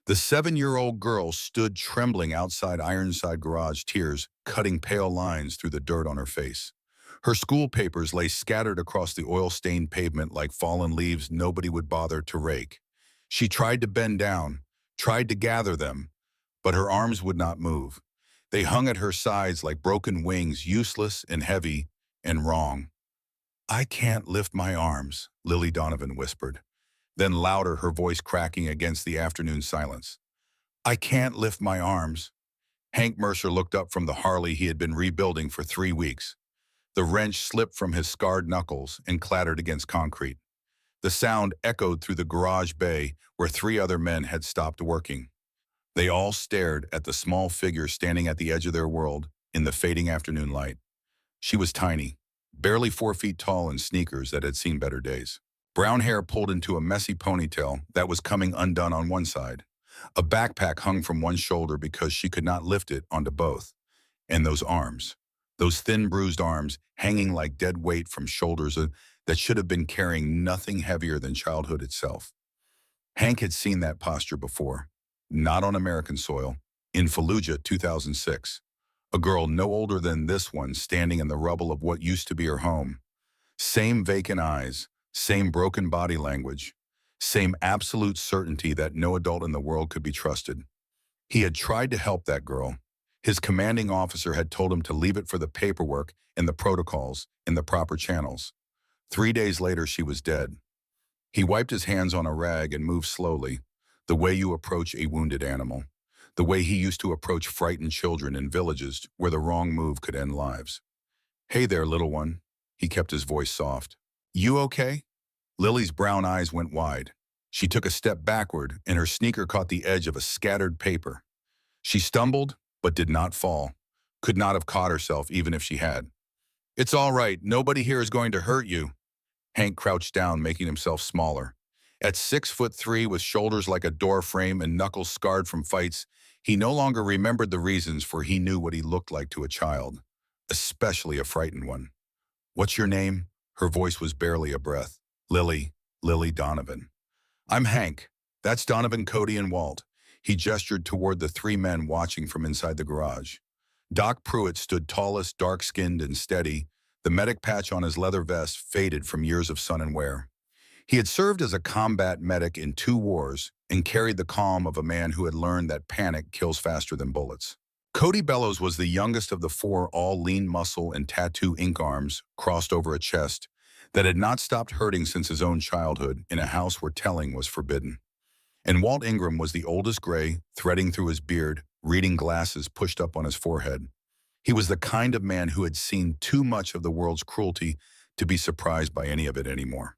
The 7-year-old girl stood trembling outside Ironside Garage, tears cutting pale lines through the dirt on her face. Her school papers lay scattered across the oil-stained pavement like fallen leaves nobody would bother to rake. She tried to bend down, tried to gather them, but her arms would not move. They hung at her sides like broken wings, useless and heavy and wrong. "I can't lift my arms," Lily Donovan whispered. Then louder, her voice cracking against the afternoon silence. "I can't lift my arms." Hank Mercer looked up from the Harley he had been rebuilding for 3 weeks. The wrench slipped from his scarred knuckles and clattered against concrete. The sound echoed through the garage bay where 3 other men had stopped working. They all stared at the small figure standing at the edge of their world in the fading afternoon light. She was tiny, barely 4 feet tall in sneakers that had seen better days. Brown hair pulled into a messy ponytail that was coming undone on one side. A backpack hung from one shoulder because she could not lift it onto both. And those arms, those thin bruised arms hanging like dead weight from shoulders that should have been carrying nothing heavier than childhood itself. Hank had seen that posture before, not on American soil, in Fallujah 2006. A girl no older than this one standing in the rubble of what used to be her home. Same vacant eyes, same broken body language, same absolute certainty that no adult in the world could be trusted. He had tried to help that girl. His commanding officer had told him to leave it for the paperwork and the protocols in the proper channels. 3 days later, she was dead. He wiped his hands on a rag and moved slowly, the way you approach a wounded animal, the way he used to approach frightened children in villages where the wrong move could end lives. "Hey there, little one." He kept his voice soft. "You okay?" Lily's brown eyes went wide. She took a step backward, and her sneaker caught the edge of a scattered paper. She stumbled, but did not fall. Could not have caught herself even if she had. "It's all right. Nobody here is going to hurt you." Hank crouched down, making himself smaller. At 6'3", with shoulders like a door frame and knuckles scarred from fights, he no longer remembered the reasons, for he knew what he looked like to a child, especially a frightened one. "What's your name?" Her voice was barely a breath. Lily Donovan." "I'm Hank. That's Donovan, Cody, and Walt." He gestured toward the 3 men watching from inside the garage. Doc Pruitt stood tallest, dark-skinned and steady, the medic patch on his leather vest faded from years of sun and wear. He had served as a combat medic in 2 wars and carried the calm of a man who had learned that panic kills faster than bullets. Cody Bellows was the youngest of the 4, all lean muscle and tattoo ink arms crossed over a chest that had not stopped hurting since his own childhood in a house where telling was forbidden. And Walt Ingram was the oldest, gray, threading through his beard, reading glasses pushed up on his forehead. He was the kind of man who had seen too much of the world's cruelty to be surprised by any of it anymore.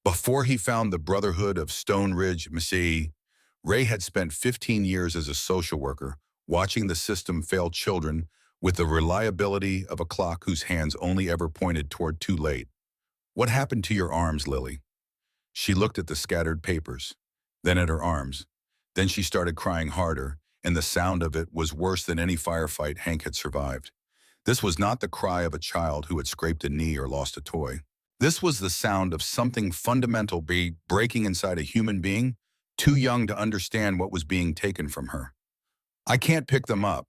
Before he found the Brotherhood of Stone Ridge, Missouri, Ray had spent 15 years as a social worker, watching the system fail children with the reliability of a clock whose hands only ever pointed toward too late. "What happened to your arms, Lily?" She looked at the scattered papers, then at her arms. Then she started crying harder, and the sound of it was worse than any firefight Hank had survived. This was not the cry of a child who had scraped a knee or lost a toy. This was the sound of something fundamental breaking inside a human being, too young to understand what was being taken from her. "I can't pick them up.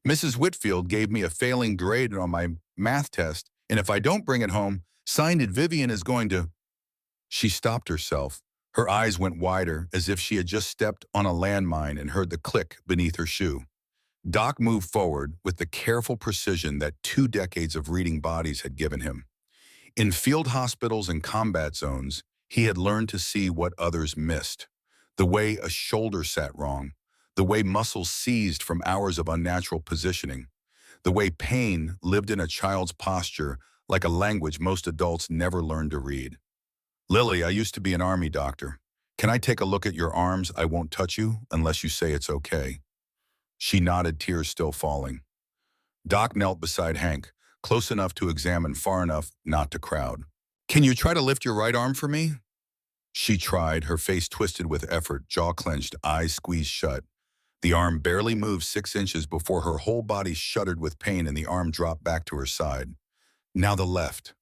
Mrs. Whitfield gave me a failing grade on my math test, and if I don't bring it home, signed it, Vivian is going to—" She stopped herself. Her eyes went wider, as if she had just stepped on a landmine and heard the click beneath her shoe. Doc moved forward with the careful precision that 2 decades of reading bodies had given him. In field hospitals and combat zones, he had learned to see what others missed. The way a shoulder sat wrong, the way muscles seized from hours of unnatural positioning, the way pain lived in a child's posture like a language most adults never learned to read. "Lily, I used to be an army doctor. Can I take a look at your arms? I won't touch you unless you say it's okay." She nodded, tears still falling. Doc knelt beside Hank, close enough to examine, far enough not to crowd. "Can you try to lift your right arm for me?" She tried, her face twisted with effort, jaw clenched, eyes squeezed shut. The arm barely moved 6 inches before her whole body shuddered with pain and the arm dropped back to her side. Now the left.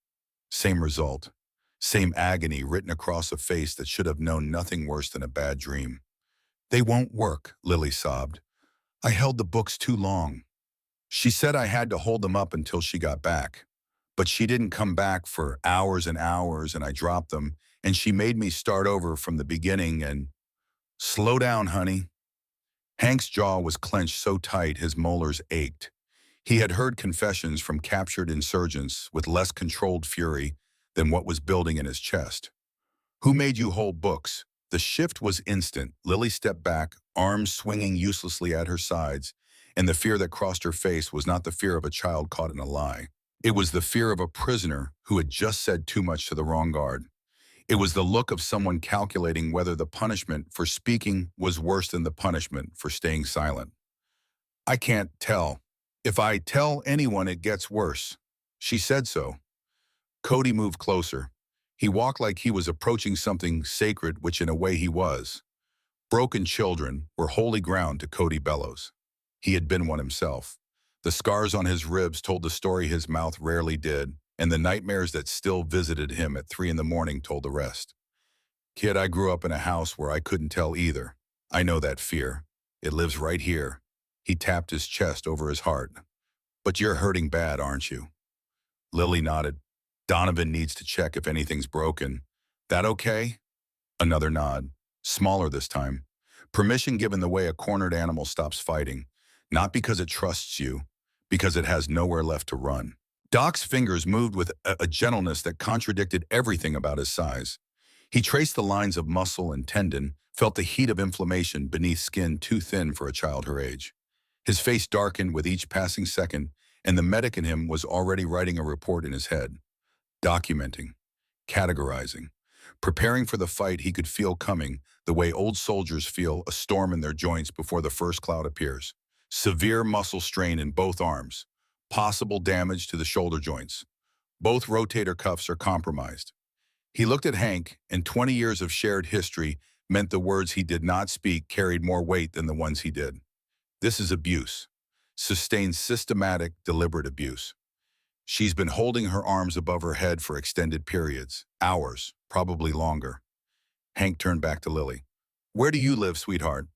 Same result. Same agony written across a face that should have known nothing worse than a bad dream. They won't work, Lily sobbed. I held the books too long. She said I had to hold them up until she got back. But she didn't come back for hours and hours, and I dropped them, and she made me start over from the beginning and... Slow down, honey. Hank's jaw was clenched so tight his molars ached. He had heard confessions from captured insurgents with less controlled fury than what was building in his chest. Who made you hold books? The shift was instant. Lily stepped back, arms swinging uselessly at her sides, and the fear that crossed her face was not the fear of a child caught in a lie. It was the fear of a prisoner who had just said too much to the wrong guard. It was the look of someone calculating whether the punishment for speaking was worse than the punishment for staying silent. I can't tell. If I tell anyone, it gets worse. She said so. Cody moved closer. He walked like he was approaching something sacred, which in a way he was. Broken children were holy ground to Cody Bellows. He had been one himself. The scars on his ribs told the story his mouth rarely did, and the nightmares that still visited him at 3 in the morning told the rest. Kid, I grew up in a house where I couldn't tell either. I know that fear. It lives right here. He tapped his chest over his heart. But you're hurting bad, aren't you? Lily nodded. Donovan needs to check if anything's broken. That okay? Another nod. Smaller this time. Permission given the way a cornered animal stops fighting. Not because it trusts you, because it has nowhere left to run. Doc's fingers moved with a gentleness that contradicted everything about his size. He traced the lines of muscle and tendon, felt the heat of inflammation beneath skin too thin for a child her age. His face darkened with each passing second, and the medic in him was already writing a report in his head. Documenting, categorizing, preparing for the fight he could feel coming, the way old soldiers feel a storm in their joints before the first cloud appears. Severe muscle strain in both arms. Possible damage to the shoulder joints. Both rotator cuffs are compromised. He looked at Hank, and 20 years of shared history meant the words he did not speak carried more weight than the ones he did. This is abuse. Sustained systematic, deliberate abuse. She's been holding her arms above her head for extended periods, hours, probably longer. Hank turned back to Lily. Where do you live, sweetheart?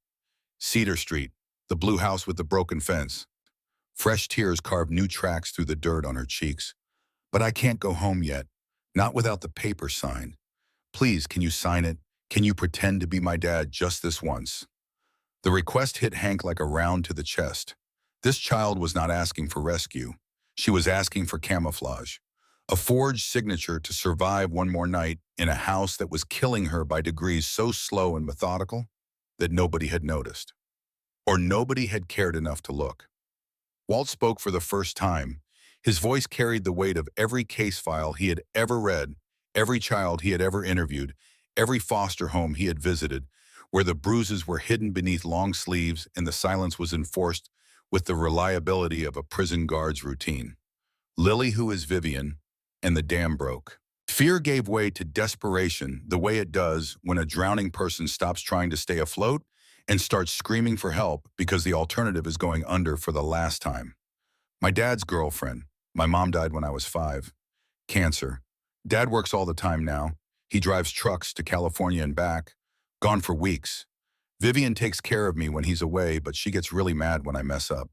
Cedar Street, the blue house with the broken fence. Fresh tears carved new tracks through the dirt on her cheeks. But I can't go home yet, not without the paper signed. Please, can you sign it? Can you pretend to be my dad just this once? The request hit Hank like a round to the chest. This child was not asking for rescue. She was asking for camouflage. A forged signature to survive one more night in a house that was killing her by degrees so slow and methodical that nobody had noticed. Or nobody had cared enough to look. Walt spoke for the first time. His voice carried the weight of every case file he had ever read, every child he had ever interviewed, every foster home he had visited, where the bruises were hidden beneath long sleeves and the silence was enforced with the reliability of a prison guard's routine. Lily, who is Vivian, and the dam broke. Fear gave way to desperation, the way it does when a drowning person stops trying to stay afloat and starts screaming for help because the alternative is going under for the last time. My dad's girlfriend. My mom died when I was 5. Cancer. Dad works all the time now. He drives trucks to California and back. Gone for weeks. Vivian takes care of me when he's away, but she gets really mad when I mess up.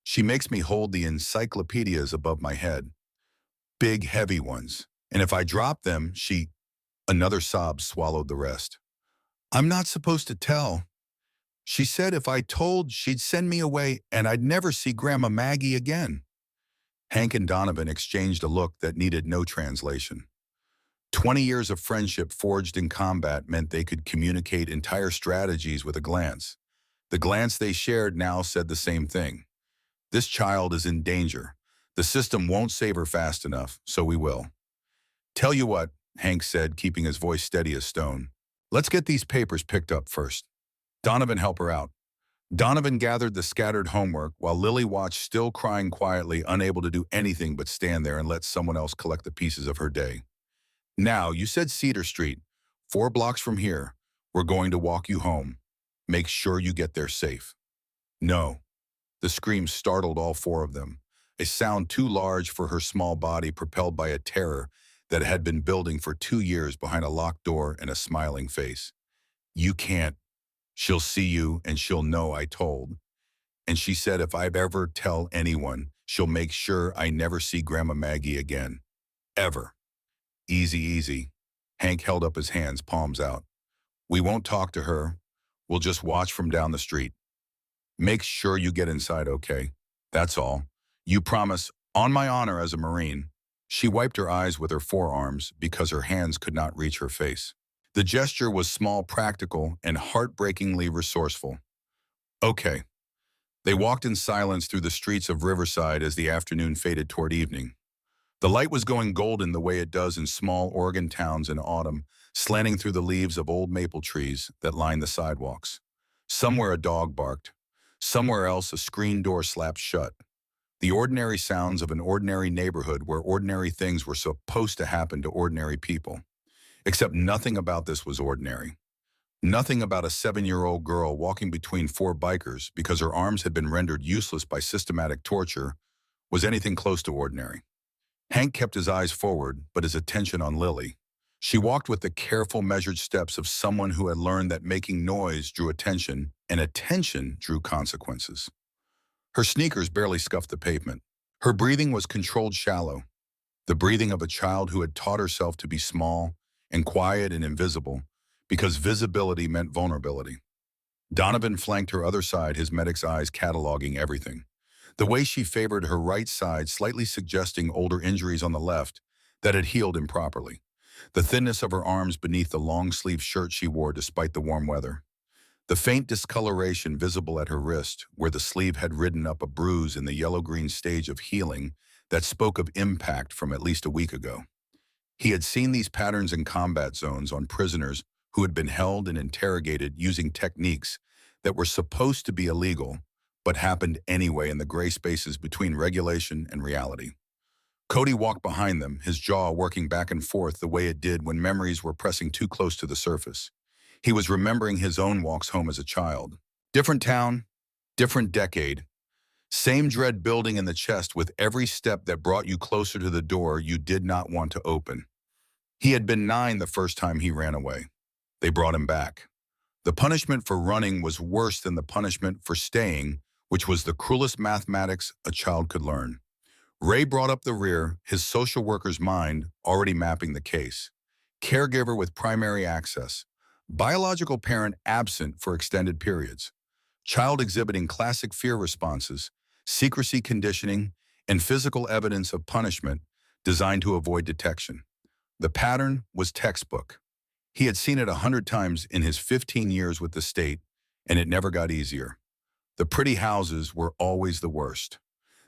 She makes me hold the encyclopedias above my head. Big, heavy ones. And if I drop them, she... Another sob swallowed the rest. I'm not supposed to tell. She said if I told, she'd send me away and I'd never see Grandma Maggie again. Hank and Donovan exchanged a look that needed no translation. 20 years of friendship forged in combat meant they could communicate entire strategies with a glance. The glance they shared now said the same thing. This child is in danger. The system won't save her fast enough, so we will. Tell you what, Hank said, keeping his voice steady as stone. Let's get these papers picked up first. Donovan, help her out. Donovan gathered the scattered homework while Lily watched, still crying quietly, unable to do anything but stand there and let someone else collect the pieces of her day. Now, you said Cedar Street, 4 blocks from here. We're going to walk you home. Make sure you get there safe. No. The scream startled all 4 of them, a sound too large for her small body, propelled by a terror that had been building for 2 years behind a locked door and a smiling face. You can't. She'll see you and she'll know I told. And she said if I ever tell anyone, she'll make sure I never see Grandma Maggie again. Ever. Easy, easy. Hank held up his hands, palms out. We won't talk to her. We'll just watch from down the street. Make sure you get inside, okay? That's all. You promise, on my honor as a Marine. She wiped her eyes with her forearms because her hands could not reach her face. The gesture was small, practical, and heartbreakingly resourceful. Okay. They walked in silence through the streets of Riverside as the afternoon faded toward evening. The light was going golden the way it does in small Oregon towns in autumn, slanting through the leaves of old maple trees that lined the sidewalks. Somewhere a dog barked. Somewhere else a screen door slapped shut. The ordinary sounds of an ordinary neighborhood where ordinary things were supposed to happen to ordinary people. Except nothing about this was ordinary. Nothing about a 7-year-old girl walking between 4 bikers because her arms had been rendered useless by systematic torture was anything close to ordinary. Hank kept his eyes forward, but his attention on Lily. She walked with the careful, measured steps of someone who had learned that making noise drew attention, and attention drew consequences. Her sneakers barely scuffed the pavement. Her breathing was controlled, shallow, the breathing of a child who had taught herself to be small and quiet and invisible, because visibility meant vulnerability. Donovan flanked her other side, his medic's eyes cataloging everything. The way she favored her right side, slightly suggesting older injuries on the left that had healed improperly. The thinness of her arms beneath the long-sleeved shirt she wore despite the warm weather. The faint discoloration visible at her wrist, where the sleeve had ridden up a bruise in the yellow-green stage of healing that spoke of impact from at least a week ago. He had seen these patterns in combat zones on prisoners who had been held and interrogated using techniques that were supposed to be illegal, but happened anyway in the gray spaces between regulation and reality. Cody walked behind them, his jaw working back and forth the way it did when memories were pressing too close to the surface. He was remembering his own walks home as a child. Different town, different decade. Same dread building in the chest with every step that brought you closer to the door you did not want to open. He had been 9 the first time he ran away. They brought him back. The punishment for running was worse than the punishment for staying, which was the cruelest mathematics a child could learn. Ray brought up the rear, his social worker's mind already mapping the case. Caregiver with primary access. Biological parent absent for extended periods. Child exhibiting classic fear responses, secrecy conditioning, and physical evidence of punishment designed to avoid detection. The pattern was textbook. He had seen it 100 times in his 15 years with the state, and it never got easier. The pretty houses were always the worst.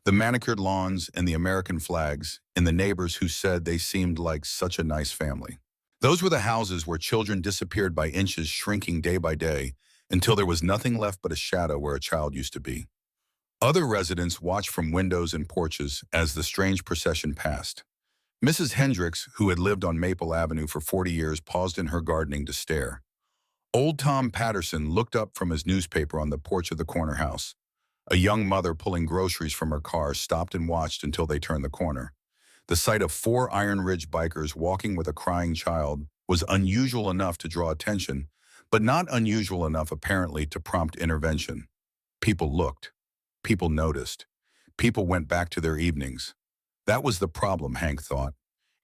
The manicured lawns and the American flags, and the neighbors who said they seemed like such a nice family. Those were the houses where children disappeared by inches, shrinking day by day, until there was nothing left but a shadow where a child used to be. Other residents watched from windows and porches as the strange procession passed. Mrs. Hendricks, who had lived on Maple Avenue for 40 years, paused in her gardening to stare. Old Tom Patterson looked up from his newspaper on the porch of the corner house. A young mother pulling groceries from her car stopped and watched until they turned the corner. The sight of 4 Iron Ridge bikers walking with a crying child was unusual enough to draw attention, but not unusual enough apparently to prompt intervention. People looked. People noticed. People went back to their evenings. That was the problem, Hank thought.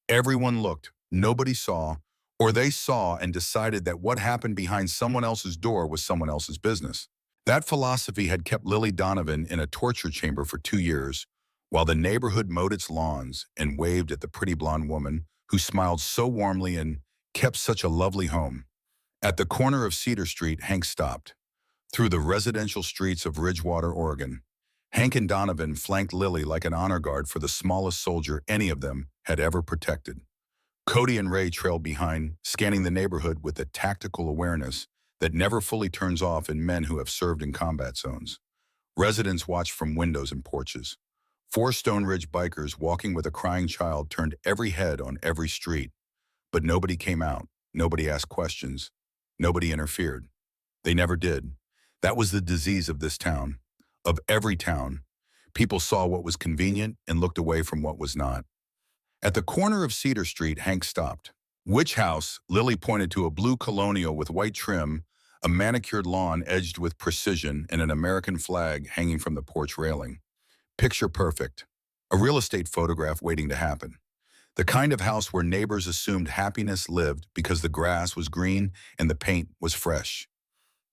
Everyone looked, nobody saw, or they saw and decided that what happened behind someone else's door was someone else's business. That philosophy had kept Lily Donovan in a torture chamber for 2 years, while the neighborhood mowed its lawns and waved at the pretty blonde woman who smiled so warmly and kept such a lovely home. At the corner of Cedar Street, Hank stopped. Through the residential streets of Ridgewater, Oregon, Hank and Donovan flanked Lily like an honor guard for the smallest soldier any of them had ever protected. Cody and Ray trailed behind, scanning the neighborhood with a tactical awareness that never fully turns off in men who have served in combat zones. Residents watched from windows and porches. 4 Stone Ridge bikers walking with a crying child turned every head on every street. But nobody came out. Nobody asked questions. Nobody interfered. They never did. That was the disease of this town. Of every town. People saw what was convenient and looked away from what was not. At the corner of Cedar Street, Hank stopped. Which house? Lily pointed to a blue Colonial with white trim, a manicured lawn edged with precision and an American flag hanging from the porch railing. Picture perfect. A real estate photograph waiting to happen. The kind of house where neighbors assumed happiness lived because the grass was green and the paint was fresh.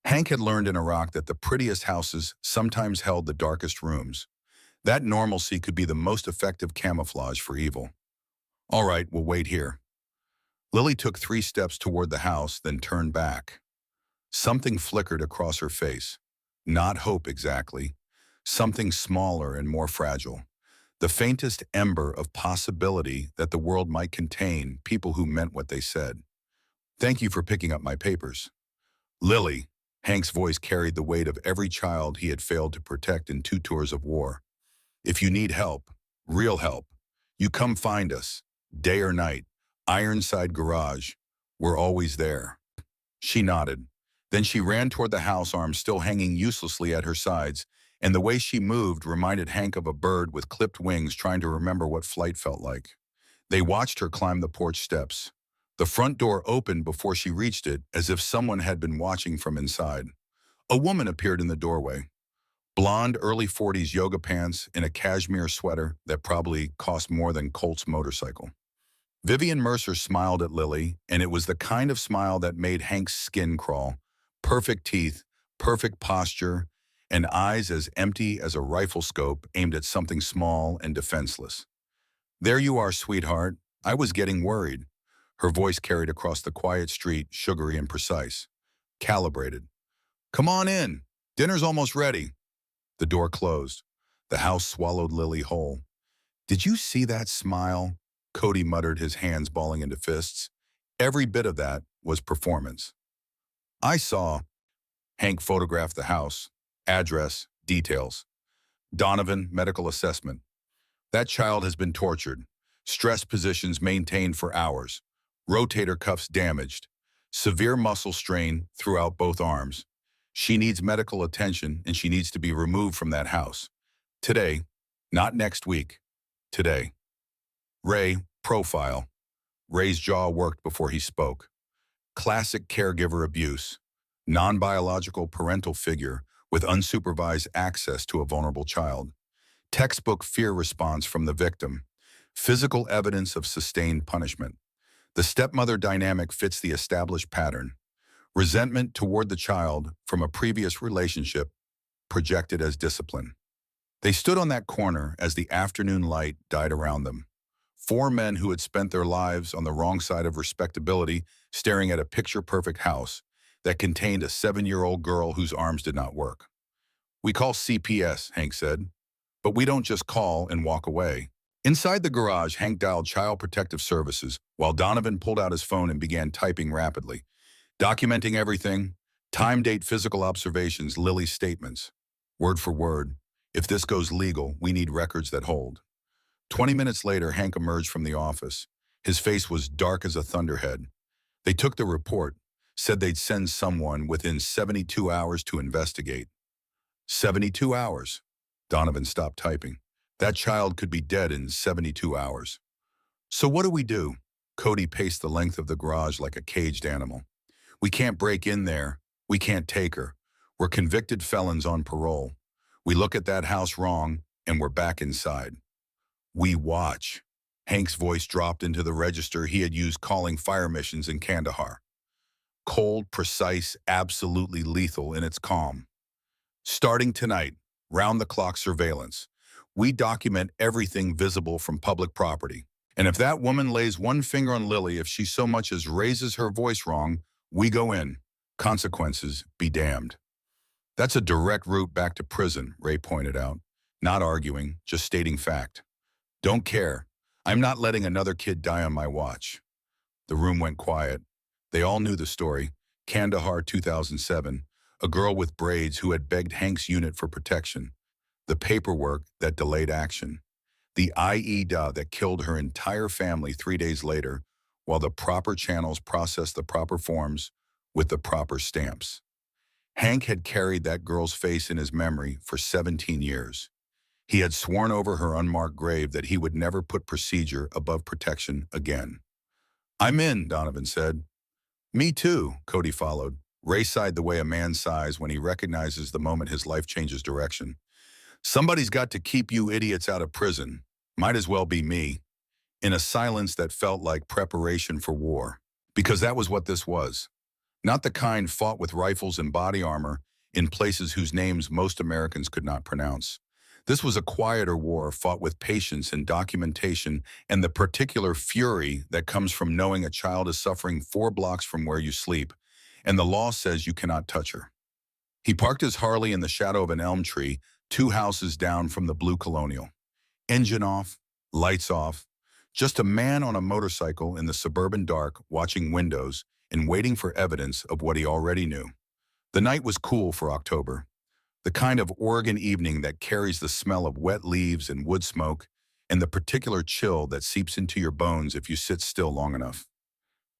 Hank had learned in Iraq that the prettiest houses sometimes held the darkest rooms. That normalcy could be the most effective camouflage for evil. All right, we'll wait here. Lily took 3 steps toward the house, then turned back. Something flickered across her face. Not hope exactly. Something smaller and more fragile. The faintest ember of possibility that the world might contain people who meant what they said. Thank you for picking up my papers. Lily, Hank's voice carried the weight of every child he had failed to protect in 2 tours of war. If you need help, real help, you come find us. Day or night, Ironside Garage. We're always there. She nodded. Then she ran toward the house, arms still hanging uselessly at her sides, and the way she moved reminded Hank of a bird with clipped wings trying to remember what flight felt like. They watched her climb the porch steps. The front door opened before she reached it, as if someone had been watching from inside. A woman appeared in the doorway. Blonde, early 40s yoga pants and a cashmere sweater that probably cost more than Colt's motorcycle. Vivian Mercer smiled at Lily, and it was the kind of smile that made Hank's skin crawl. Perfect teeth, perfect posture, and eyes as empty as a rifle scope aimed at something small and defenseless. There you are, sweetheart. I was getting worried. Her voice carried across the quiet street, sugary and precise. Calibrated. Come on in. Dinner's almost ready. The door closed. The house swallowed Lily whole. Did you see that smile? Cody muttered, his hands balling into fists. Every bit of that was performance. I saw. Hank photographed the house. Address, details. Donovan, medical assessment. That child has been tortured. Stress positions maintained for hours. Rotator cuffs damaged. Severe muscle strain throughout both arms. She needs medical attention and she needs to be removed from that house. Today, not next week. Today. Ray, profile. Ray's jaw worked before he spoke. Classic caregiver abuse. Non-biological parental figure with unsupervised access to a vulnerable child. Textbook fear response from the victim. Physical evidence of sustained punishment. The stepmother dynamic fits the established pattern. Resentment toward the child from a previous relationship projected as discipline. They stood on that corner as the afternoon light died around them. 4 men who had spent their lives on the wrong side of respectability staring at a picture-perfect house that contained a 7-year-old girl whose arms did not work. We call CPS, Hank said, but we don't just call and walk away. Inside the garage, Hank dialed Child Protective Services while Donovan pulled out his phone and began typing rapidly. Documenting everything, time, date, physical observations, Lily's statements. Word for word. If this goes legal, we need records that hold. 20 minutes later, Hank emerged from the office. His face was dark as a thunderhead. They took the report, said they'd send someone within 72 hours to investigate. 72 hours. Donovan stopped typing. That child could be dead in 72 hours. So what do we do? Cody paced the length of the garage like a caged animal. We can't break in there. We can't take her. We're convicted felons on parole. We look at that house wrong, and we're back inside. We watch. Hank's voice dropped into the register he had used calling fire missions in Kandahar. Cold, precise, absolutely lethal in its calm. Starting tonight, round-the-clock surveillance. We document everything visible from public property. And if that woman lays one finger on Lily, if she so much as raises her voice wrong, we go in. Consequences be damned. That's a direct route back to prison, Ray pointed out. Not arguing, just stating fact. Don't care. I'm not letting another kid die on my watch. The room went quiet. They all knew the story. Kandahar 2007, a girl with braids who had begged Hank's unit for protection. The paperwork that delayed action. The IEDA that killed her entire family 3 days later, while the proper channels processed the proper forms with the proper stamps. Hank had carried that girl's face in his memory for 17 years. He had sworn over her unmarked grave that he would never put procedure above protection again. I'm in, Donovan said. Me too, Cody followed. race-side the way a man sighs when he recognizes the moment his life changes direction. Somebody's got to keep you idiots out of prison. Might as well be me. In a silence that felt like preparation for war. Because that was what this was. Not the kind fought with rifles and body armor in places whose names most Americans could not pronounce. This was a quieter war fought with patience and documentation and the particular fury that comes from knowing a child is suffering 4 blocks from where you sleep, and the law says you cannot touch her. He parked his Harley in the shadow of an elm tree, 2 houses down from the blue Colonial. Engine off, lights off, just a man on a motorcycle in the suburban dark watching windows and waiting for evidence of what he already knew. The night was cool for October, the kind of Oregon evening that carries the smell of wet leaves and wood smoke and the particular chill that seeps into your bones if you sit still long enough.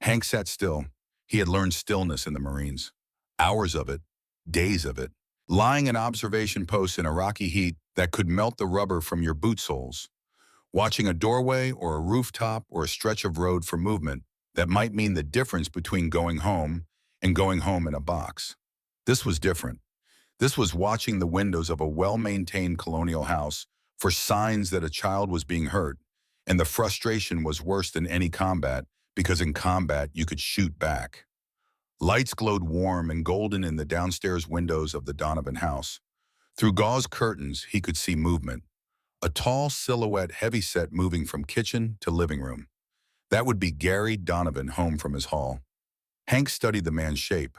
Hank sat still. He had learned stillness in the Marines. Hours of it, days of it, lying in observation posts in a rocky heat that could melt the rubber from your boot soles, watching a doorway or a rooftop or a stretch of road for movement that might mean the difference between going home and going home in a box. This was different. This was watching the windows of a well-maintained colonial house for signs that a child was being hurt, and the frustration was worse than any combat because in combat you could shoot back. Lights glowed warm and golden in the downstairs windows of the Donovan house. Through gauze curtains, he could see movement. A tall silhouette heavyset moving from kitchen to living room. That would be Gary Donovan home from his haul. Hank studied the man's shape.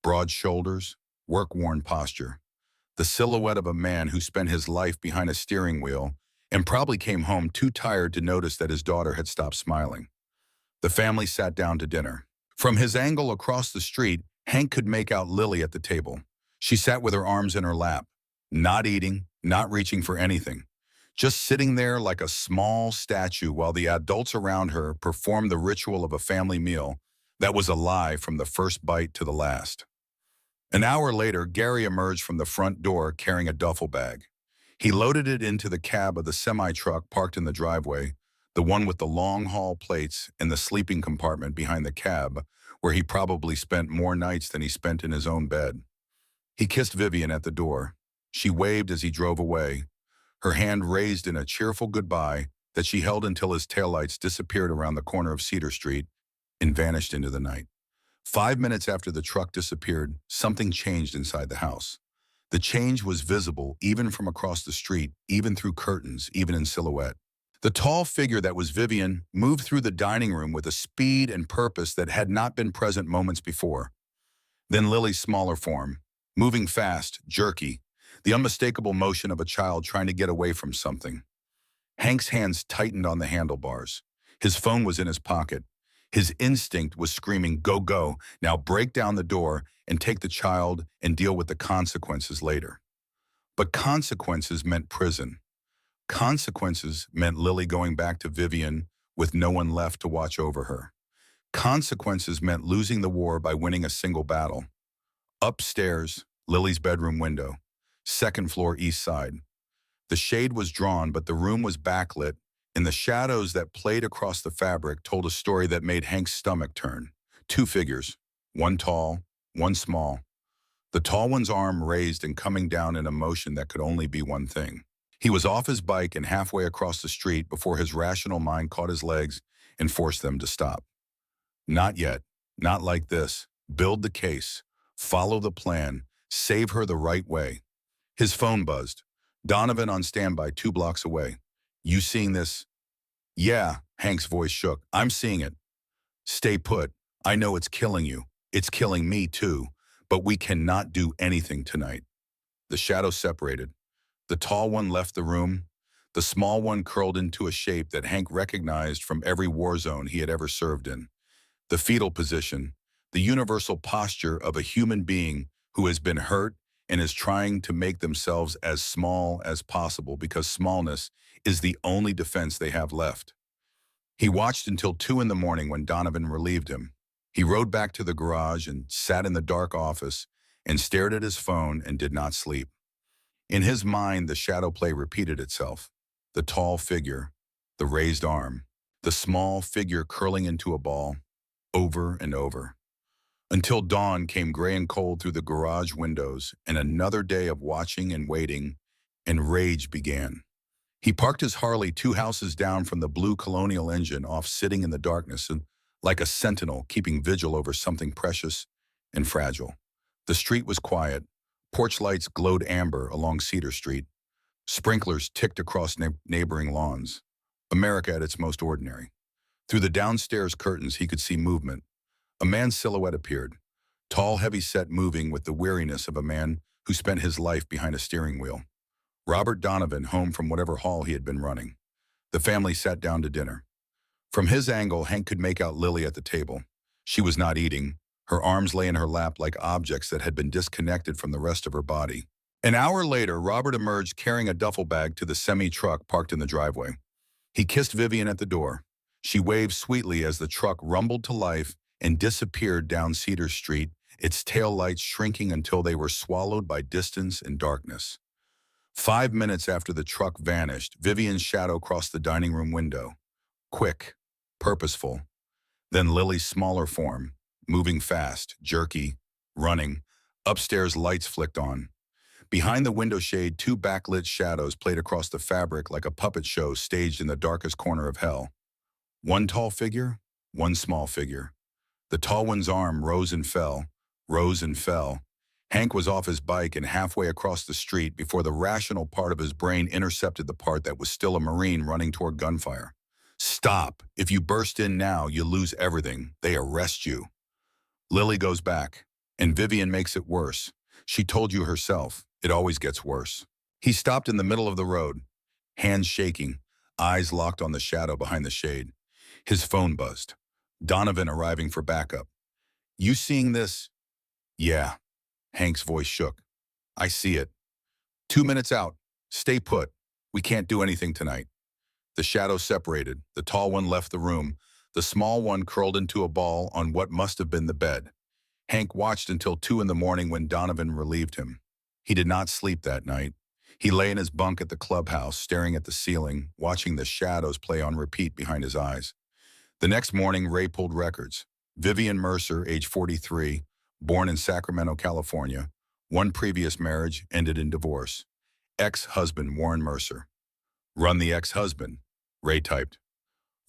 Broad shoulders, work-worn posture. The silhouette of a man who spent his life behind a steering wheel and probably came home too tired to notice that his daughter had stopped smiling. The family sat down to dinner. From his angle across the street, Hank could make out Lily at the table. She sat with her arms in her lap, not eating, not reaching for anything, just sitting there like a small statue while the adults around her performed the ritual of a family meal that was a lie from the first bite to the last. An hour later, Gary emerged from the front door carrying a duffel bag. He loaded it into the cab of the semi-truck parked in the driveway, the one with the long-haul plates and the sleeping compartment behind the cab, where he probably spent more nights than he spent in his own bed. He kissed Vivian at the door. She waved as he drove away, her hand raised in a cheerful goodbye that she held until his taillights disappeared around the corner of Cedar Street and vanished into the night. 5 minutes after the truck disappeared, something changed inside the house. The change was visible even from across the street, even through curtains, even in silhouette. The tall figure that was Vivian moved through the dining room with a speed and purpose that had not been present moments before. Then Lily's smaller form, moving fast, jerky, the unmistakable motion of a child trying to get away from something. Hank's hands tightened on the handlebars. His phone was in his pocket. His instinct was screaming, "Go, go, now break down the door and take the child and deal with the consequences later." But consequences meant prison. Consequences meant Lily going back to Vivian with no one left to watch over her. Consequences meant losing the war by winning a single battle. Upstairs, Lily's bedroom window, 2nd floor east side. The shade was drawn, but the room was backlit, and the shadows that played across the fabric told a story that made Hank's stomach turn. 2 figures, one tall, one small. The tall one's arm raised and coming down in a motion that could only be one thing. He was off his bike and halfway across the street before his rational mind caught his legs and forced them to stop. Not yet. Not like this. Build the case. Follow the plan. Save her the right way. His phone buzzed. Donovan on standby 2 blocks away. "You seeing this?" "Yeah," Hank's voice shook. "I'm seeing it." "Stay put. I know it's killing you. It's killing me too. But we cannot do anything tonight." The shadows separated. The tall one left the room. The small one curled into a shape that Hank recognized from every war zone he had ever served in. The fetal position, the universal posture of a human being who has been hurt and is trying to make themselves as small as possible because smallness is the only defense they have left. He watched until 2 in the morning when Donovan relieved him. He rode back to the garage and sat in the dark office and stared at his phone and did not sleep. In his mind, the shadow play repeated itself. The tall figure, the raised arm, the small figure curling into a ball, over and over. until dawn came gray and cold through the garage windows, and another day of watching and waiting, and rage began. He parked his Harley 2 houses down from the blue Colonial engine off, sitting in the darkness and like a sentinel keeping vigil over something precious and fragile. The street was quiet. Porch lights glowed amber along Cedar Street. Sprinklers ticked across neighboring lawns. America at its most ordinary. Through the downstairs curtains he could see movement. A man's silhouette appeared, tall, heavy-set, moving with the weariness of a man who spent his life behind a steering wheel. Robert Donovan, home from whatever haul he had been running. The family sat down to dinner. From his angle, Hank could make out Lily at the table. She was not eating. Her arms lay in her lap like objects that had been disconnected from the rest of her body. An hour later, Robert emerged carrying a duffel bag to the semi-truck parked in the driveway. He kissed Vivian at the door. She waved sweetly as the truck rumbled to life and disappeared down Cedar Street, its taillights shrinking until they were swallowed by distance and darkness. 5 minutes after the truck vanished, Vivian's shadow crossed the dining room window. Quick, purposeful. Then Lily's smaller form, moving fast, jerky, running. Upstairs, lights flicked on. Behind the window shade, 2 backlit shadows played across the fabric like a puppet show staged in the darkest corner of hell. One tall figure, one small figure. The tall one's arm rose and fell, rose and fell. Hank was off his bike and halfway across the street before the rational part of his brain intercepted the part that was still a Marine running toward gunfire. Stop. If you burst in now, you lose everything. They arrest you. Lily goes back, and Vivian makes it worse. She told you herself, it always gets worse. He stopped in the middle of the road, hands shaking, eyes locked on the shadow behind the shade. His phone buzzed. Donovan arriving for backup. You seeing this? Yeah. Hank's voice shook. I see it. 2 minutes out. Stay put. We can't do anything tonight. The shadows separated. The tall one left the room. The small one curled into a ball on what must have been the bed. Hank watched until 2 in the morning when Donovan relieved him. He did not sleep that night. He lay in his bunk at the clubhouse, staring at the ceiling, watching the shadows play on repeat behind his eyes. The next morning, Ray pulled records. Vivian Mercer, age 43, born in Sacramento, California. One previous marriage ended in divorce. Ex-husband Warren Mercer. Run the ex-husband, Ray typed.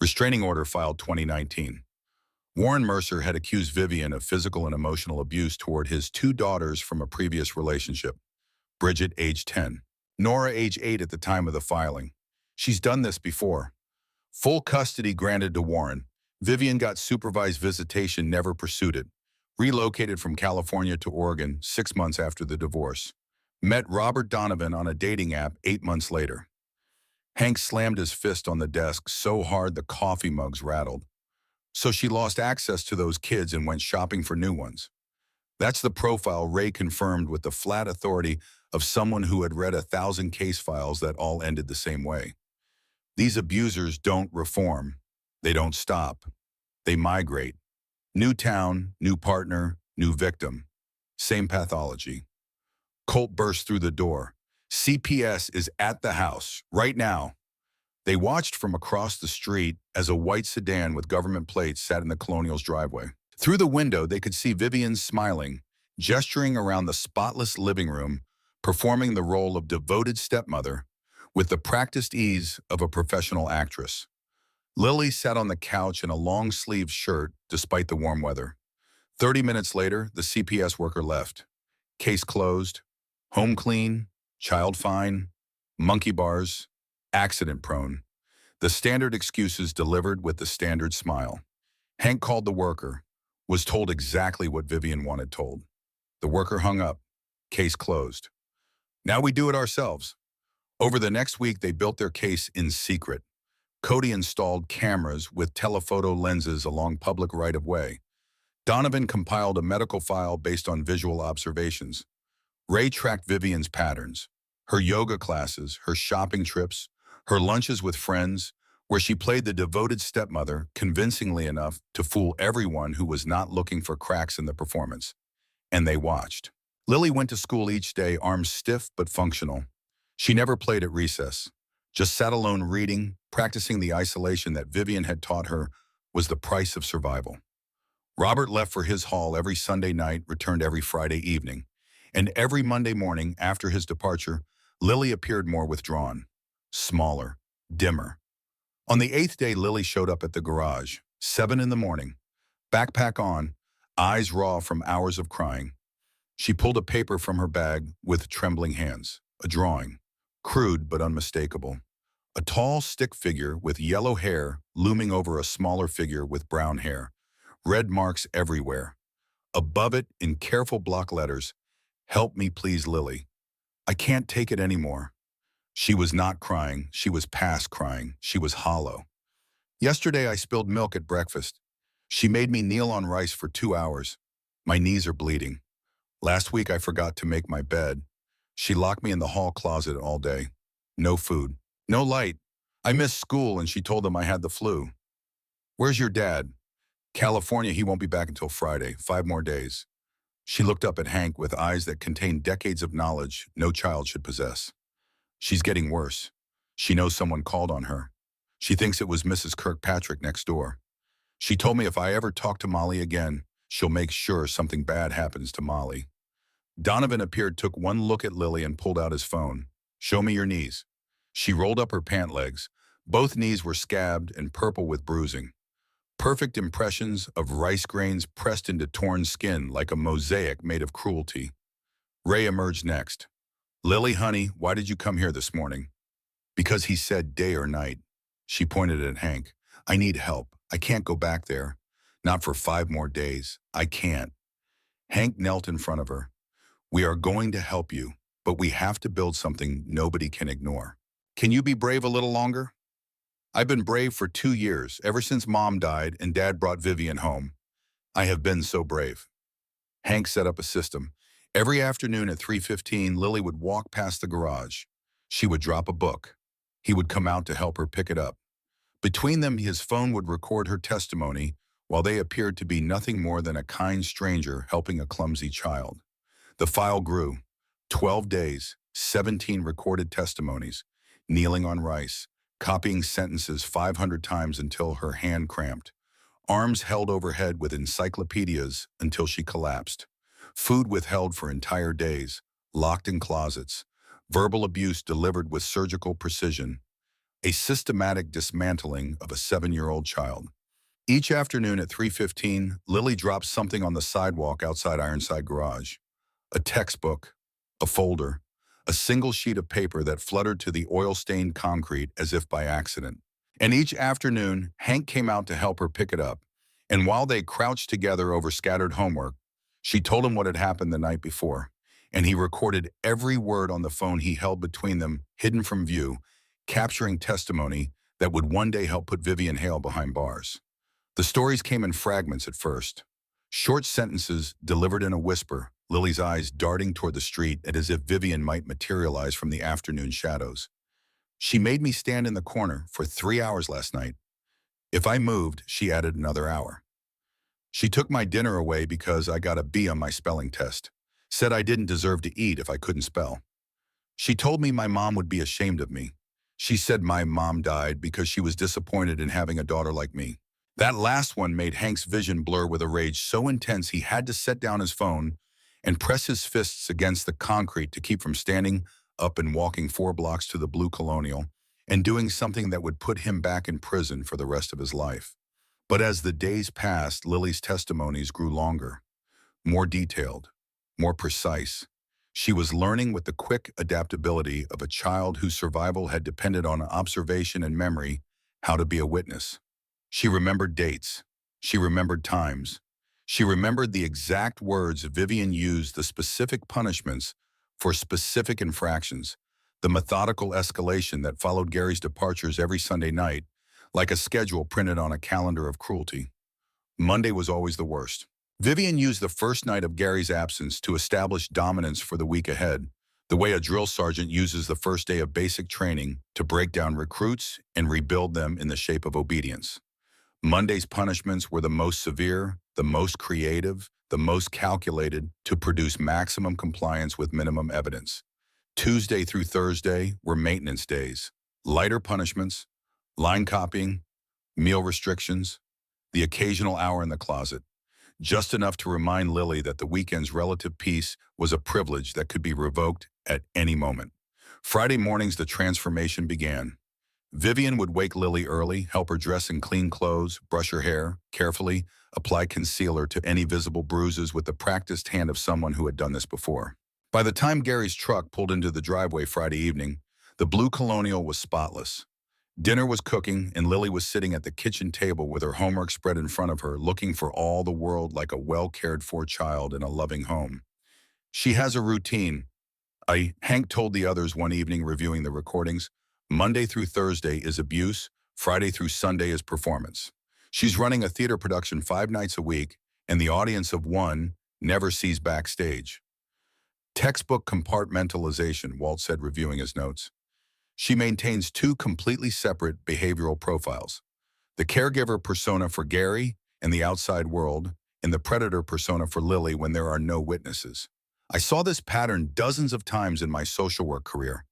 Restraining order filed 2019. Warren Mercer had accused Vivian of physical and emotional abuse toward his 2 daughters from a previous relationship. Bridget, age 10. Nora, age 8 at the time of the filing. She's done this before. Full custody granted to Warren. Vivian got supervised visitation, never pursued it. Relocated from California to Oregon 6 months after the divorce. Met Robert Donovan on a dating app 8 months later. Hank slammed his fist on the desk so hard the coffee mugs rattled. So she lost access to those kids and went shopping for new ones. That's the profile Ray confirmed with the flat authority of someone who had read 1,000 case files that all ended the same way. These abusers don't reform. They don't stop. They migrate. New town, new partner, new victim. Same pathology. Colt burst through the door. CPS is at the house, right now. They watched from across the street as a white sedan with government plates sat in the Colonial's driveway. Through the window, they could see Vivian smiling, gesturing around the spotless living room, performing the role of devoted stepmother with the practiced ease of a professional actress. Lily sat on the couch in a long-sleeved shirt despite the warm weather. 30 minutes later, the CPS worker left. Case closed. Home clean. Child fine. Monkey bars. Accident prone. The standard excuses delivered with the standard smile. Hank called the worker, was told exactly what Vivian wanted told. The worker hung up. Case closed. Now we do it ourselves. Over the next week, they built their case in secret. Cody installed cameras with telephoto lenses along public right-of-way. Donovan compiled a medical file based on visual observations. Ray tracked Vivian's patterns, her yoga classes, her shopping trips, her lunches with friends, where she played the devoted stepmother convincingly enough to fool everyone who was not looking for cracks in the performance. And they watched. Lily went to school each day, arms stiff but functional. She never played at recess, just sat alone reading, practicing the isolation that Vivian had taught her was the price of survival. Robert left for his hall every Sunday night, returned every Friday evening. And every Monday morning after his departure, Lily appeared more withdrawn, smaller, dimmer. On the 8th day, Lily showed up at the garage, 7 in the morning, backpack on, eyes raw from hours of crying. She pulled a paper from her bag with trembling hands, a drawing, crude but unmistakable. A tall stick figure with yellow hair looming over a smaller figure with brown hair, red marks everywhere. Above it, in careful block letters, "Help me please, Lily. I can't take it anymore." She was not crying. She was past crying. She was hollow. "Yesterday I spilled milk at breakfast. She made me kneel on rice for 2 hours. My knees are bleeding. Last week I forgot to make my bed. She locked me in the hall closet all day. No food. No light. I missed school and she told them I had the flu. Where's your dad? California, he won't be back until Friday. 5 more days." She looked up at Hank with eyes that contained decades of knowledge no child should possess. "She's getting worse. She knows someone called on her. She thinks it was Mrs. Kirkpatrick next door. She told me if I ever talk to Molly again, she'll make sure something bad happens to Molly." Donovan appeared, took one look at Lily and pulled out his phone. "Show me your knees." She rolled up her pant legs. Both knees were scabbed and purple with bruising. Perfect impressions of rice grains pressed into torn skin like a mosaic made of cruelty. Ray emerged next. "Lily, honey, why did you come here this morning?" "Because he said day or night." She pointed at Hank. "I need help. I can't go back there. Not for 5 more days. I can't." Hank knelt in front of her. "We are going to help you, but we have to build something nobody can ignore. Can you be brave a little longer?" "I've been brave for 2 years, ever since Mom died and Dad brought Vivian home. I have been so brave." Hank set up a system. Every afternoon at 3:15, Lily would walk past the garage. She would drop a book. He would come out to help her pick it up. Between them, his phone would record her testimony while they appeared to be nothing more than a kind stranger helping a clumsy child. The file grew. 12 days, 17 recorded testimonies, kneeling on rice, copying sentences 500 times until her hand cramped, arms held overhead with encyclopedias until she collapsed, food withheld for entire days, locked in closets, verbal abuse delivered with surgical precision, a systematic dismantling of a 7-year-old child. Each afternoon at 3:15, Lily dropped something on the sidewalk outside Ironside Garage. A textbook, a folder, a single sheet of paper that fluttered to the oil-stained concrete as if by accident. And each afternoon, Hank came out to help her pick it up. And while they crouched together over scattered homework, she told him what had happened the night before. And he recorded every word on the phone he held between them, hidden from view, capturing testimony that would one day help put Vivian Hale behind bars. The stories came in fragments at first. Short sentences delivered in a whisper, Lily's eyes darting toward the street as if Vivian might materialize from the afternoon shadows. "She made me stand in the corner for 3 hours last night. If I moved, she added another hour. She took my dinner away because I got a B on my spelling test. Said I didn't deserve to eat if I couldn't spell. She told me my mom would be ashamed of me. She said my mom died because she was disappointed in having a daughter like me." That last one made Hank's vision blur with a rage so intense he had to set down his phone and press his fists against the concrete to keep from standing up and walking 4 blocks to the blue Colonial and doing something that would put him back in prison for the rest of his life. But as the days passed, Lily's testimonies grew longer, more detailed, more precise. She was learning with the quick adaptability of a child whose survival had depended on observation and memory how to be a witness. She remembered dates. She remembered times. She remembered the exact words Vivian used, the specific punishments for specific infractions, the methodical escalation that followed Gary's departures every Sunday night, like a schedule printed on a calendar of cruelty. Monday was always the worst. Vivian used the first night of Gary's absence to establish dominance for the week ahead, the way a drill sergeant uses the first day of basic training to break down recruits and rebuild them in the shape of obedience. Monday's punishments were the most severe, the most creative, the most calculated to produce maximum compliance with minimum evidence. Tuesday through Thursday were maintenance days, lighter punishments, line copying, meal restrictions, the occasional hour in the closet. just enough to remind Lily that the weekend's relative peace was a privilege that could be revoked at any moment. Friday mornings, the transformation began. Vivian would wake Lily early, help her dress in clean clothes, brush her hair, carefully apply concealer to any visible bruises with the practiced hand of someone who had done this before. By the time Gary's truck pulled into the driveway Friday evening, the blue Colonial was spotless. Dinner was cooking, and Lily was sitting at the kitchen table with her homework spread in front of her, looking for all the world like a well-cared-for child in a loving home. She has a routine, Hank told the others one evening reviewing the recordings. Monday through Thursday is abuse, Friday through Sunday is performance. She's running a theater production 5 nights a week, and the audience of one never sees backstage. Textbook compartmentalization, Walt said, reviewing his notes. She maintains 2 completely separate behavioral profiles: the caregiver persona for Gary and the outside world, and the predator persona for Lily when there are no witnesses. I saw this pattern dozens of times in my social work career.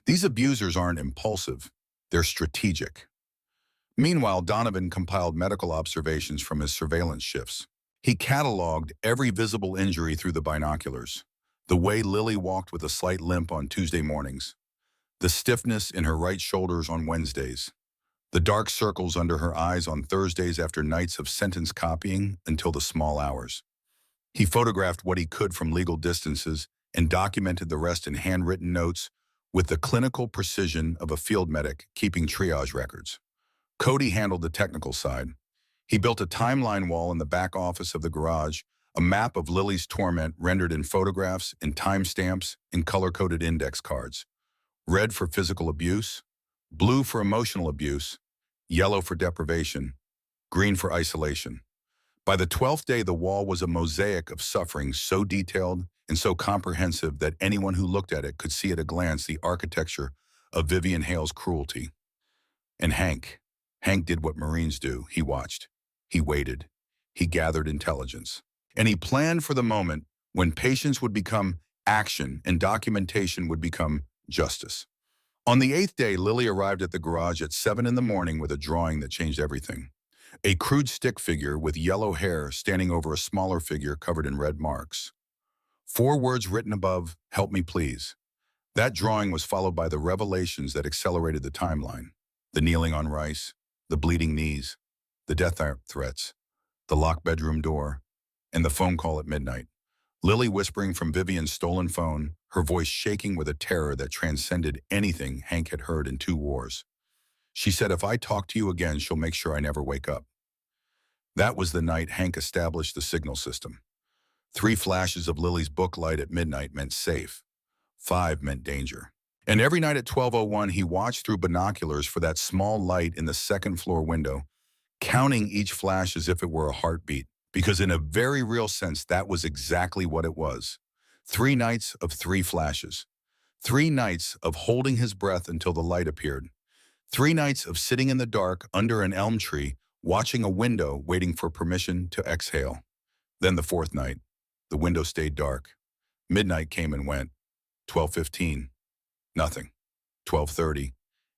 These abusers aren't impulsive, they're strategic. Meanwhile, Donovan compiled medical observations from his surveillance shifts. He cataloged every visible injury through the binoculars: the way Lily walked with a slight limp on Tuesday mornings, the stiffness in her right shoulders on Wednesdays, the dark circles under her eyes on Thursdays after nights of sentence copying until the small hours. He photographed what he could from legal distances and documented the rest in handwritten notes with the clinical precision of a field medic keeping triage records. Cody handled the technical side. He built a timeline wall in the back office of the garage, a map of Lily's torment rendered in photographs and timestamps and color-coded index cards. Red for physical abuse, blue for emotional abuse, yellow for deprivation, green for isolation. By the 12th day, the wall was a mosaic of suffering so detailed and so comprehensive that anyone who looked at it could see at a glance the architecture of Vivian Hale's cruelty. And Hank did what Marines do. He watched. He waited. He gathered intelligence. And he planned for the moment when patience would become action and documentation would become justice. On the 8th day, Lily arrived at the garage at 7 in the morning with a drawing that changed everything. A crude stick figure with yellow hair standing over a smaller figure covered in red marks. 4 words written above, "Help me please." That drawing was followed by the revelations that accelerated the timeline: the kneeling on rice, the bleeding knees, the death threats, the locked bedroom door, and the phone call at midnight. Lily whispering from Vivian's stolen phone, her voice shaking with a terror that transcended anything Hank had heard in 2 wars. She said, "If I talk to you again, she'll make sure I never wake up." That was the night Hank established the signal system. 3 flashes of Lily's book light at midnight meant safe. 5 meant danger. And every night at 12:01, he watched through binoculars for that small light in the second-floor window, counting each flash as if it were a heartbeat, because in a very real sense, that was exactly what it was. 3 nights of 3 flashes. 3 nights of holding his breath until the light appeared. 3 nights of sitting in the dark under an elm tree, watching a window, waiting for permission to exhale. Then the 4th night, the window stayed dark. Midnight came and went. 12:15. Nothing. 12:30.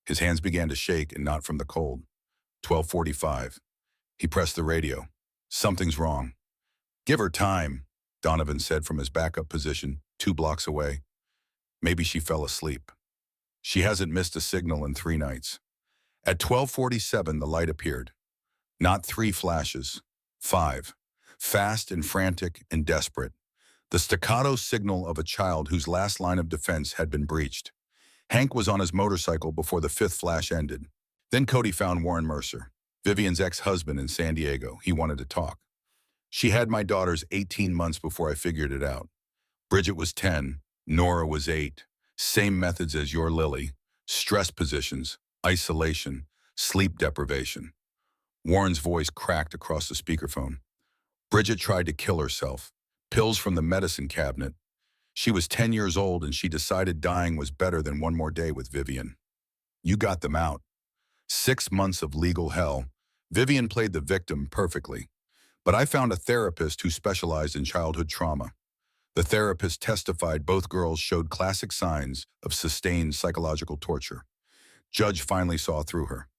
His hands began to shake, and not from the cold. 12:45. He pressed the radio. "Something's wrong." "Give her time," Donovan said from his backup position, 2 blocks away. Maybe she fell asleep. She hasn't missed a signal in 3 nights. At 12:47, the light appeared. Not 3 flashes, 5. Fast and frantic and desperate. The staccato signal of a child whose last line of defense had been breached. Hank was on his motorcycle before the 5th flash ended. Then Cody found Warren Mercer, Vivian's ex-husband, in San Diego. He wanted to talk. "She had my daughters 18 months before I figured it out. Bridget was 10, Nora was 8. Same methods as your Lily. Stress positions, isolation, sleep deprivation." Warren's voice cracked across the speakerphone. "Bridget tried to kill herself. Pills from the medicine cabinet. She was 10 years old and she decided dying was better than one more day with Vivian. You got them out. 6 months of legal hell. Vivian played the victim perfectly. But I found a therapist who specialized in childhood trauma. The therapist testified both girls showed classic signs of sustained psychological torture. Judge finally saw through her.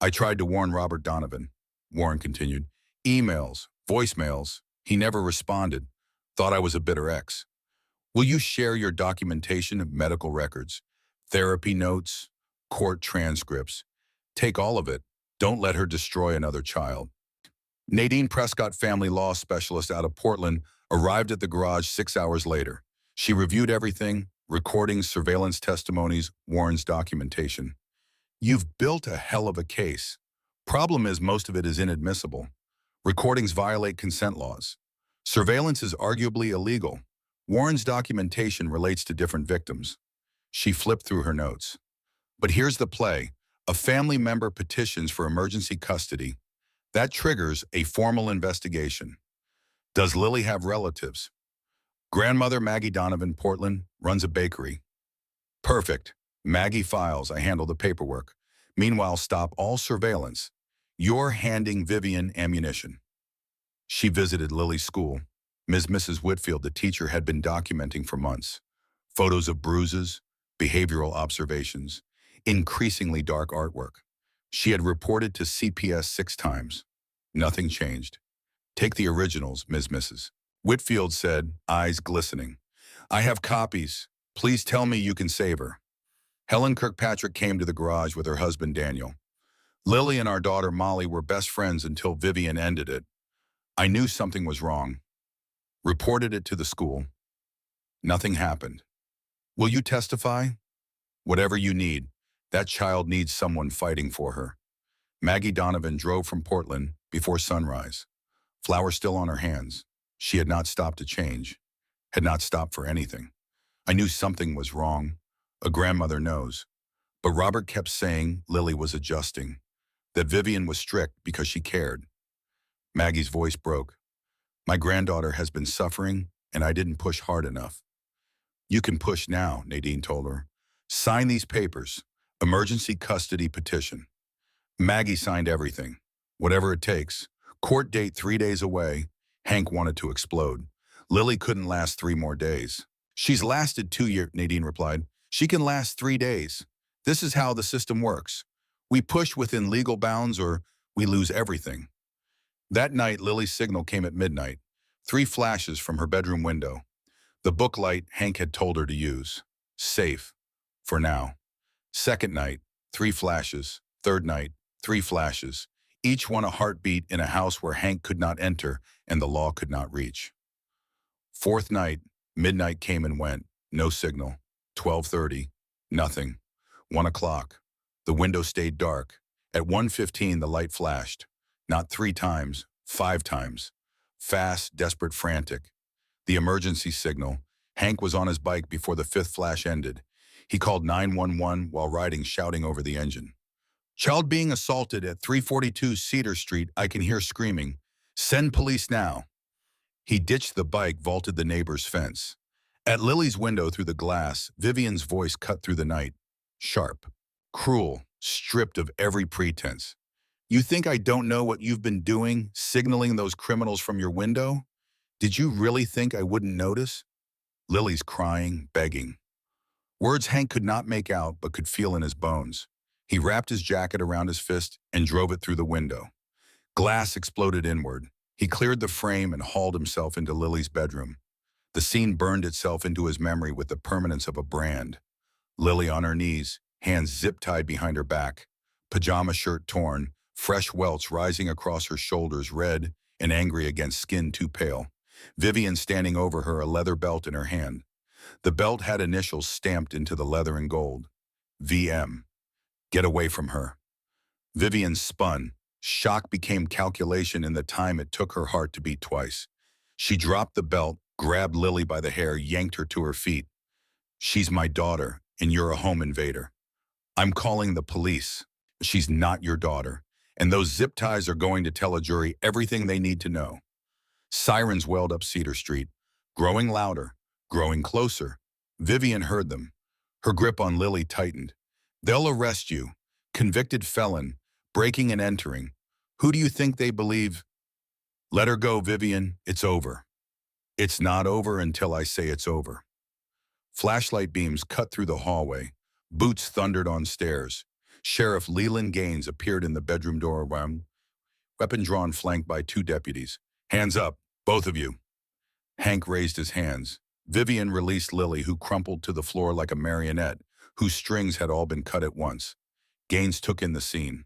I tried to warn Robert Donovan," Warren continued. "Emails, voicemails, He never responded. Thought I was a bitter ex. Will you share your documentation of medical records, therapy notes, court transcripts? Take all of it. Don't let her destroy another child. Nadine Prescott, family law specialist out of Portland, arrived at the garage 6 hours later. She reviewed everything, recordings, surveillance testimonies, Warren's documentation. You've built a hell of a case. Problem is most of it is inadmissible. Recordings violate consent laws. Surveillance is arguably illegal. Warren's documentation relates to different victims. She flipped through her notes. But here's the play. A family member petitions for emergency custody. That triggers a formal investigation. Does Lily have relatives? Grandmother Maggie Donovan, Portland, runs a bakery. Perfect. Maggie files. I handle the paperwork. Meanwhile, stop all surveillance. You're handing Vivian ammunition. She visited Lily's school. Mrs. Whitfield, the teacher, had been documenting for months. Photos of bruises, behavioral observations, increasingly dark artwork. She had reported to CPS 6 times. Nothing changed. Take the originals, Mrs. Whitfield said, eyes glistening. I have copies. Please tell me you can save her. Helen Kirkpatrick came to the garage with her husband, Daniel. Lily and our daughter, Molly, were best friends until Vivian ended it. I knew something was wrong. Reported it to the school. Nothing happened. Will you testify? Whatever you need. That child needs someone fighting for her. Maggie Donovan drove from Portland before sunrise. Flower still on her hands. She had not stopped to change. Had not stopped for anything. I knew something was wrong. A grandmother knows. But Robert kept saying Lily was adjusting. That Vivian was strict because she cared. Maggie's voice broke. My granddaughter has been suffering, and I didn't push hard enough. You can push now, Nadine told her. Sign these papers. Emergency custody petition. Maggie signed everything. Whatever it takes. Court date 3 days away. Hank wanted to explode. Lily couldn't last 3 more days. She's lasted 2 years, Nadine replied. She can last 3 days. This is how the system works. We push within legal bounds or we lose everything. That night, Lily's signal came at midnight. 3 flashes from her bedroom window. The book light Hank had told her to use. Safe. For now. Second night, 3 flashes. Third night, 3 flashes. Each one a heartbeat in a house where Hank could not enter and the law could not reach. Fourth night, midnight came and went. No signal. 12:30. Nothing. 1 o'clock. The window stayed dark. At 1:15, the light flashed. Not 3 times, 5 times. Fast, desperate, frantic. The emergency signal. Hank was on his bike before the 5th flash ended. He called 911 while riding, shouting over the engine. Child being assaulted at 342 Cedar Street. I can hear screaming. Send police now. He ditched the bike, vaulted the neighbor's fence. At Lily's window through the glass, Vivian's voice cut through the night. Sharp. Cruel. Stripped of every pretense. You think I don't know what you've been doing, signaling those criminals from your window? Did you really think I wouldn't notice? Lily's crying, begging. Words Hank could not make out but could feel in his bones. He wrapped his jacket around his fist and drove it through the window. Glass exploded inward. He cleared the frame and hauled himself into Lily's bedroom. The scene burned itself into his memory with the permanence of a brand. Lily on her knees, hands zip-tied behind her back, pajama shirt torn, fresh welts rising across her shoulders, red and angry against skin too pale. Vivian standing over her, a leather belt in her hand. The belt had initials stamped into the leather in gold. VM. Get away from her. Vivian spun. Shock became calculation in the time it took her heart to beat twice. She dropped the belt, grabbed Lily by the hair, yanked her to her feet. She's my daughter, and you're a home invader. I'm calling the police. She's not your daughter, and those zip ties are going to tell a jury everything they need to know. Sirens welled up Cedar Street, growing louder, growing closer. Vivian heard them. Her grip on Lily tightened. They'll arrest you. Convicted felon, breaking and entering. Who do you think they believe? Let her go, Vivian. It's over. It's not over until I say it's over. Flashlight beams cut through the hallway. Boots thundered on stairs. Sheriff Leland Gaines appeared in the bedroom doorway, weapon drawn, flanked by 2 deputies. Hands up, Both of you. Hank raised his hands. Vivian released Lily, who crumpled to the floor like a marionette, whose strings had all been cut at once. Gaines took in the scene.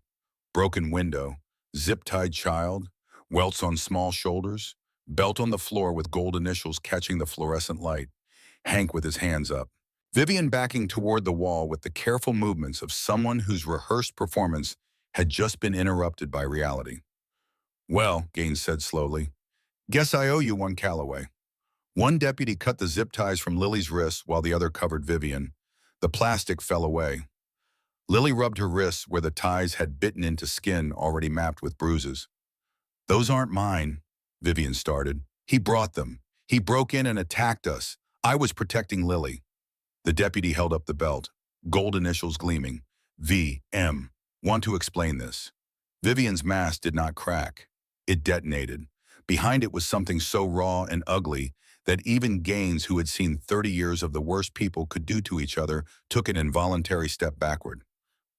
Broken window, zip-tied child, welts on small shoulders, belt on the floor with gold initials catching the fluorescent light. Hank with his hands up. Vivian backing toward the wall with the careful movements of someone whose rehearsed performance had just been interrupted by reality. Well, Gaines said slowly, guess I owe you one, Calloway. One deputy cut the zip ties from Lily's wrists while the other covered Vivian. The plastic fell away. Lily rubbed her wrists where the ties had bitten into skin already mapped with bruises. Those aren't mine, Vivian started. He brought them. He broke in and attacked us. I was protecting Lily. The deputy held up the belt, gold initials gleaming. V.M. Want to explain this? Vivian's mask did not crack. It detonated. Behind it was something so raw and ugly that even Gaines, who had seen 30 years of the worst people could do to each other, took an involuntary step backward.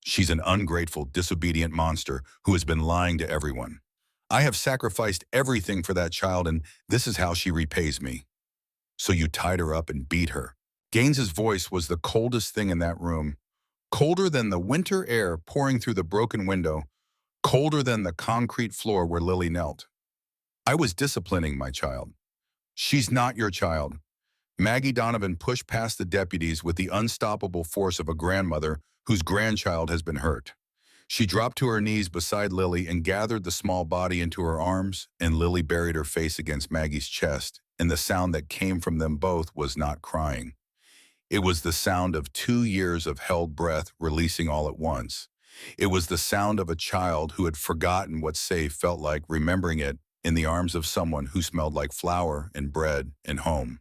She's an ungrateful, disobedient monster who has been lying to everyone. I have sacrificed everything for that child, and this is how she repays me. So you tied her up and beat her. Gaines's voice was the coldest thing in that room, colder than the winter air pouring through the broken window, colder than the concrete floor where Lily knelt. I was disciplining my child. She's not your child. Maggie Donovan pushed past the deputies with the unstoppable force of a grandmother whose grandchild has been hurt. She dropped to her knees beside Lily and gathered the small body into her arms, and Lily buried her face against Maggie's chest, and the sound that came from them both was not crying. It was the sound of 2 years of held breath releasing all at once. It was the sound of a child who had forgotten what safe felt like, remembering it in the arms of someone who smelled like flour and bread and home.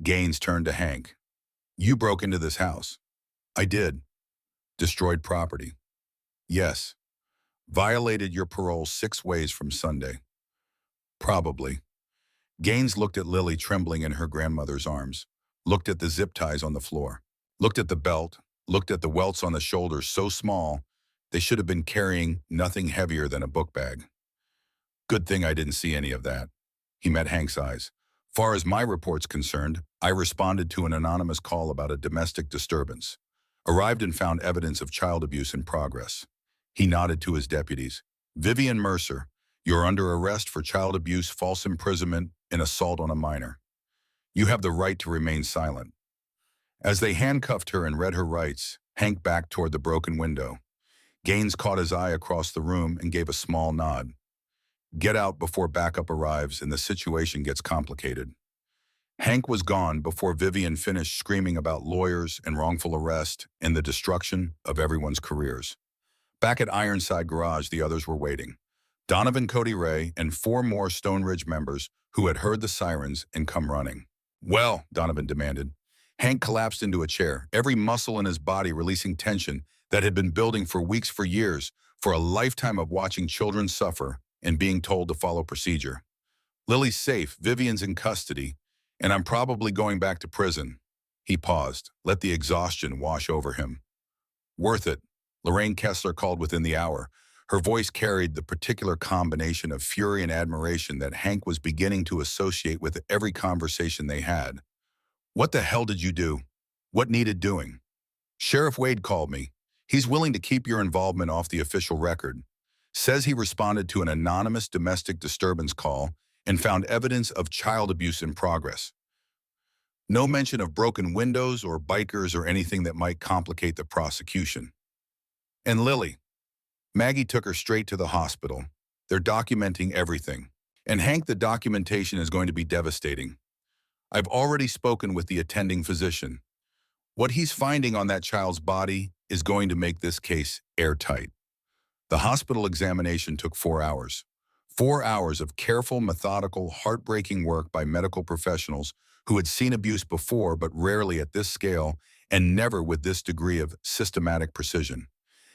Gaines turned to Hank. You broke into this house. I did. Destroyed property. Yes. Violated your parole 6 ways from Sunday. Probably. Gaines looked at Lily trembling in her grandmother's arms, looked at the zip ties on the floor, looked at the belt, looked at the welts on the shoulders so small they should have been carrying nothing heavier than a book bag. Good thing I didn't see any of that. He met Hank's eyes. Far as my report's concerned, I responded to an anonymous call about a domestic disturbance. Arrived and found evidence of child abuse in progress. He nodded to his deputies. Vivian Mercer, you're under arrest for child abuse, false imprisonment, and assault on a minor. You have the right to remain silent. As they handcuffed her and read her rights, Hank backed toward the broken window. Gaines caught his eye across the room and gave a small nod. Get out before backup arrives and the situation gets complicated. Hank was gone before Vivian finished screaming about lawyers and wrongful arrest and the destruction of everyone's careers. Back at Ironside Garage, the others were waiting. Donovan, Cody Ray, and 4 more Stone Ridge members who had heard the sirens and come running. Well, Donovan demanded. Hank collapsed into a chair, every muscle in his body releasing tension that had been building for weeks, for years, for a lifetime of watching children suffer and being told to follow procedure. Lily's safe, Vivian's in custody, and I'm probably going back to prison. He paused, let the exhaustion wash over him. Worth it, Lorraine Kessler called within the hour. Her voice carried the particular combination of fury and admiration that Hank was beginning to associate with every conversation they had. What the hell did you do? What needed doing? Sheriff Wade called me. He's willing to keep your involvement off the official record. Says he responded to an anonymous domestic disturbance call and found evidence of child abuse in progress. No mention of broken windows or bikers or anything that might complicate the prosecution. And Lily. Maggie took her straight to the hospital. They're documenting everything. And Hank, the documentation is going to be devastating. I've already spoken with the attending physician. What he's finding on that child's body is going to make this case airtight. The hospital examination took 4 hours. 4 hours of careful, methodical, heartbreaking work by medical professionals who had seen abuse before but rarely at this scale and never with this degree of systematic precision.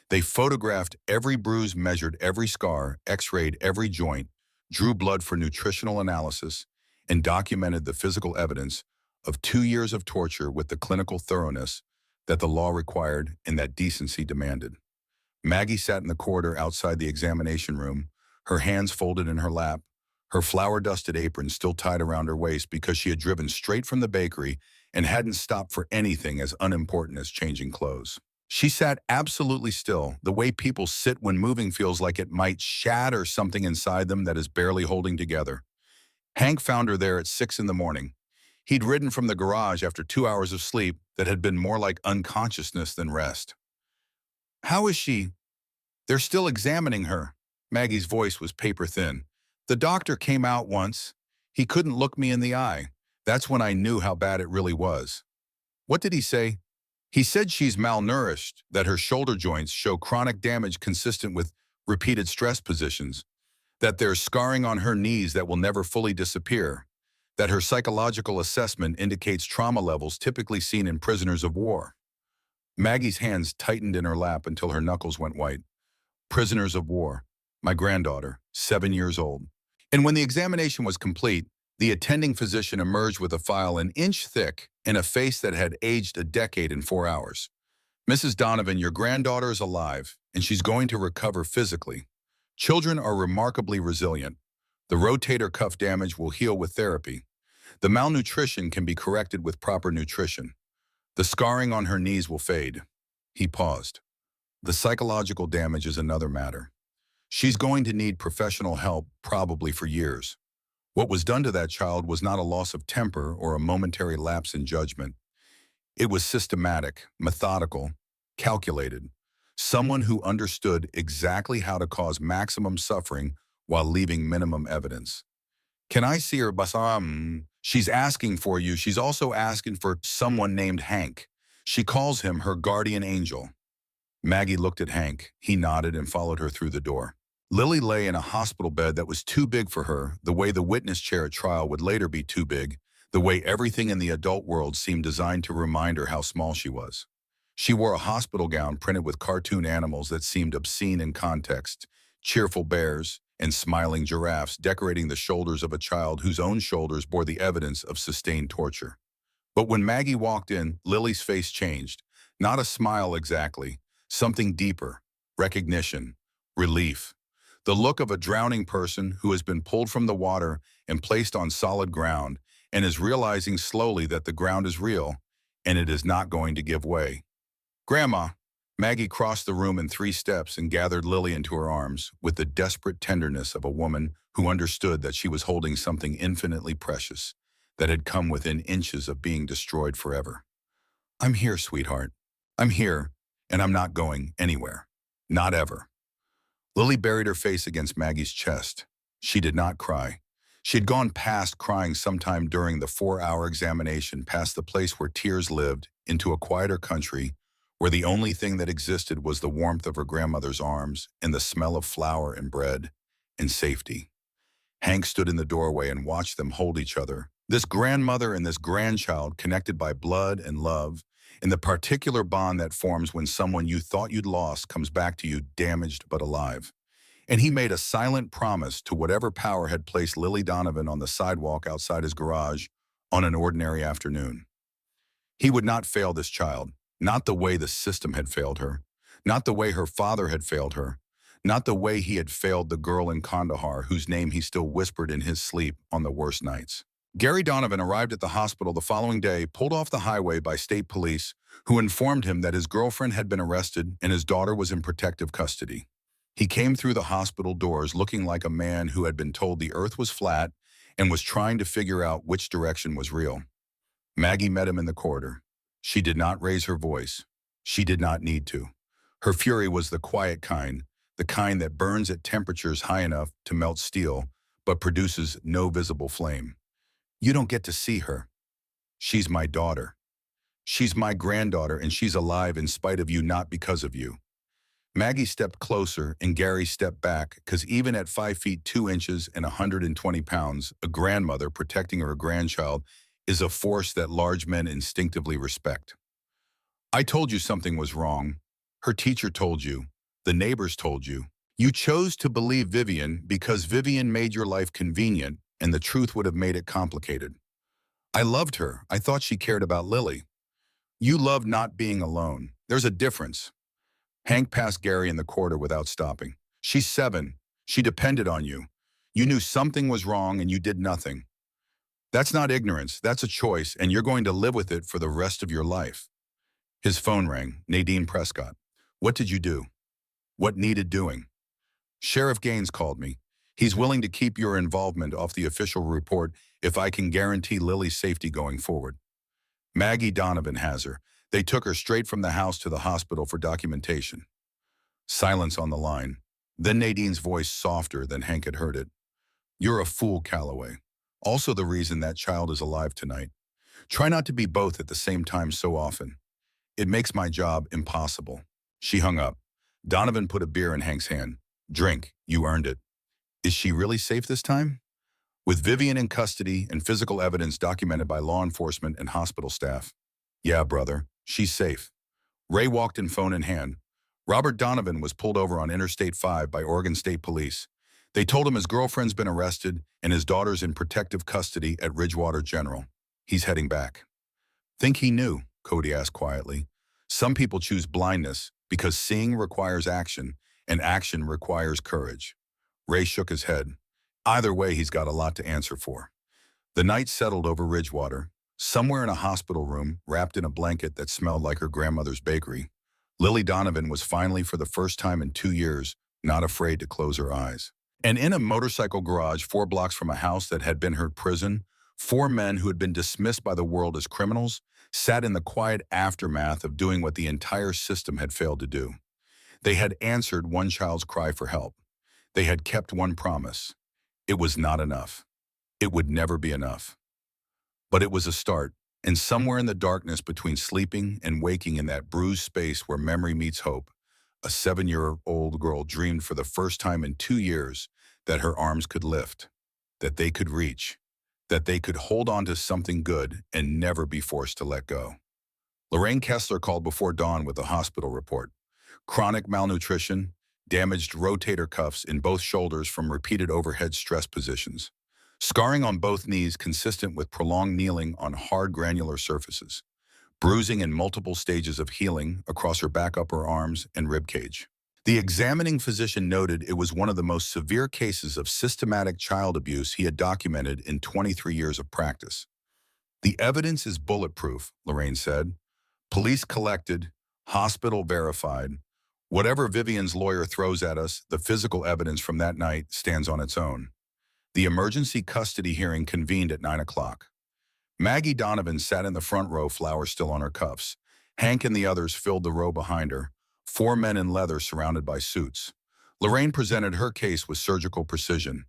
They photographed every bruise, measured every scar, x-rayed every joint, drew blood for nutritional analysis, and documented the physical evidence of 2 years of torture with the clinical thoroughness that the law required and that decency demanded. Maggie sat in the corridor outside the examination room, her hands folded in her lap, her flour-dusted apron still tied around her waist because she had driven straight from the bakery and hadn't stopped for anything as unimportant as changing clothes. She sat absolutely still, the way people sit when moving feels like it might shatter something inside them that is barely holding together. Hank found her there at 6 in the morning. He'd ridden from the garage after 2 hours of sleep that had been more like unconsciousness than rest. "How is she?" "They're still examining her." Maggie's voice was paper thin. "The doctor came out once. He couldn't look me in the eye. That's when I knew how bad it really was." "What did he say?" "He said she's malnourished, that her shoulder joints show chronic damage consistent with repeated stress positions, that there's scarring on her knees that will never fully disappear, that her psychological assessment indicates trauma levels typically seen in prisoners of war." Maggie's hands tightened in her lap until her knuckles went white. Prisoners of war. My granddaughter, 7 years old. And when the examination was complete, the attending physician emerged with a file an inch thick and a face that had aged a decade in 4 hours. "Mrs. Donovan, your granddaughter is alive, and she's going to recover physically. Children are remarkably resilient. The rotator cuff damage will heal with therapy. The malnutrition can be corrected with proper nutrition. The scarring on her knees will fade." He paused. "The psychological damage is another matter. She's going to need professional help, probably for years. What was done to that child was not a loss of temper or a momentary lapse in judgment. It was systematic, methodical, calculated. Someone who understood exactly how to cause maximum suffering while leaving minimum evidence. Can I see her, Basam? She's asking for you. She's also asking for someone named Hank. She calls him her guardian angel." Maggie looked at Hank. He nodded and followed her through the door. Lily lay in a hospital bed that was too big for her, the way the witness chair at trial would later be too big, the way everything in the adult world seemed designed to remind her how small she was. She wore a hospital gown printed with cartoon animals that seemed obscene in context, cheerful bears and smiling giraffes decorating the shoulders of a child whose own shoulders bore the evidence of sustained torture. But when Maggie walked in, Lily's face changed. Not a smile exactly, something deeper, recognition, relief. The look of a drowning person who has been pulled from the water and placed on solid ground and is realizing slowly that the ground is real and it is not going to give way. "Grandma." Maggie crossed the room in 3 steps and gathered Lily into her arms with the desperate tenderness of a woman who understood that she was holding something infinitely precious that had come within inches of being destroyed forever. "I'm here, sweetheart. I'm here, and I'm not going anywhere. Not ever." Lily buried her face against Maggie's chest. She did not cry. She had gone past crying sometime during the 4-hour examination, past the place where tears lived, into a quieter country where the only thing that existed was the warmth of her grandmother's arms and the smell of flour and bread and safety. Hank stood in the doorway and watched them hold each other. This grandmother and this grandchild connected by blood and love, and the particular bond that forms when someone you thought you'd lost comes back to you damaged but alive. And he made a silent promise to whatever power had placed Lily Donovan on the sidewalk outside his garage on an ordinary afternoon. He would not fail this child, not the way the system had failed her, not the way her father had failed her, not the way he had failed the girl in Kandahar whose name he still whispered in his sleep on the worst nights. Gary Donovan arrived at the hospital the following day, pulled off the highway by state police, who informed him that his girlfriend had been arrested and his daughter was in protective custody. He came through the hospital doors looking like a man who had been told the earth was flat and was trying to figure out which direction was real. Maggie met him in the corridor. She did not raise her voice. She did not need to. Her fury was the quiet kind, the kind that burns at temperatures high enough to melt steel, but produces no visible flame. "You don't get to see her. She's my daughter. She's my granddaughter, and she's alive in spite of you, not because of you." Maggie stepped closer and Gary stepped back, because even at 5 feet 2 inches and 120 pounds, a grandmother protecting her grandchild is a force that large men instinctively respect. "I told you something was wrong. Her teacher told you. The neighbors told you. You chose to believe Vivian because Vivian made your life convenient, and the truth would have made it complicated. I loved her. I thought she cared about Lily. You loved not being alone. There's a difference." Hank passed Gary in the corridor without stopping. "She's 7. She depended on you. You knew something was wrong and you did nothing. That's not ignorance, that's a choice, and you're going to live with it for the rest of your life. His phone rang. Nadine Prescott. What did you do? What needed doing? Sheriff Gaines called me. He's willing to keep your involvement off the official report if I can guarantee Lily's safety going forward. Maggie Donovan has her. They took her straight from the house to the hospital for documentation. Silence on the line. Then Nadine's voice softer than Hank had heard it. You're a fool, Calloway. Also the reason that child is alive tonight. Try not to be both at the same time so often. It makes my job impossible. She hung up. Donovan put a beer in Hank's hand. Drink, you earned it. Is she really safe this time? With Vivian in custody and physical evidence documented by law enforcement and hospital staff. Yeah, brother, she's safe. Ray walked in phone in hand. Robert Donovan was pulled over on Interstate 5 by Oregon State Police. They told him his girlfriend's been arrested and his daughter's in protective custody at Ridgewater General. He's heading back. Think he knew? Cody asked quietly. Some people choose blindness because seeing requires action and action requires courage. Ray shook his head. Either way, he's got a lot to answer for. The night settled over Ridgewater. Somewhere in a hospital room, wrapped in a blanket that smelled like her grandmother's bakery, Lily Donovan was finally, for the first time in 2 years, not afraid to close her eyes. And in a motorcycle garage 4 blocks from a house that had been her prison, 4 men who had been dismissed by the world as criminals sat in the quiet aftermath of doing what the entire system had failed to do. They had answered one child's cry for help. They had kept one promise. It was not enough. It would never be enough. But it was a start, and somewhere in the darkness between sleeping and waking in that bruised space where memory meets hope, a 7-year-old girl dreamed for the first time in 2 years that her arms could lift, that they could reach, that they could hold on to something good and never be forced to let go. Lorraine Kessler called before dawn with a hospital report. Chronic malnutrition, damaged rotator cuffs in both shoulders from repeated overhead stress positions, scarring on both knees consistent with prolonged kneeling on hard granular surfaces, bruising in multiple stages of healing across her back, upper arms, and rib cage. The examining physician noted it was one of the most severe cases of systematic child abuse he had documented in 23 years of practice. The evidence is bulletproof, Lorraine said. Police collected, hospital verified. Whatever Vivian's lawyer throws at us, the physical evidence from that night stands on its own. The emergency custody hearing convened at 9 o'clock. Maggie Donovan sat in the front row, flowers still on her cuffs. Hank and the others filled the row behind her, 4 men in leather surrounded by suits. Lorraine presented her case with surgical precision.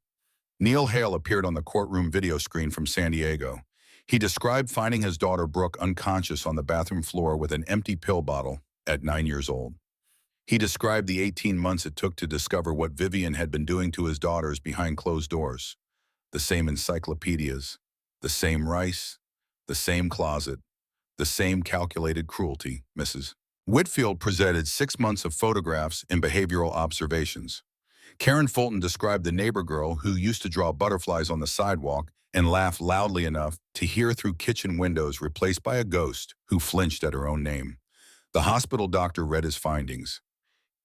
Neil Hale appeared on the courtroom video screen from San Diego. He described finding his daughter Brooke unconscious on the bathroom floor with an empty pill bottle at 9 years old. He described the 18 months it took to discover what Vivian had been doing to his daughters behind closed doors. The same encyclopedias, the same rice, the same closet, the same calculated cruelty, Mrs. Whitfield presented 6 months of photographs and behavioral observations. Karen Fulton described the neighbor girl who used to draw butterflies on the sidewalk and laugh loudly enough to hear through kitchen windows, replaced by a ghost who flinched at her own name. The hospital doctor read his findings.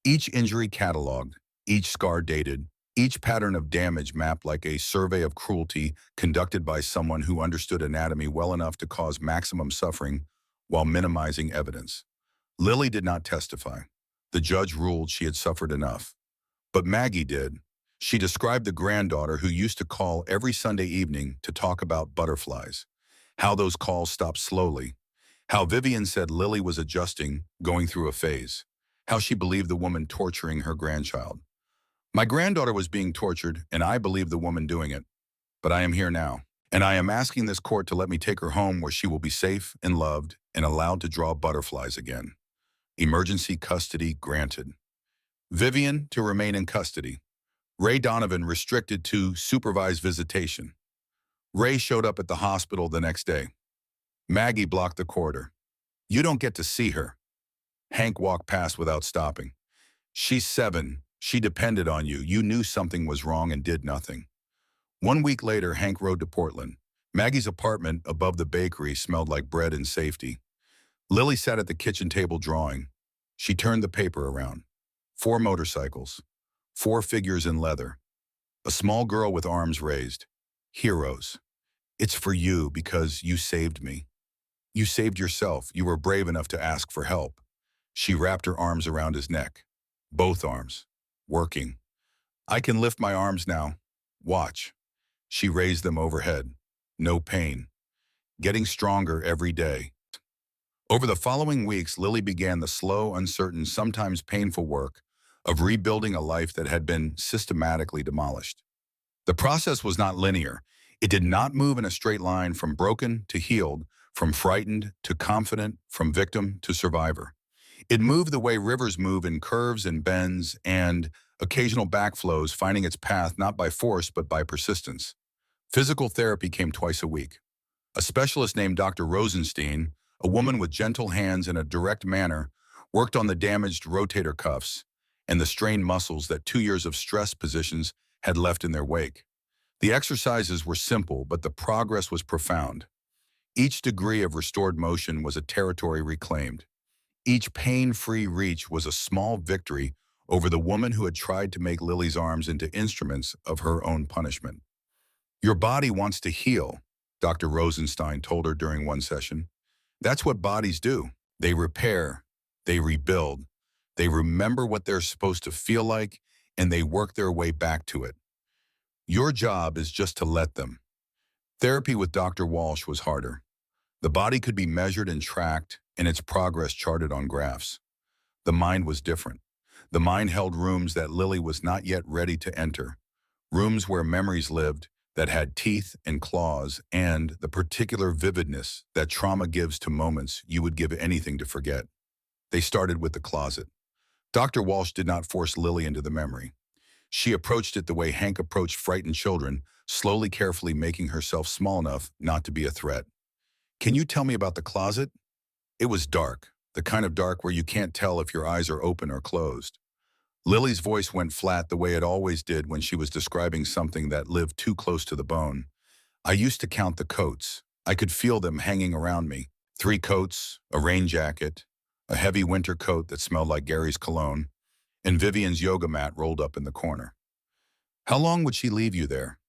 Each injury cataloged, each scar dated, each pattern of damage mapped like a survey of cruelty conducted by someone who understood anatomy well enough to cause maximum suffering while minimizing evidence. Lily did not testify. The judge ruled she had suffered enough. But Maggie did. She described the granddaughter who used to call every Sunday evening to talk about butterflies, how those calls stopped slowly, how Vivian said Lily was adjusting, going through a phase, how she believed the woman torturing her grandchild. My granddaughter was being tortured, and I believe the woman doing it. But I am here now, and I am asking this court to let me take her home where she will be safe and loved and allowed to draw butterflies again. Emergency custody granted. Vivian to remain in custody. Ray Donovan restricted to supervised visitation. Ray showed up at the hospital the next day. Maggie blocked the corridor. You don't get to see her. Hank walked past without stopping. She's 7. She depended on you. You knew something was wrong and did nothing. 1 week later, Hank rode to Portland. Maggie's apartment above the bakery smelled like bread and safety. Lily sat at the kitchen table drawing. She turned the paper around. 4 motorcycles. 4 figures in leather. A small girl with arms raised. Heroes. It's for you because you saved me. You saved yourself. You were brave enough to ask for help. She wrapped her arms around his neck. Both arms. Working. I can lift my arms now. Watch. She raised them overhead. No pain. Getting stronger every day. Over the following weeks, Lily began the slow, uncertain, sometimes painful work of rebuilding a life that had been systematically demolished. The process was not linear. It did not move in a straight line from broken to healed, from frightened to confident, from victim to survivor. It moved the way rivers move in curves and bends and occasional backflows, finding its path not by force but by persistence. Physical therapy came twice a week. A specialist named Dr. Rosenstein, a woman with gentle hands and a direct manner, worked on the damaged rotator cuffs and the strained muscles that 2 years of stress positions had left in their wake. The exercises were simple, but the progress was profound. Each degree of restored motion was a territory reclaimed. Each pain-free reach was a small victory over the woman who had tried to make Lily's arms into instruments of her own punishment. Your body wants to heal, Dr. Rosenstein told her during one session. That's what bodies do. They repair, they rebuild, they remember what they're supposed to feel like, and they work their way back to it. Your job is just to let them. Therapy with Dr. Walsh was harder. The body could be measured and tracked, and its progress charted on graphs. The mind was different. The mind held rooms that Lily was not yet ready to enter, rooms where memories lived that had teeth and claws and the particular vividness that trauma gives to moments you would give anything to forget. They started with the closet. Dr. Walsh did not force Lily into the memory. She approached it the way Hank approached frightened children, slowly, carefully making herself small enough not to be a threat. Can you tell me about the closet? It was dark, the kind of dark where you can't tell if your eyes are open or closed. Lily's voice went flat the way it always did when she was describing something that lived too close to the bone. I used to count the coats. I could feel them hanging around me. 3 coats, a rain jacket, a heavy winter coat that smelled like Gary's cologne, and Vivian's yoga mat rolled up in the corner. How long would she leave you there?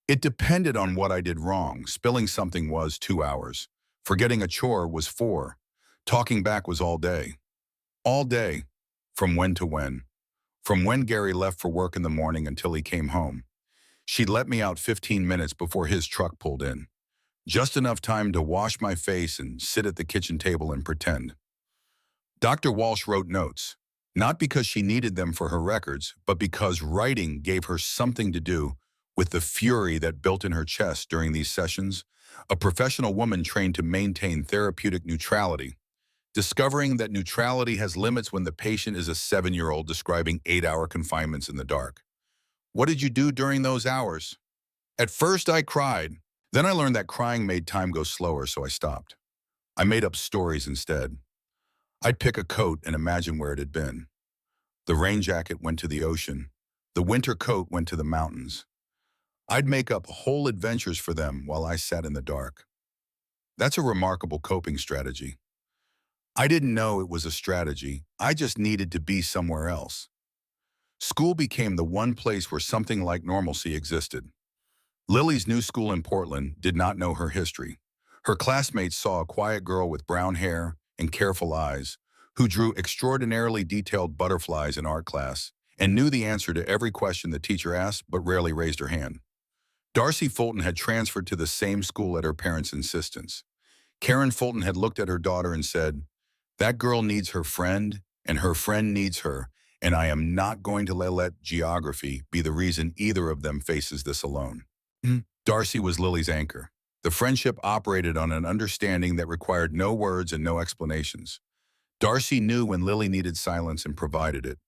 It depended on what I did wrong. Spilling something was 2 hours. Forgetting a chore was 4. Talking back was all day. All day. From when to when. From when Gary left for work in the morning until he came home. She'd let me out 15 minutes before his truck pulled in. Just enough time to wash my face and sit at the kitchen table and pretend. Dr. Walsh wrote notes, not because she needed them for her records, but because writing gave her something to do with the fury that built in her chest during these sessions. A professional woman trained to maintain therapeutic neutrality. Discovering that neutrality has limits when the patient is a 7-year-old describing 8-hour confinements in the dark. What did you do during those hours? At first I cried. Then I learned that crying made time go slower, so I stopped. I made up stories instead. I'd pick a coat and imagine where it had been. The rain jacket went to the ocean. The winter coat went to the mountains. I'd make up whole adventures for them while I sat in the dark. That's a remarkable coping strategy. I didn't know it was a strategy. I just needed to be somewhere else. School became the one place where something like normalcy existed. Lily's new school in Portland did not know her history. Her classmates saw a quiet girl with brown hair and careful eyes, who drew extraordinarily detailed butterflies in art class and knew the answer to every question the teacher asked but rarely raised her hand. Darcy Fulton had transferred to the same school at her parents' insistence. Karen Fulton had looked at her daughter and said, "That girl needs her friend, and her friend needs her, and I am not going to let geography be the reason either of them faces this alone." Darcy was Lily's anchor. The friendship operated on an understanding that required no words and no explanations. Darcy knew when Lily needed silence and provided it.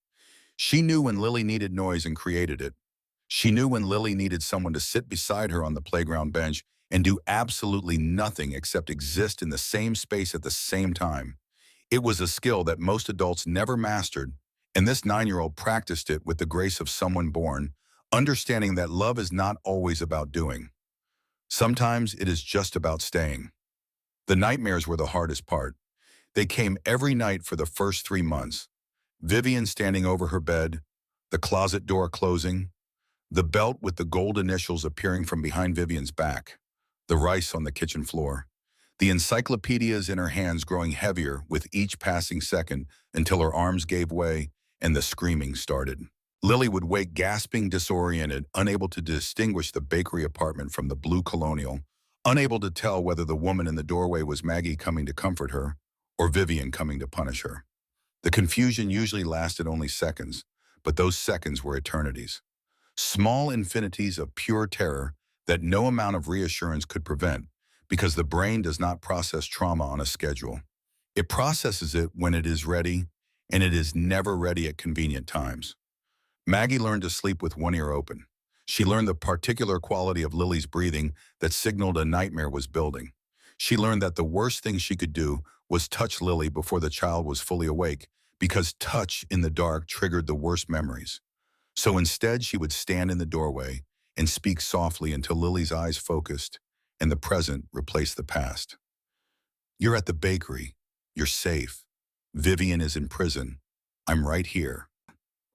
She knew when Lily needed noise and created it. She knew when Lily needed someone to sit beside her on the playground bench and do absolutely nothing except exist in the same space at the same time. It was a skill that most adults never mastered, and this 9-year-old practiced it with the grace of someone born, understanding that love is not always about doing. Sometimes it is just about staying. The nightmares were the hardest part. They came every night for the first 3 months. Vivian standing over her bed, the closet door closing, The belt with the gold initials appearing from behind Vivian's back. The rice on the kitchen floor. The encyclopedias in her hands growing heavier with each passing second until her arms gave way and the screaming started. Lily would wake gasping, disoriented, unable to distinguish the bakery apartment from the blue Colonial, unable to tell whether the woman in the doorway was Maggie coming to comfort her or Vivian coming to punish her. The confusion usually lasted only seconds, but those seconds were eternities. Small infinities of pure terror that no amount of reassurance could prevent, because the brain does not process trauma on a schedule. It processes it when it is ready, and it is never ready at convenient times. Maggie learned to sleep with one ear open. She learned the particular quality of Lily's breathing that signaled a nightmare was building. She learned that the worst thing she could do was touch Lily before the child was fully awake, because touch in the dark triggered the worst memories. So instead, she would stand in the doorway and speak softly until Lily's eyes focused and the present replaced the past. You're at the bakery. You're safe. Vivian is in prison. I'm right here.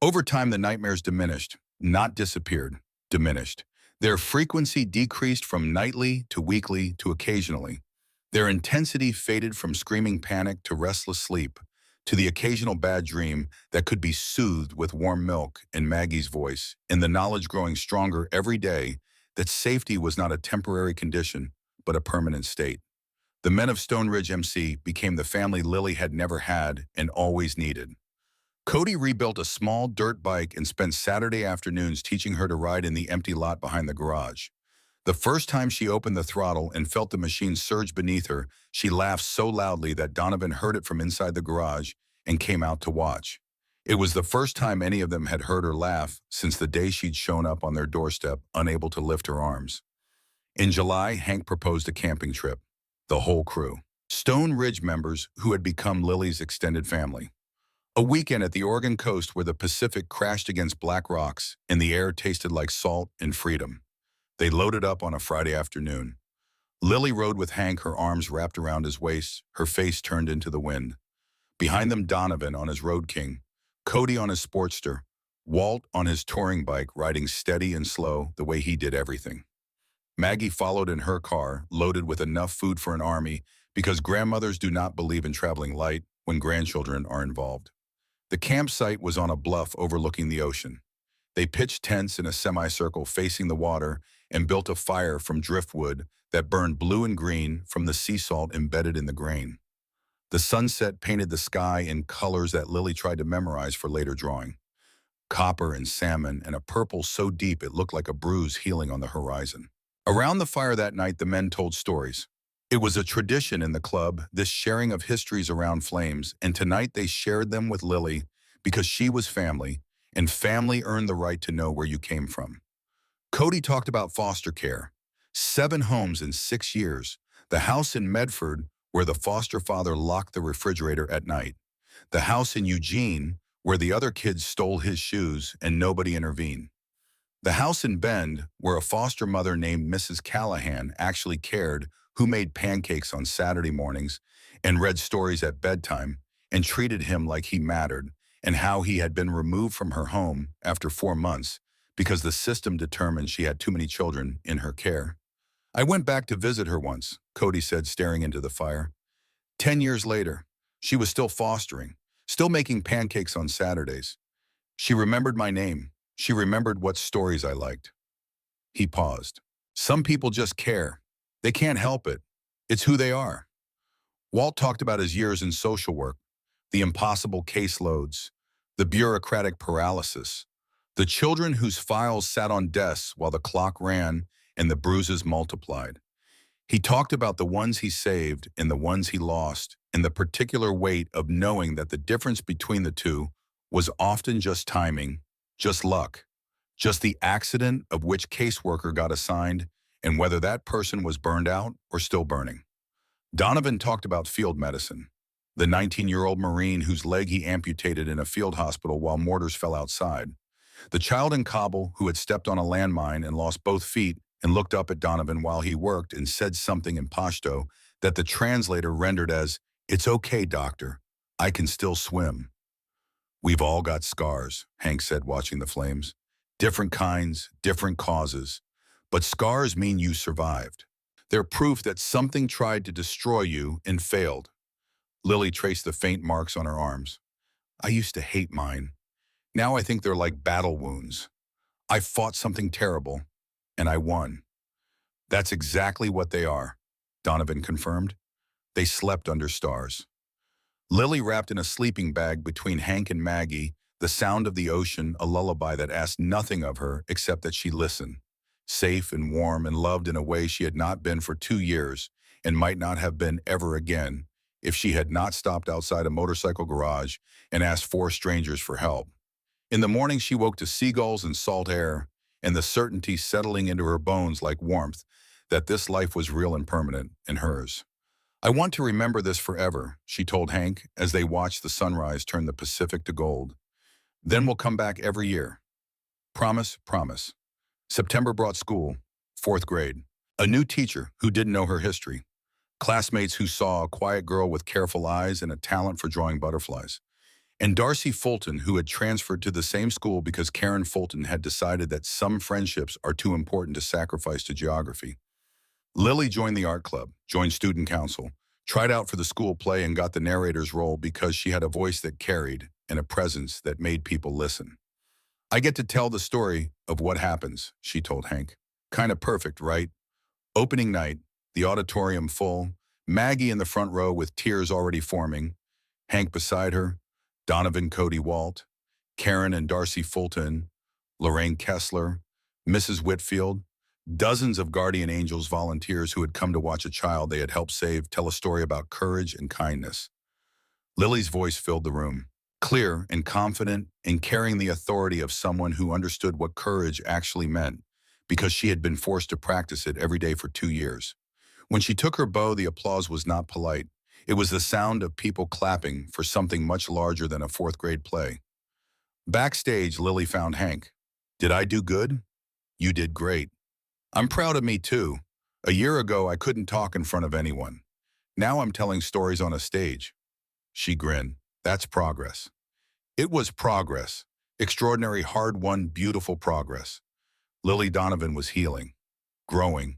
Over time, the nightmares diminished, not disappeared, diminished. Their frequency decreased from nightly to weekly to occasionally. Their intensity faded from screaming panic to restless sleep, to the occasional bad dream that could be soothed with warm milk and Maggie's voice, and the knowledge growing stronger every day that safety was not a temporary condition, but a permanent state. The men of Stone Ridge MC became the family Lily had never had and always needed. Cody rebuilt a small dirt bike and spent Saturday afternoons teaching her to ride in the empty lot behind the garage. The first time she opened the throttle and felt the machine surge beneath her, she laughed so loudly that Donovan heard it from inside the garage and came out to watch. It was the first time any of them had heard her laugh since the day she'd shown up on their doorstep, unable to lift her arms. In July, Hank proposed a camping trip. The whole crew. Stone Ridge members who had become Lily's extended family. A weekend at the Oregon coast where the Pacific crashed against black rocks and the air tasted like salt and freedom. They loaded up on a Friday afternoon. Lily rode with Hank, her arms wrapped around his waist, her face turned into the wind. Behind them, Donovan on his Road King, Cody on his Sportster, Walt on his touring bike riding steady and slow the way he did everything. Maggie followed in her car, loaded with enough food for an army, because grandmothers do not believe in traveling light when grandchildren are involved. The campsite was on a bluff overlooking the ocean. They pitched tents in a semicircle facing the water and built a fire from driftwood that burned blue and green from the sea salt embedded in the grain. The sunset painted the sky in colors that Lily tried to memorize for later drawing. Copper and salmon and a purple so deep it looked like a bruise healing on the horizon. Around the fire that night, the men told stories. It was a tradition in the club, this sharing of histories around flames, and tonight they shared them with Lily because she was family, and family earned the right to know where you came from. Cody talked about foster care. 7 homes in 6 years. The house in Medford, where the foster father locked the refrigerator at night. The house in Eugene, where the other kids stole his shoes and nobody intervened. The house in Bend, where a foster mother named Mrs. Callahan actually cared who made pancakes on Saturday mornings and read stories at bedtime and treated him like he mattered, and how he had been removed from her home after 4 months because the system determined she had too many children in her care. I went back to visit her once, Cody said, staring into the fire. 10 years later, she was still fostering, still making pancakes on Saturdays. She remembered my name. She remembered what stories I liked. He paused. Some people just care. They can't help it. It's who they are. Walt talked about his years in social work, the impossible caseloads, the bureaucratic paralysis, the children whose files sat on desks while the clock ran and the bruises multiplied. He talked about the ones he saved and the ones he lost, and the particular weight of knowing that the difference between the two was often just timing, just luck, just the accident of which caseworker got assigned and whether that person was burned out or still burning. Donovan talked about field medicine, the 19-year-old Marine whose leg he amputated in a field hospital while mortars fell outside, the child in Kabul who had stepped on a landmine and lost both feet and looked up at Donovan while he worked and said something in Pashto that the translator rendered as, "It's okay, doctor. I can still swim." "We've all got scars," Hank said, watching the flames. Different kinds, different causes. But scars mean you survived. They're proof that something tried to destroy you and failed. Lily traced the faint marks on her arms. I used to hate mine. Now I think they're like battle wounds. I fought something terrible, and I won. That's exactly what they are, Donovan confirmed. They slept under stars. Lily wrapped in a sleeping bag between Hank and Maggie, the sound of the ocean, a lullaby that asked nothing of her except that she listen. Safe and warm and loved in a way she had not been for 2 years and might not have been ever again if she had not stopped outside a motorcycle garage and asked 4 strangers for help. In the morning she woke to seagulls and salt air and the certainty settling into her bones like warmth that this life was real and permanent and hers. I want to remember this forever, she told Hank as they watched the sunrise turn the Pacific to gold. Then we'll come back every year. Promise, promise. September brought school, 4th grade. A new teacher who didn't know her history. Classmates who saw a quiet girl with careful eyes and a talent for drawing butterflies. And Darcy Fulton, who had transferred to the same school because Karen Fulton had decided that some friendships are too important to sacrifice to geography. Lily joined the art club, joined student council, tried out for the school play and got the narrator's role because she had a voice that carried and a presence that made people listen. I get to tell the story of what happens, she told Hank. Kinda perfect, right? Opening night, the auditorium full, Maggie in the front row with tears already forming, Hank beside her, Donovan Cody Walt, Karen and Darcy Fulton, Lorraine Kessler, Mrs. Whitfield, dozens of guardian angels volunteers who had come to watch a child they had helped save tell a story about courage and kindness. Lily's voice filled the room, clear and confident and carrying the authority of someone who understood what courage actually meant because she had been forced to practice it every day for 2 years. When she took her bow, the applause was not polite. It was the sound of people clapping for something much larger than a 4th grade play. Backstage, Lily found Hank. Did I do good? You did great. I'm proud of me too. A year ago, I couldn't talk in front of anyone. Now I'm telling stories on a stage. She grinned. That's progress. It was progress. Extraordinary, hard-won, beautiful progress. Lily Donovan was healing, growing,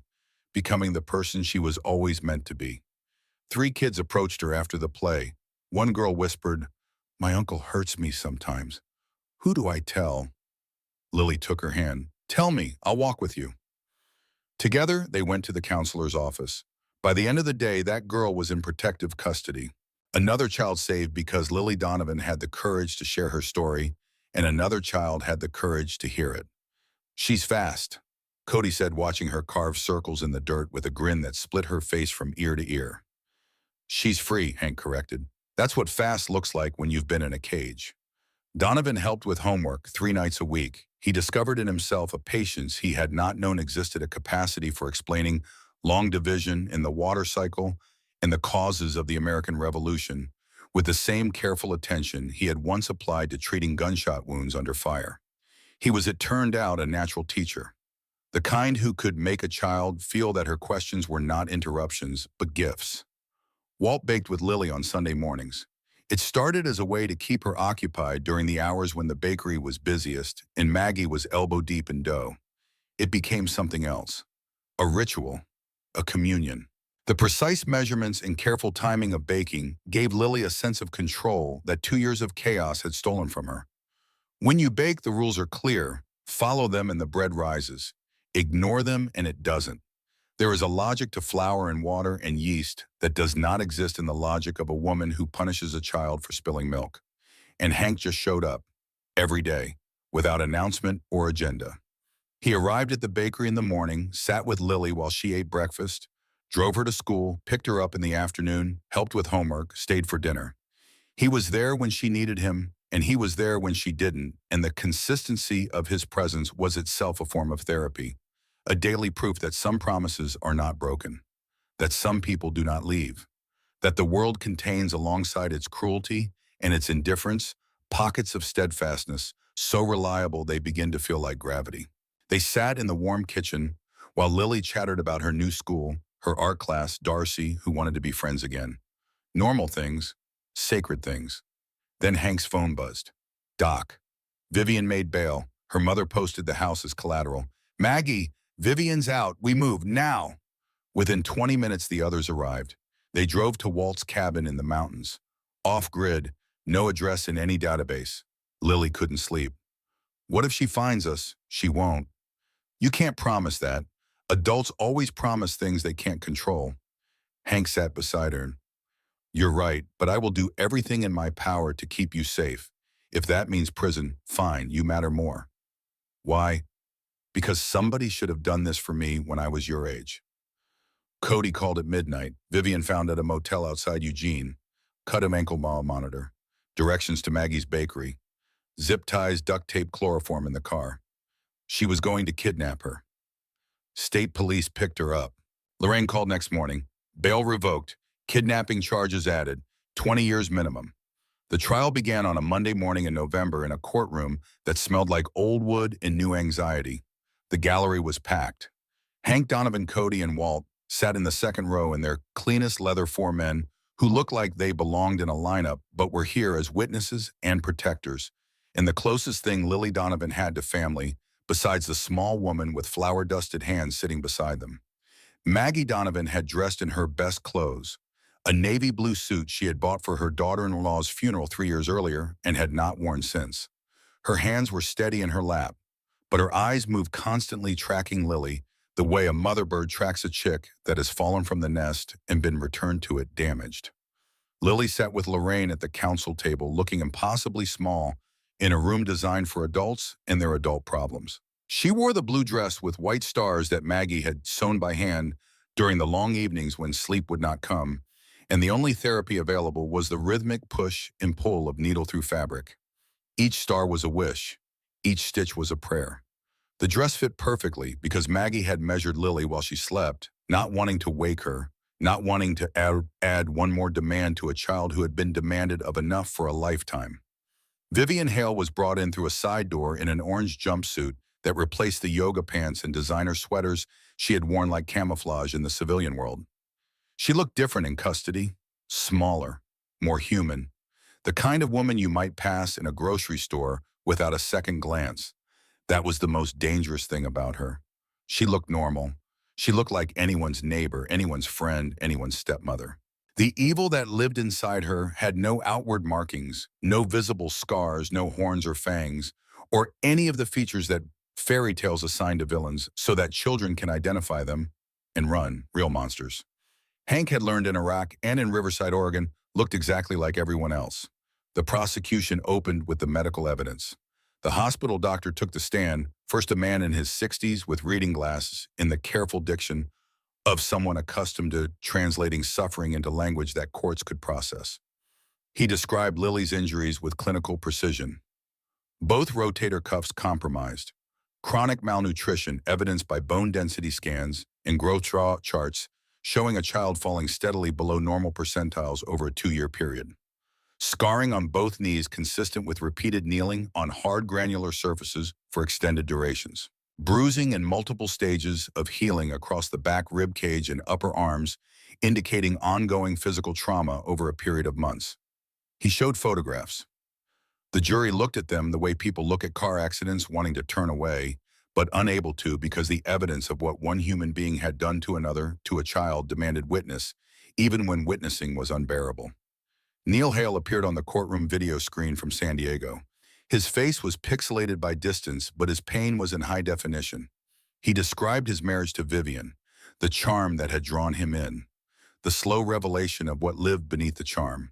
becoming the person she was always meant to be. 3 kids approached her after the play. One girl whispered, "My uncle hurts me sometimes. Who do I tell?" Lily took her hand. "Tell me, I'll walk with you." Together, they went to the counselor's office. By the end of the day, that girl was in protective custody. Another child saved because Lily Donovan had the courage to share her story, and another child had the courage to hear it. She's fast, Cody said, watching her carve circles in the dirt with a grin that split her face from ear to ear. She's free, Hank corrected. That's what fast looks like when you've been in a cage. Donovan helped with homework 3 nights a week. He discovered in himself a patience he had not known existed, a capacity for explaining long division in the water cycle and the causes of the American Revolution with the same careful attention he had once applied to treating gunshot wounds under fire. He was, it turned out, a natural teacher, the kind who could make a child feel that her questions were not interruptions, but gifts. Walt baked with Lily on Sunday mornings. It started as a way to keep her occupied during the hours when the bakery was busiest and Maggie was elbow-deep in dough. It became something else, a ritual, a communion. The precise measurements and careful timing of baking gave Lily a sense of control that 2 years of chaos had stolen from her. When you bake, the rules are clear. Follow them and the bread rises. Ignore them and it doesn't. There is a logic to flour and water and yeast that does not exist in the logic of a woman who punishes a child for spilling milk. And Hank just showed up, every day, without announcement or agenda. He arrived at the bakery in the morning, sat with Lily while she ate breakfast, drove her to school, picked her up in the afternoon, helped with homework, stayed for dinner. He was there when she needed him, and he was there when she didn't, and the consistency of his presence was itself a form of therapy, a daily proof that some promises are not broken, that some people do not leave, that the world contains alongside its cruelty and its indifference pockets of steadfastness so reliable they begin to feel like gravity. They sat in the warm kitchen while Lily chattered about her new school, her art class, Darcy, who wanted to be friends again. Normal things, sacred things. Then Hank's phone buzzed. "Doc, Vivian made bail. Her mother posted the house as collateral. Maggie, Vivian's out. We move now. Within 20 minutes, the others arrived. They drove to Walt's cabin in the mountains. Off-grid, no address in any database. Lily couldn't sleep. What if she finds us? She won't. You can't promise that. Adults always promise things they can't control. Hank sat beside her. You're right, but I will do everything in my power to keep you safe. If that means prison, fine, you matter more. Why? Because somebody should have done this for me when I was your age. Cody called at midnight. Vivian found at a motel outside Eugene. Cut him ankle monitor. Directions to Maggie's bakery. Zip ties, duct tape, chloroform in the car. She was going to kidnap her. State police picked her up. Lorraine called next morning. Bail revoked. Kidnapping charges added. 20 years minimum. The trial began on a Monday morning in November in a courtroom that smelled like old wood and new anxiety. The gallery was packed. Hank, Donovan, Cody, and Walt sat in the second row in their cleanest leather foremen who looked like they belonged in a lineup but were here as witnesses and protectors, and the closest thing Lily Donovan had to family, besides the small woman with flour-dusted hands sitting beside them. Maggie Donovan had dressed in her best clothes, a navy blue suit she had bought for her daughter-in-law's funeral 3 years earlier and had not worn since. Her hands were steady in her lap, but her eyes moved constantly tracking Lily, the way a mother bird tracks a chick that has fallen from the nest and been returned to it damaged. Lily sat with Lorraine at the counsel table, looking impossibly small in a room designed for adults and their adult problems. She wore the blue dress with white stars that Maggie had sewn by hand during the long evenings when sleep would not come, and the only therapy available was the rhythmic push and pull of needle through fabric. Each star was a wish. Each stitch was a prayer. The dress fit perfectly because Maggie had measured Lily while she slept, not wanting to wake her, not wanting to add one more demand to a child who had been demanded of enough for a lifetime. Vivian Hale was brought in through a side door in an orange jumpsuit that replaced the yoga pants and designer sweaters she had worn like camouflage in the civilian world. She looked different in custody, smaller, more human, the kind of woman you might pass in a grocery store without a second glance. That was the most dangerous thing about her. She looked normal. She looked like anyone's neighbor, anyone's friend, anyone's stepmother. The evil that lived inside her had no outward markings, no visible scars, no horns or fangs, or any of the features that fairy tales assign to villains so that children can identify them and run, real monsters. Hank had learned in Iraq and in Riverside, Oregon, looked exactly like everyone else. The prosecution opened with the medical evidence. The hospital doctor took the stand, first a man in his 60s with reading glasses in the careful diction of someone accustomed to translating suffering into language that courts could process. He described Lily's injuries with clinical precision. Both rotator cuffs compromised. Chronic malnutrition evidenced by bone density scans and growth charts showing a child falling steadily below normal percentiles over a 2-year period. Scarring on both knees consistent with repeated kneeling on hard granular surfaces for extended durations. Bruising and multiple stages of healing across the back rib cage and upper arms, indicating ongoing physical trauma over a period of months. He showed photographs. The jury looked at them the way people look at car accidents, wanting to turn away, but unable to because the evidence of what one human being had done to another, to a child, demanded witness, even when witnessing was unbearable. Neil Hale appeared on the courtroom video screen from San Diego. His face was pixelated by distance, but his pain was in high definition. He described his marriage to Vivian, the charm that had drawn him in, the slow revelation of what lived beneath the charm.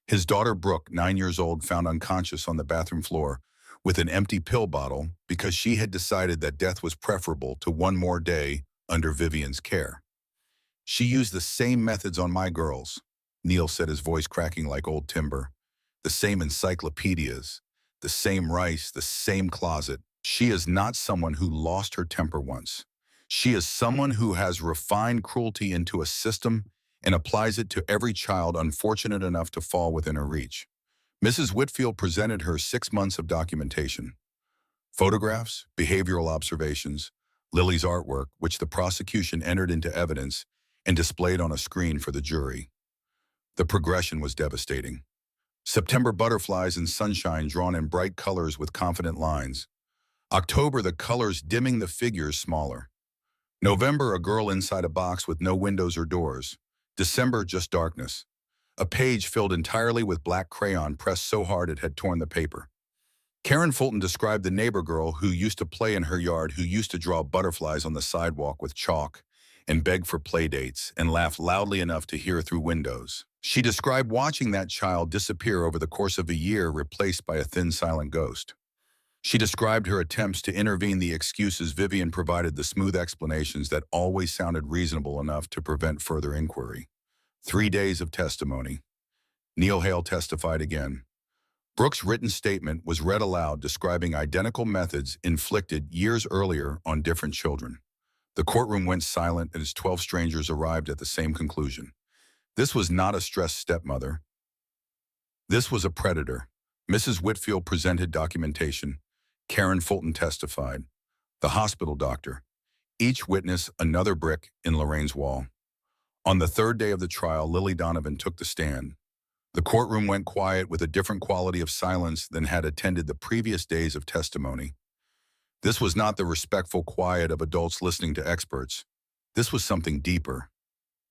His daughter Brooke, 9 years old, found unconscious on the bathroom floor with an empty pill bottle because she had decided that death was preferable to one more day under Vivian's care. She used the same methods on my girls, Neil said, his voice cracking like old timber. The same encyclopedias, the same rice, the same closet. She is not someone who lost her temper once. She is someone who has refined cruelty into a system and applies it to every child unfortunate enough to fall within her reach. Mrs. Whitfield presented her 6 months of documentation. Photographs, behavioral observations, Lily's artwork, which the prosecution entered into evidence and displayed on a screen for the jury. The progression was devastating. September butterflies and sunshine drawn in bright colors with confident lines. October, the colors dimming, the figures smaller. November, a girl inside a box with no windows or doors. December, just darkness. A page filled entirely with black crayon pressed so hard it had torn the paper. Karen Fulton described the neighbor girl who used to play in her yard, who used to draw butterflies on the sidewalk with chalk and beg for play dates and laugh loudly enough to hear through windows. She described watching that child disappear over the course of a year, replaced by a thin, silent ghost. She described her attempts to intervene, the excuses Vivian provided, the smooth explanations that always sounded reasonable enough to prevent further inquiry. 3 days of testimony. Neil Hale testified again. Brooks' written statement was read aloud, describing identical methods inflicted years earlier on different children. The courtroom went silent as 12 strangers arrived at the same conclusion. This was not a stressed stepmother. This was a predator. Mrs. Whitfield presented documentation. Karen Fulton testified. The hospital doctor. Each witness another brick in Lorraine's wall. On the third day of the trial, Lily Donovan took the stand. The courtroom went quiet, with a different quality of silence than had attended the previous days of testimony. This was not the respectful quiet of adults listening to experts. This was something deeper,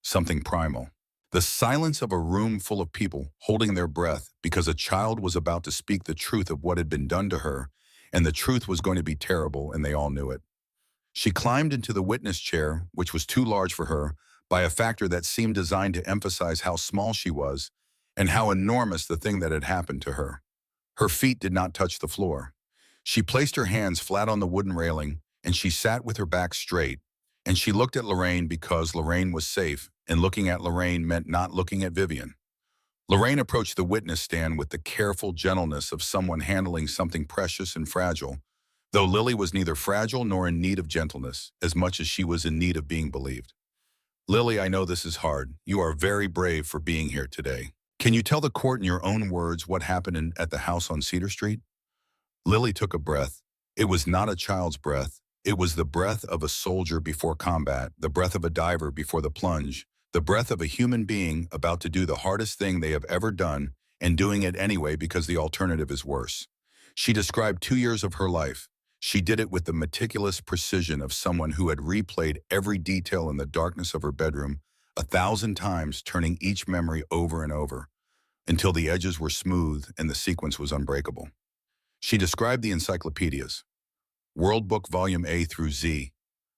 something primal. The silence of a room full of people holding their breath because a child was about to speak the truth of what had been done to her, and the truth was going to be terrible, and they all knew it. She climbed into the witness chair, which was too large for her, by a factor that seemed designed to emphasize how small she was and how enormous the thing that had happened to her. Her feet did not touch the floor. She placed her hands flat on the wooden railing, and she sat with her back straight, and she looked at Lorraine because Lorraine was safe, and looking at Lorraine meant not looking at Vivian. Lorraine approached the witness stand with the careful gentleness of someone handling something precious and fragile, though Lily was neither fragile nor in need of gentleness, as much as she was in need of being believed. Lily, I know this is hard. You are very brave for being here today. Can you tell the court in your own words what happened at the house on Cedar Street? Lily took a breath. It was not a child's breath. It was the breath of a soldier before combat, the breath of a diver before the plunge, the breath of a human being about to do the hardest thing they have ever done, and doing it anyway because the alternative is worse. She described 2 years of her life. She did it with the meticulous precision of someone who had replayed every detail in the darkness of her bedroom 1,000 times, turning each memory over and over, until the edges were smooth and the sequence was unbreakable. She described the encyclopedias. World Book Volume A through Z,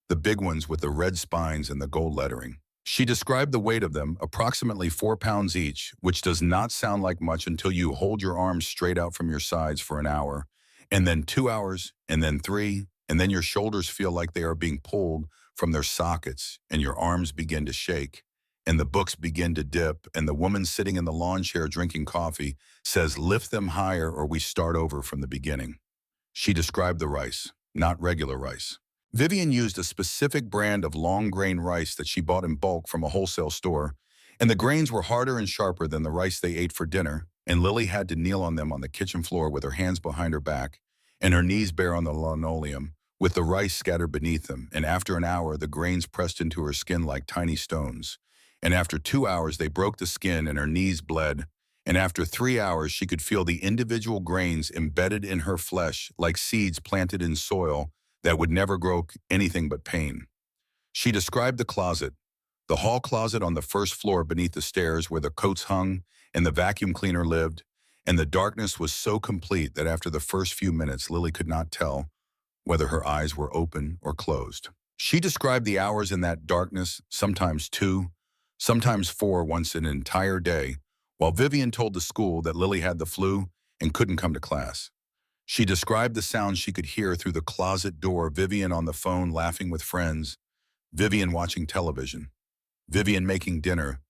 the big ones with the red spines and the gold lettering. She described the weight of them, approximately 4 pounds each, which does not sound like much until you hold your arms straight out from your sides for an hour, and then 2 hours, and then 3, and then your shoulders feel like they are being pulled from their sockets, and your arms begin to shake, and the books begin to dip, and the woman sitting in the lawn chair drinking coffee says, "Lift them higher or we start over from the beginning." She described the rice, not regular rice. Vivian used a specific brand of long-grain rice that she bought in bulk from a wholesale store, and the grains were harder and sharper than the rice they ate for dinner, and Lily had to kneel on them on the kitchen floor with her hands behind her back and her knees bare on the linoleum, with the rice scattered beneath them, and after an hour, the grains pressed into her skin like tiny stones. And after 2 hours, they broke the skin and her knees bled, and after 3 hours, she could feel the individual grains embedded in her flesh like seeds planted in soil that would never grow anything but pain. She described the closet, the hall closet on the first floor beneath the stairs where the coats hung and the vacuum cleaner lived, and the darkness was so complete that after the first few minutes, Lily could not tell whether her eyes were open or closed. She described the hours in that darkness, sometimes 2, sometimes 4 once an entire day, while Vivian told the school that Lily had the flu and couldn't come to class. She described the sounds she could hear through the closet door, Vivian on the phone laughing with friends, Vivian watching television, Vivian making dinner.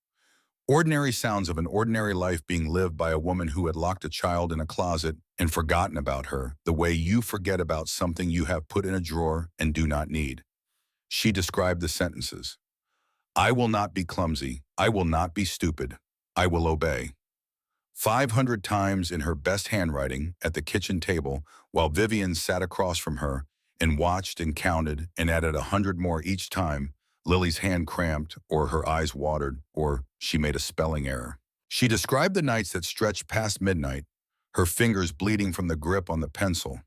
Ordinary sounds of an ordinary life being lived by a woman who had locked a child in a closet and forgotten about her, the way you forget about something you have put in a drawer and do not need. She described the sentences. "I will not be clumsy. I will not be stupid. I will obey." 500 times in her best handwriting at the kitchen table, while Vivian sat across from her and watched and counted and added 100 more each time Lily's hand cramped or her eyes watered or she made a spelling error. She described the nights that stretched past midnight, her fingers bleeding from the grip on the pencil,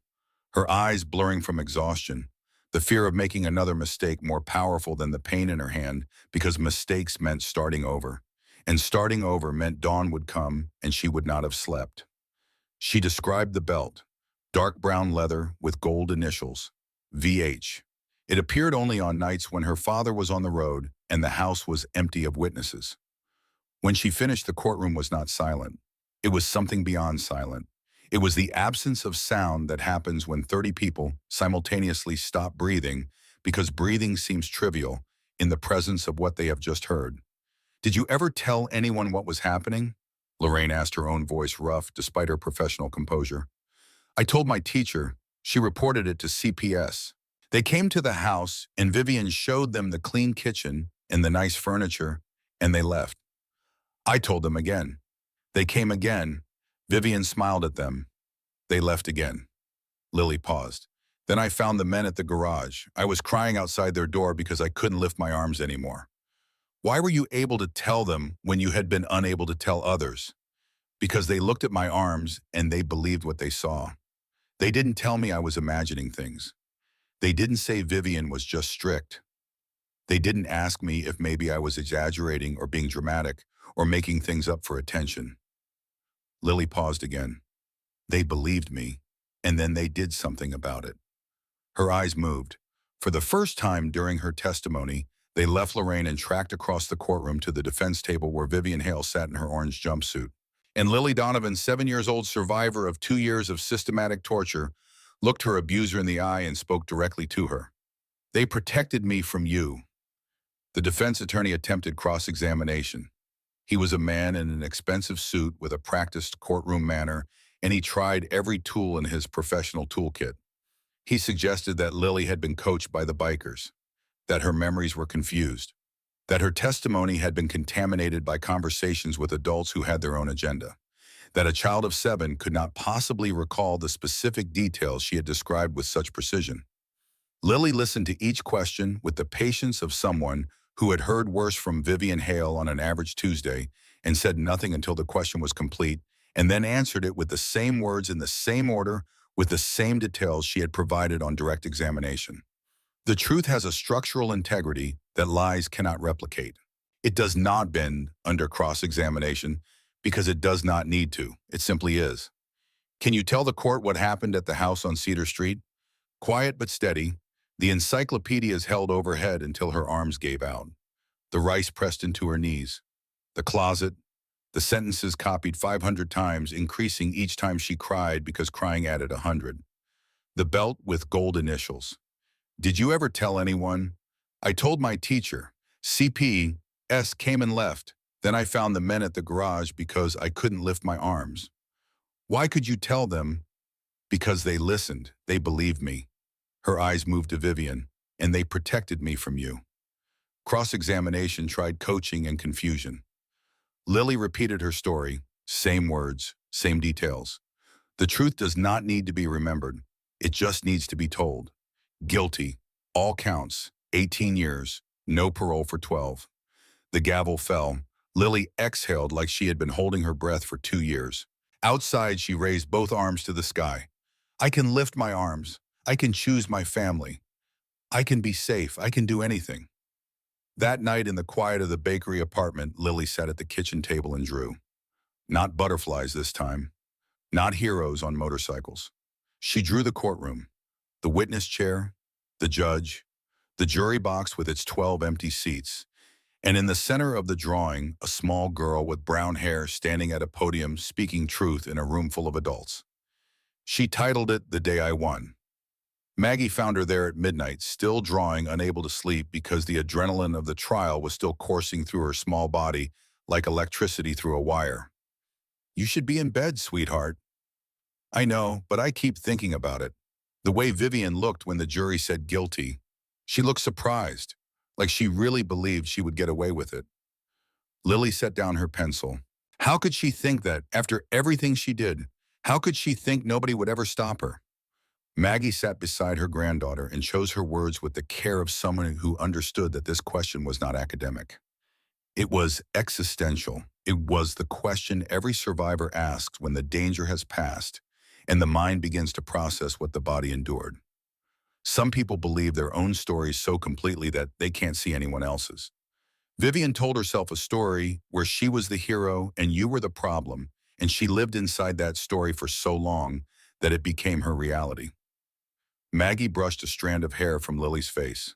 her eyes blurring from exhaustion, the fear of making another mistake more powerful than the pain in her hand because mistakes meant starting over. And starting over meant dawn would come and she would not have slept. She described the belt, dark brown leather with gold initials, VH. It appeared only on nights when her father was on the road and the house was empty of witnesses. When she finished, the courtroom was not silent. It was something beyond silent. It was the absence of sound that happens when 30 people simultaneously stop breathing because breathing seems trivial in the presence of what they have just heard. "Did you ever tell anyone what was happening?" Lorraine asked, her own voice rough despite her professional composure. "I told my teacher. She reported it to CPS. They came to the house and Vivian showed them the clean kitchen and the nice furniture, and they left. I told them again. They came again. Vivian smiled at them. They left again." Lily paused. "Then I found the men at the garage. I was crying outside their door because I couldn't lift my arms anymore." "Why were you able to tell them when you had been unable to tell others?" "Because they looked at my arms and they believed what they saw. They didn't tell me I was imagining things. They didn't say Vivian was just strict. They didn't ask me if maybe I was exaggerating or being dramatic or making things up for attention." Lily paused again. "They believed me, and then they did something about it." Her eyes moved. For the first time during her testimony, they left Lorraine and tracked across the courtroom to the defense table where Vivian Hale sat in her orange jumpsuit. And Lily Donovan, 7 years old survivor of 2 years of systematic torture, looked her abuser in the eye and spoke directly to her. "They protected me from you." The defense attorney attempted cross-examination. He was a man in an expensive suit with a practiced courtroom manner, and he tried every tool in his professional toolkit. He suggested that Lily had been coached by the bikers, that her memories were confused, that her testimony had been contaminated by conversations with adults who had their own agenda, that a child of 7 could not possibly recall the specific details she had described with such precision. Lily listened to each question with the patience of someone who had heard worse from Vivian Hale on an average Tuesday and said nothing until the question was complete, and then answered it with the same words in the same order, with the same details she had provided on direct examination. The truth has a structural integrity that lies cannot replicate. It does not bend under cross-examination because it does not need to. It simply is. "Can you tell the court what happened at the house on Cedar Street?" Quiet but steady, the encyclopedias held overhead until her arms gave out. The rice pressed into her knees. The closet, the sentences copied 500 times, increasing each time she cried because crying added 100. The belt with gold initials. "Did you ever tell anyone?" "I told my teacher. CPS came and left. Then I found the men at the garage because I couldn't lift my arms." "Why could you tell them?" "Because they listened. They believed me." Her eyes moved to Vivian. "And they protected me from you." Cross-examination tried coaching and confusion. Lily repeated her story, same words, same details. The truth does not need to be remembered. It just needs to be told. Guilty, all counts, 18 years, no parole for 12. The gavel fell. Lily exhaled like she had been holding her breath for 2 years. Outside, she raised both arms to the sky. "I can lift my arms. I can choose my family. I can be safe. I can do anything." That night in the quiet of the bakery apartment, Lily sat at the kitchen table and drew. Not butterflies this time. Not heroes on motorcycles. She drew the courtroom, the witness chair, the judge, the jury box with its 12 empty seats, and in the center of the drawing, a small girl with brown hair standing at a podium speaking truth in a room full of adults. She titled it "The Day I Won." Maggie found her there at midnight, still drawing, unable to sleep because the adrenaline of the trial was still coursing through her small body like electricity through a wire. "You should be in bed, sweetheart." "I know, but I keep thinking about it." The way Vivian looked when the jury said guilty, she looked surprised, like she really believed she would get away with it. Lily set down her pencil. How could she think that, after everything she did, how could she think nobody would ever stop her? Maggie sat beside her granddaughter and chose her words with the care of someone who understood that this question was not academic. It was existential. It was the question every survivor asks when the danger has passed, and the mind begins to process what the body endured. Some people believe their own stories so completely that they can't see anyone else's. Vivian told herself a story where she was the hero and you were the problem, and she lived inside that story for so long that it became her reality. Maggie brushed a strand of hair from Lily's face.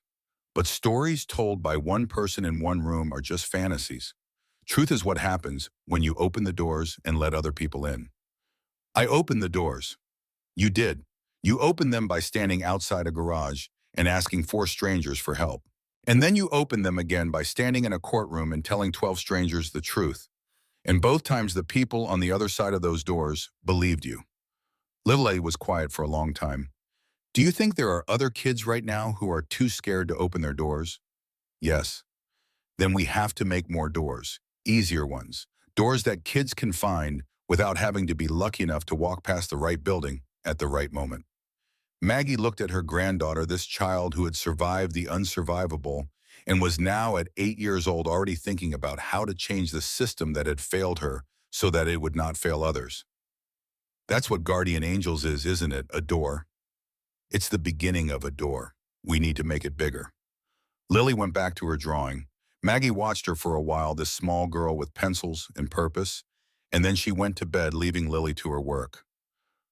But stories told by one person in one room are just fantasies. Truth is what happens when you open the doors and let other people in. I opened the doors. You did. You opened them by standing outside a garage and asking 4 strangers for help. And then you opened them again by standing in a courtroom and telling 12 strangers the truth. And both times the people on the other side of those doors believed you. Lily was quiet for a long time. Do you think there are other kids right now who are too scared to open their doors? Yes. Then we have to make more doors, easier ones, doors that kids can find without having to be lucky enough to walk past the right building at the right moment. Maggie looked at her granddaughter, this child who had survived the unsurvivable and was now at 8 years old already thinking about how to change the system that had failed her so that it would not fail others. That's what Guardian Angels is, isn't it? A door. It's the beginning of a door. We need to make it bigger. Lily went back to her drawing. Maggie watched her for a while, this small girl with pencils and purpose, and then she went to bed, leaving Lily to her work.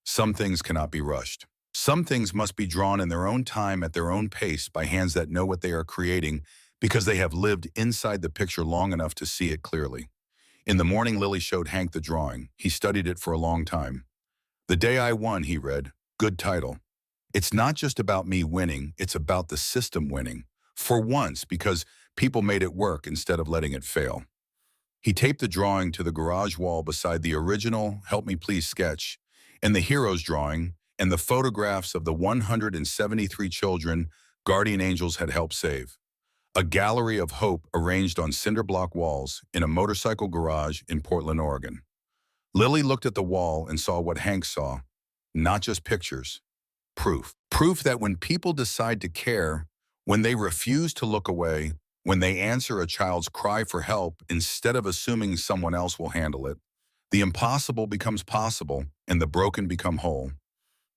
Some things cannot be rushed. Some things must be drawn in their own time at their own pace by hands that know what they are creating because they have lived inside the picture long enough to see it clearly. In the morning, Lily showed Hank the drawing. He studied it for a long time. "The Day I Won," he read. Good title. It's not just about me winning, it's about the system winning. For once, because people made it work instead of letting it fail. He taped the drawing to the garage wall beside the original Help Me Please sketch and the hero's drawing and the photographs of the 173 children Guardian Angels had helped save. A gallery of hope arranged on cinder block walls in a motorcycle garage in Portland, Oregon. Lily looked at the wall and saw what Hank saw. Not just pictures. Proof. Proof that when people decide to care, when they refuse to look away, when they answer a child's cry for help instead of assuming someone else will handle it, the impossible becomes possible and the broken become whole.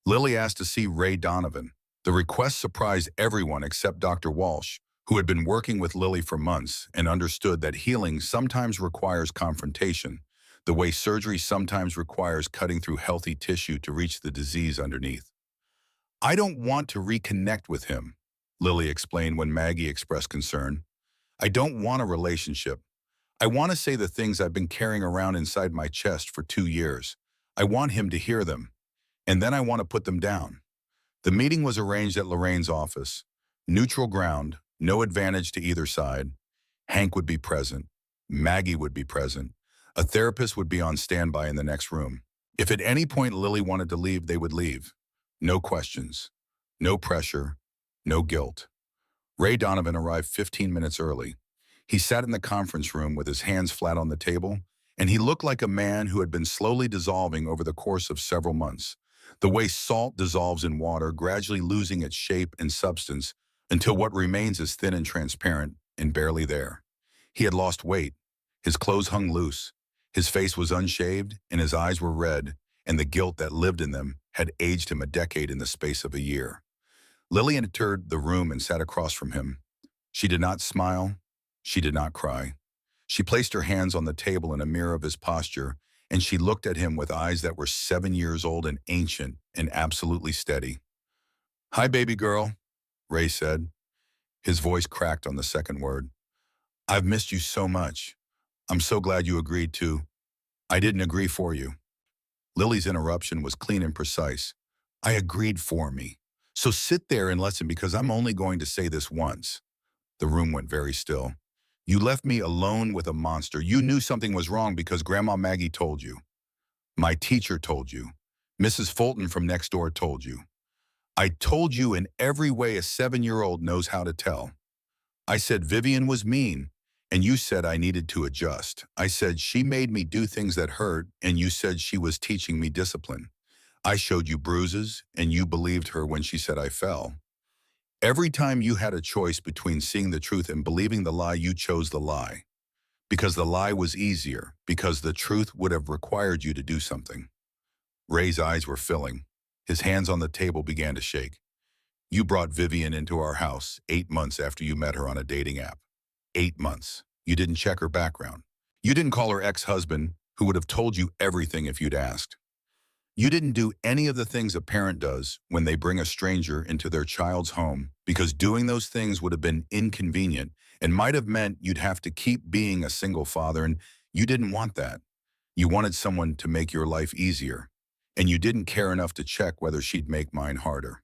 Lily asked to see Ray Donovan. The request surprised everyone except Dr. Walsh, who had been working with Lily for months and understood that healing sometimes requires confrontation, the way surgery sometimes requires cutting through healthy tissue to reach the disease underneath. "I don't want to reconnect with him," Lily explained when Maggie expressed concern. "I don't want a relationship. I want to say the things I've been carrying around inside my chest for 2 years. I want him to hear them, and then I want to put them down." The meeting was arranged at Lorraine's office. Neutral ground, no advantage to either side. Hank would be present. Maggie would be present. A therapist would be on standby in the next room. If at any point Lily wanted to leave, they would leave. No questions, no pressure, no guilt. Ray Donovan arrived 15 minutes early. He sat in the conference room with his hands flat on the table, and he looked like a man who had been slowly dissolving over the course of several months. The way salt dissolves in water, gradually losing its shape and substance until what remains is thin and transparent and barely there. He had lost weight. His clothes hung loose. His face was unshaved, and his eyes were red, and the guilt that lived in them had aged him a decade in the space of a year. Lily entered the room and sat across from him. She did not smile. She did not cry. She placed her hands on the table in a mirror of his posture, and she looked at him with eyes that were 7 years old and ancient and absolutely steady. "Hi, baby girl," Ray said. His voice cracked on the second word. "I've missed you so much. I'm so glad you agreed to. I didn't agree for you." Lily's interruption was clean and precise. "I agreed for me. So sit there and listen because I'm only going to say this once." The room went very still. "You left me alone with a monster. You knew something was wrong because Grandma Maggie told you. My teacher told you. Mrs. Fulton from next door told you. I told you in every way a 7-year-old knows how to tell. I said Vivian was mean, and you said I needed to adjust. I said she made me do things that hurt, and you said she was teaching me discipline. I showed you bruises, and you believed her when she said I fell. Every time you had a choice between seeing the truth and believing the lie, you chose the lie. Because the lie was easier, because the truth would have required you to do something. Ray's eyes were filling. His hands on the table began to shake. You brought Vivian into our house 8 months after you met her on a dating app. 8 months. You didn't check her background. You didn't call her ex-husband, who would have told you everything if you'd asked. You didn't do any of the things a parent does when they bring a stranger into their child's home, because doing those things would have been inconvenient and might have meant you'd have to keep being a single father, and you didn't want that. You wanted someone to make your life easier, and you didn't care enough to check whether she'd make mine harder.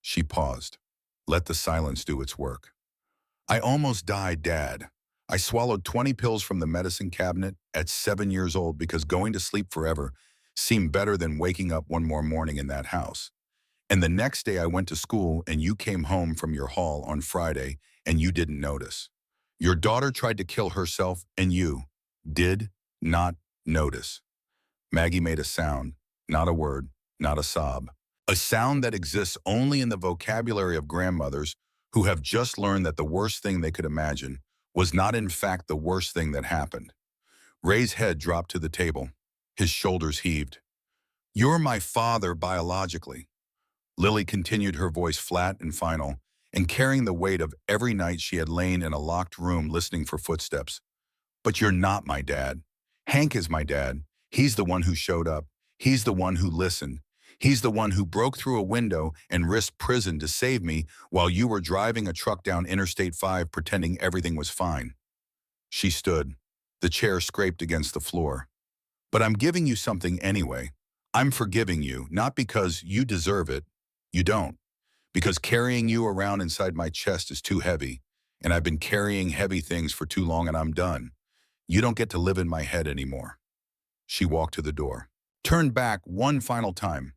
She paused. Let the silence do its work. I almost died, Dad. I swallowed 20 pills from the medicine cabinet at 7 years old because going to sleep forever seemed better than waking up one more morning in that house. And the next day I went to school and you came home from your haul on Friday and you didn't notice. Your daughter tried to kill herself and you did not notice. Maggie made a sound, not a word, not a sob. A sound that exists only in the vocabulary of grandmothers who have just learned that the worst thing they could imagine was not in fact the worst thing that happened. Ray's head dropped to the table. His shoulders heaved. You're my father biologically. Lily continued, her voice flat and final, and carrying the weight of every night she had lain in a locked room listening for footsteps. But you're not my dad. Hank is my dad. He's the one who showed up. He's the one who listened. He's the one who broke through a window and risked prison to save me while you were driving a truck down Interstate 5 pretending everything was fine. She stood. The chair scraped against the floor. But I'm giving you something anyway. I'm forgiving you, not because you deserve it. You don't. Because carrying you around inside my chest is too heavy, and I've been carrying heavy things for too long and I'm done. You don't get to live in my head anymore. She walked to the door. Turn back one final time.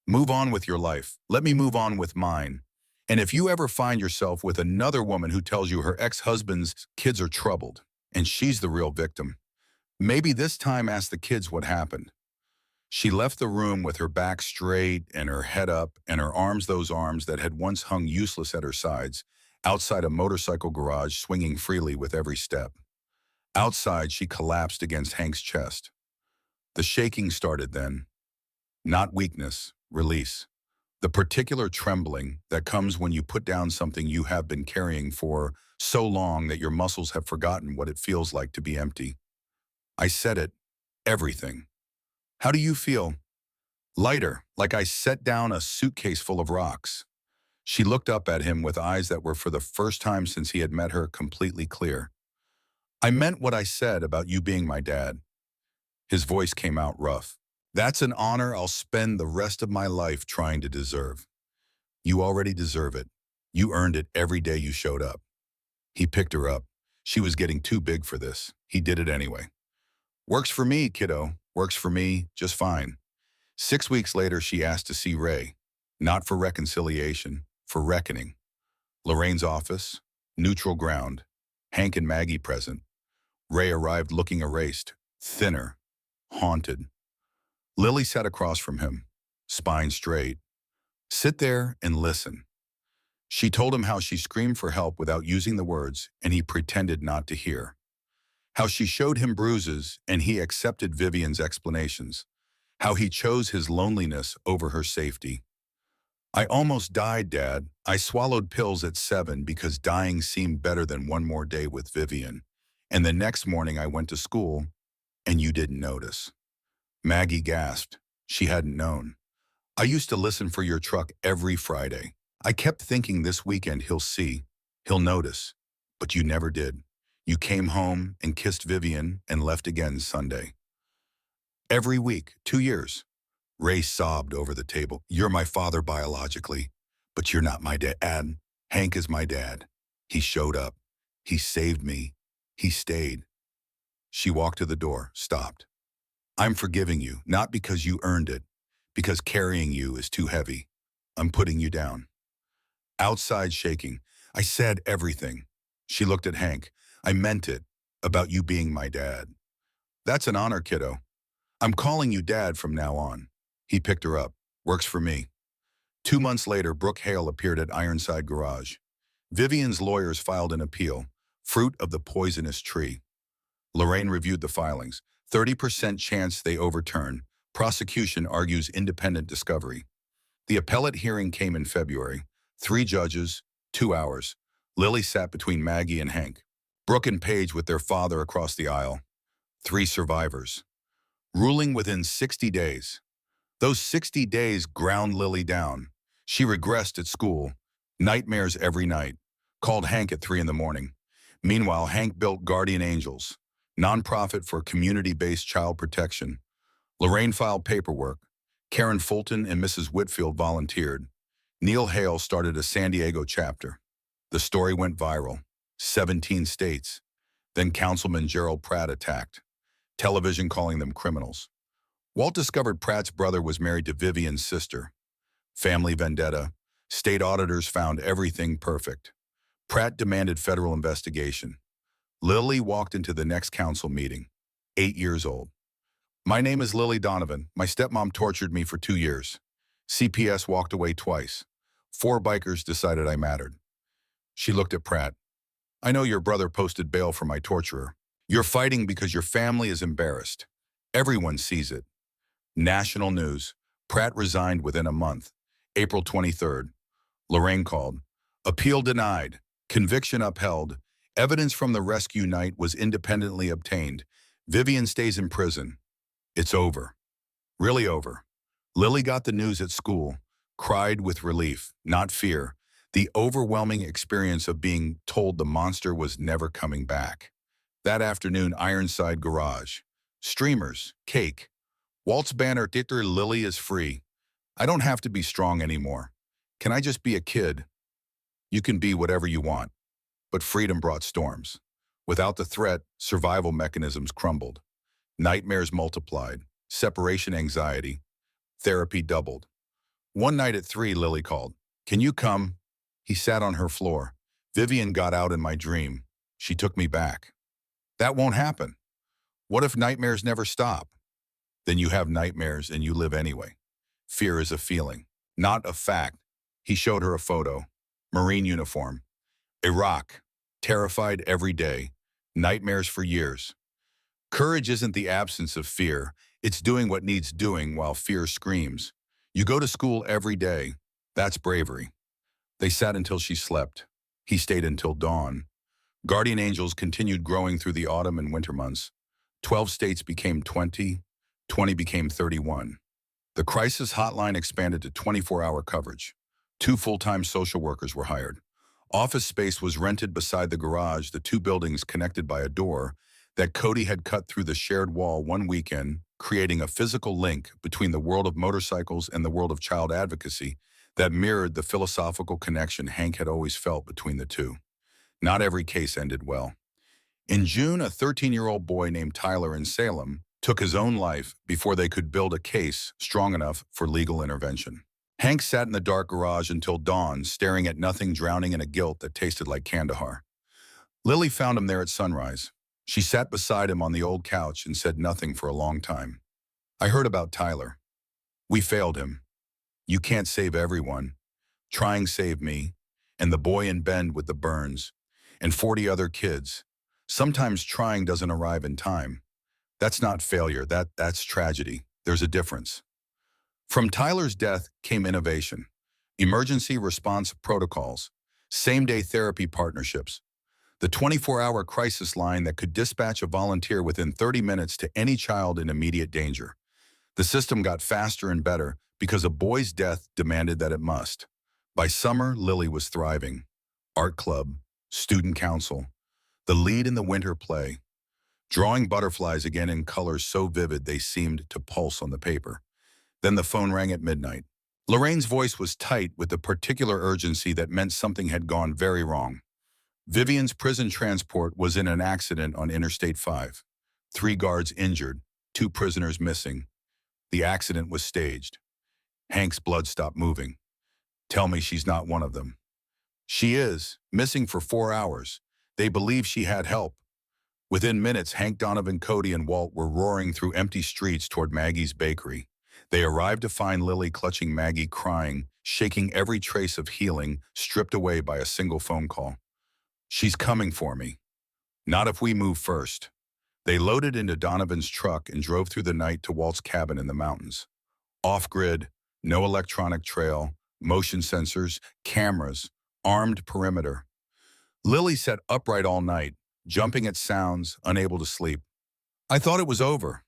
Move on with your life. Let me move on with mine. And if you ever find yourself with another woman who tells you her ex-husband's kids are troubled, and she's the real victim, maybe this time ask the kids what happened. She left the room with her back straight and her head up and her arms, those arms that had once hung useless at her sides, outside a motorcycle garage swinging freely with every step. Outside, she collapsed against Hank's chest. The shaking started then. Not weakness, release. The particular trembling that comes when you put down something you have been carrying for so long that your muscles have forgotten what it feels like to be empty. I said it. Everything. How do you feel? Lighter, like I set down a suitcase full of rocks. She looked up at him with eyes that were for the first time since he had met her completely clear. I meant what I said about you being my dad. His voice came out rough. That's an honor I'll spend the rest of my life trying to deserve. You already deserve it. You earned it every day you showed up. He picked her up. She was getting too big for this. He did it anyway. Works for me, kiddo. Works for me just fine. 6 weeks later, she asked to see Ray. Not for reconciliation, for reckoning. Lorraine's office, neutral ground. Hank and Maggie present. Ray arrived looking erased, thinner, haunted. Lily sat across from him, spine straight. Sit there and listen. She told him how she screamed for help without using the words, and he pretended not to hear. How she showed him bruises, and he accepted Vivian's explanations. How he chose his loneliness over her safety. I almost died, Dad. I swallowed pills at 7 because dying seemed better than one more day with Vivian. And the next morning I went to school, and you didn't notice. Maggie gasped. She hadn't known. I used to listen for your truck every Friday. I kept thinking this weekend he'll see, he'll notice. But you never did. You came home and kissed Vivian and left again Sunday. Every week, 2 years. Ray sobbed over the table. You're my father biologically, but you're not my dad. Hank is my dad. He showed up. He saved me. He stayed. She walked to the door, stopped. I'm forgiving you, not because you earned it, because carrying you is too heavy. I'm putting you down. Outside shaking, I said everything. She looked at Hank. I meant it, about you being my dad. That's an honor, kiddo. I'm calling you Dad from now on. He picked her up. Works for me. 2 months later, Brooke Hale appeared at Ironside Garage. Vivian's lawyers filed an appeal, fruit of the poisonous tree. Lorraine reviewed the filings. 30% chance they overturn, Prosecution argues independent discovery. The appellate hearing came in February. 3 judges, 2 hours. Lily sat between Maggie and Hank. Brooke and Paige with their father across the aisle. 3 survivors. Ruling within 60 days. Those 60 days ground Lily down. She regressed at school. Nightmares every night. Called Hank at 3 in the morning. Meanwhile, Hank built Guardian Angels, nonprofit for community-based child protection. Lorraine filed paperwork. Karen Fulton and Mrs. Whitfield volunteered. Neil Hale started a San Diego chapter. The story went viral. 17 states. Then Councilman Gerald Pratt attacked. Television calling them criminals. Walt discovered Pratt's brother was married to Vivian's sister. Family vendetta. State auditors found everything perfect. Pratt demanded federal investigation. Lily walked into the next council meeting, 8 years old. My name is Lily Donovan. My stepmom tortured me for 2 years. CPS walked away twice. 4 bikers decided I mattered. She looked at Pratt. I know your brother posted bail for my torturer. You're fighting because your family is embarrassed. Everyone sees it. National news. Pratt resigned within a month. April 23rd. Lorraine called. Appeal denied. Conviction upheld. Evidence from the rescue night was independently obtained. Vivian stays in prison. It's over. Really over. Lily got the news at school, cried with relief, not fear, the overwhelming experience of being told the monster was never coming back. That afternoon, Ironside Garage. Streamers, cake. Walt's banner, Titter Lily is free. I don't have to be strong anymore. Can I just be a kid? You can be whatever you want. But freedom brought storms. Without the threat, survival mechanisms crumbled. Nightmares multiplied, separation anxiety, therapy doubled. One night at 3, Lily called. Can you come? He sat on her floor. Vivian got out in my dream. She took me back. That won't happen. What if nightmares never stop? Then you have nightmares and you live anyway. Fear is a feeling, not a fact. He showed her a photo. Marine uniform. Iraq. Terrified every day. Nightmares for years. Courage isn't the absence of fear. It's doing what needs doing while fear screams. You go to school every day. That's bravery. They sat until she slept. He stayed until dawn. Guardian Angels continued growing through the autumn and winter months. 12 states became 20. 20 became 31. The crisis hotline expanded to 24-hour coverage. 2 full-time social workers were hired. Office space was rented beside the garage, the 2 buildings connected by a door that Cody had cut through the shared wall one weekend, creating a physical link between the world of motorcycles and the world of child advocacy that mirrored the philosophical connection Hank had always felt between the two. Not every case ended well. In June, a 13-year-old boy named Tyler in Salem took his own life before they could build a case strong enough for legal intervention. Hank sat in the dark garage until dawn, staring at nothing, drowning in a guilt that tasted like Kandahar. Lily found him there at sunrise. She sat beside him on the old couch and said nothing for a long time. I heard about Tyler. We failed him. You can't save everyone. Trying saved me, and the boy in Bend with the burns, and 40 other kids. Sometimes trying doesn't arrive in time. That's not failure, that's tragedy. There's a difference. From Tyler's death came innovation, emergency response protocols, same-day therapy partnerships, the 24-hour crisis line that could dispatch a volunteer within 30 minutes to any child in immediate danger. The system got faster and better because a boy's death demanded that it must. By summer, Lily was thriving. Art club, student council, the lead in the winter play, drawing butterflies again in colors so vivid they seemed to pulse on the paper. Then the phone rang at midnight. Lorraine's voice was tight with a particular urgency that meant something had gone very wrong. Vivian's prison transport was in an accident on Interstate 5. 3 guards injured, 2 prisoners missing. The accident was staged. Hank's blood stopped moving. Tell me she's not one of them. She is, missing for 4 hours. They believe she had help. Within minutes, Hank, Donovan, Cody, and Walt were roaring through empty streets toward Maggie's bakery. They arrived to find Lily clutching Maggie, crying, shaking every trace of healing, stripped away by a single phone call. She's coming for me. Not if we move first. They loaded into Donovan's truck and drove through the night to Walt's cabin in the mountains. Off-grid, no electronic trail, motion sensors, cameras, armed perimeter. Lily sat upright all night, jumping at sounds, unable to sleep. I thought it was over.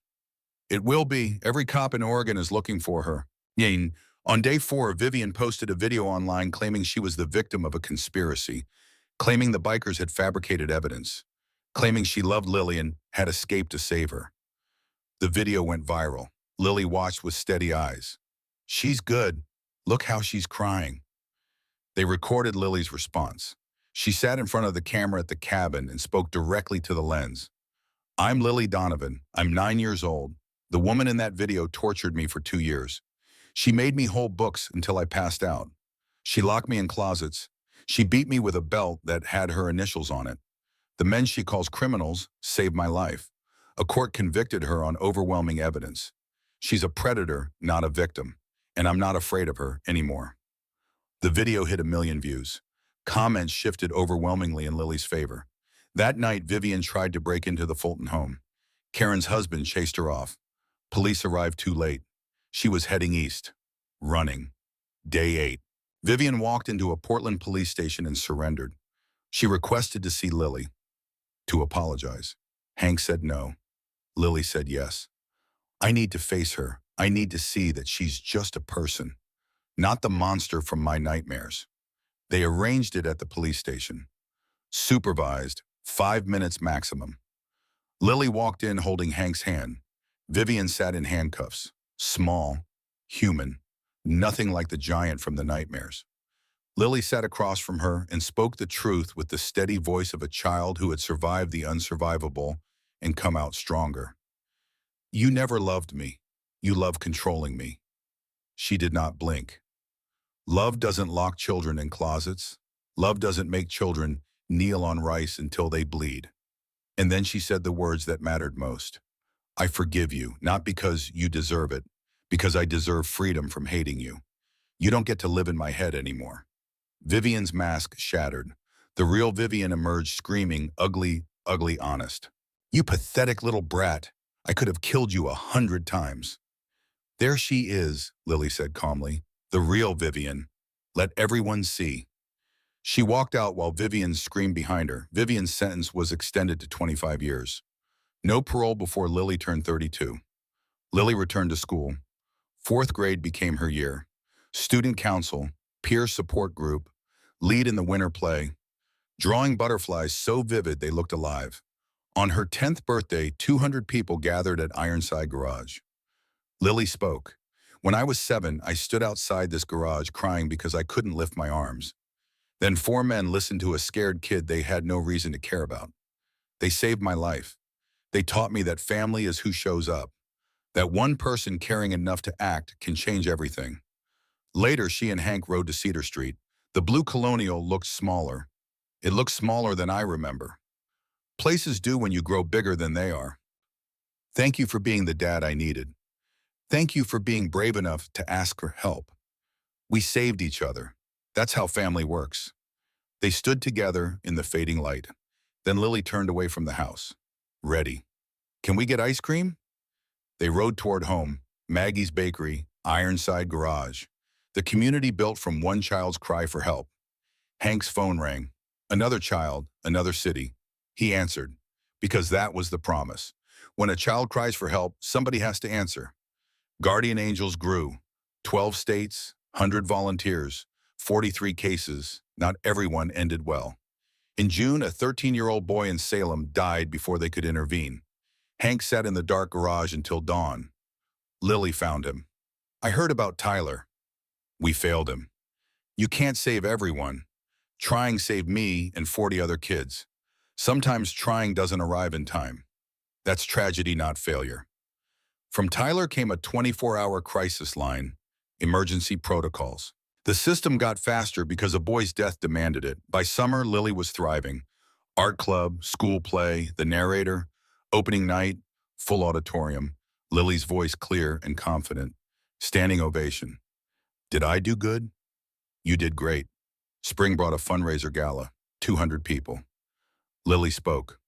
It will be. Every cop in Oregon is looking for her. Yane. On day 4, Vivian posted a video online claiming she was the victim of a conspiracy, claiming the bikers had fabricated evidence, claiming she loved Lily and had escaped to save her. The video went viral. Lily watched with steady eyes. She's good. Look how she's crying. They recorded Lily's response. She sat in front of the camera at the cabin and spoke directly to the lens. I'm Lily Donovan. I'm 9 years old. The woman in that video tortured me for 2 years. She made me hold books until I passed out. She locked me in closets. She beat me with a belt that had her initials on it. The men she calls criminals saved my life. A court convicted her on overwhelming evidence. She's a predator, not a victim, and I'm not afraid of her anymore. The video hit 1 million views. Comments shifted overwhelmingly in Lily's favor. That night, Vivian tried to break into the Fulton home. Karen's husband chased her off. Police arrived too late. She was heading east, running. Day 8. Vivian walked into a Portland police station and surrendered. She requested to see Lily, to apologize. Hank said no. Lily said yes. I need to face her. I need to see that she's just a person, not the monster from my nightmares. They arranged it at the police station. Supervised, 5 minutes maximum. Lily walked in holding Hank's hand. Vivian sat in handcuffs. Small, human, nothing like the giant from the nightmares. Lily sat across from her and spoke the truth with the steady voice of a child who had survived the unsurvivable and come out stronger. You never loved me. You loved controlling me. She did not blink. Love doesn't lock children in closets. Love doesn't make children kneel on rice until they bleed. And then she said the words that mattered most. I forgive you, not because you deserve it, because I deserve freedom from hating you. You don't get to live in my head anymore. Vivian's mask shattered. The real Vivian emerged screaming, ugly, ugly honest. You pathetic little brat. I could have killed you 100 times. There she is, Lily said calmly. The real Vivian. Let everyone see. She walked out while Vivian screamed behind her. Vivian's sentence was extended to 25 years. No parole before Lily turned 32. Lily returned to school. 4th grade became her year. Student council, peer support group, lead in the winter play, drawing butterflies so vivid they looked alive. On her 10th birthday, 200 people gathered at Ironside Garage. Lily spoke. When I was 7, I stood outside this garage crying because I couldn't lift my arms. Then 4 men listened to a scared kid they had no reason to care about. They saved my life. They taught me that family is who shows up, that one person caring enough to act can change everything. Later, she and Hank rode to Cedar Street. The blue Colonial looked smaller. It looked smaller than I remember. Places do when you grow bigger than they are. Thank you for being the dad I needed. Thank you for being brave enough to ask for help. We saved each other. That's how family works. They stood together in the fading light. Then Lily turned away from the house. Ready. Can we get ice cream? They rode toward home, Maggie's Bakery, Ironside Garage. The community built from one child's cry for help. Hank's phone rang. Another child, another city. He answered, because that was the promise. When a child cries for help, somebody has to answer. Guardian angels grew. 12 states, 100 volunteers, 43 cases. Not everyone ended well. In June, a 13-year-old boy in Salem died before they could intervene. Hank sat in the dark garage until dawn. Lily found him. I heard about Tyler. We failed him. You can't save everyone. Trying saved me and 40 other kids. Sometimes trying doesn't arrive in time. That's tragedy, not failure. From Tyler came a 24-hour crisis line, emergency protocols. The system got faster because a boy's death demanded it. By summer, Lily was thriving. Art club, school play, the narrator, opening night, full auditorium. Lily's voice clear and confident. Standing ovation. Did I do good? You did great. Spring brought a fundraiser gala, 200 people. Lily spoke.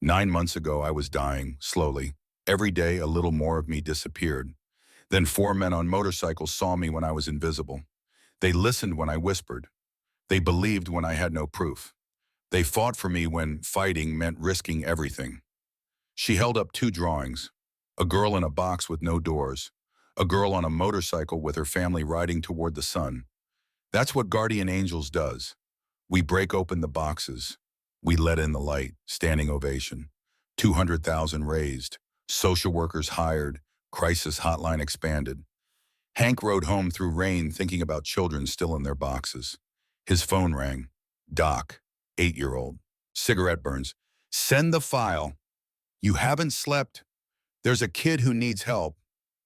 9 months ago, I was dying, slowly. Every day, a little more of me disappeared. Then 4 men on motorcycles saw me when I was invisible. They listened when I whispered. They believed when I had no proof. They fought for me when fighting meant risking everything. She held up 2 drawings. A girl in a box with no doors. A girl on a motorcycle with her family riding toward the sun. That's what Guardian Angels does. We break open the boxes. We let in the light. Standing ovation. 200,000 raised. Social workers hired. Crisis hotline expanded. Hank rode home through rain thinking about children still in their boxes. His phone rang. Doc, 8-year-old. Cigarette burns. Send the file. You haven't slept. There's a kid who needs help.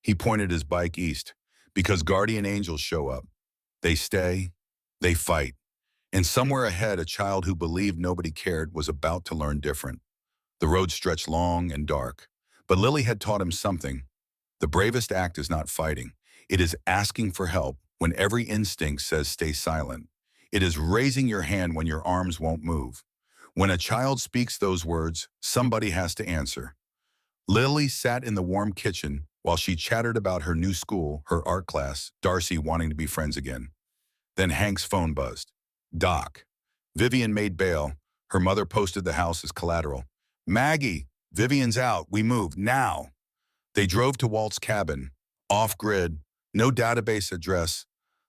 He pointed his bike east. Because Guardian Angels show up. They stay. They fight. And somewhere ahead, a child who believed nobody cared was about to learn different. The road stretched long and dark. But Lily had taught him something. The bravest act is not fighting. It is asking for help when every instinct says stay silent. It is raising your hand when your arms won't move. When a child speaks those words, somebody has to answer. Lily sat in the warm kitchen while she chattered about her new school, her art class, Darcy wanting to be friends again. Then Hank's phone buzzed. Doc. Vivian made bail. Her mother posted the house as collateral. Maggie, Vivian's out. We move now. They drove to Walt's cabin. Off-grid. No database address.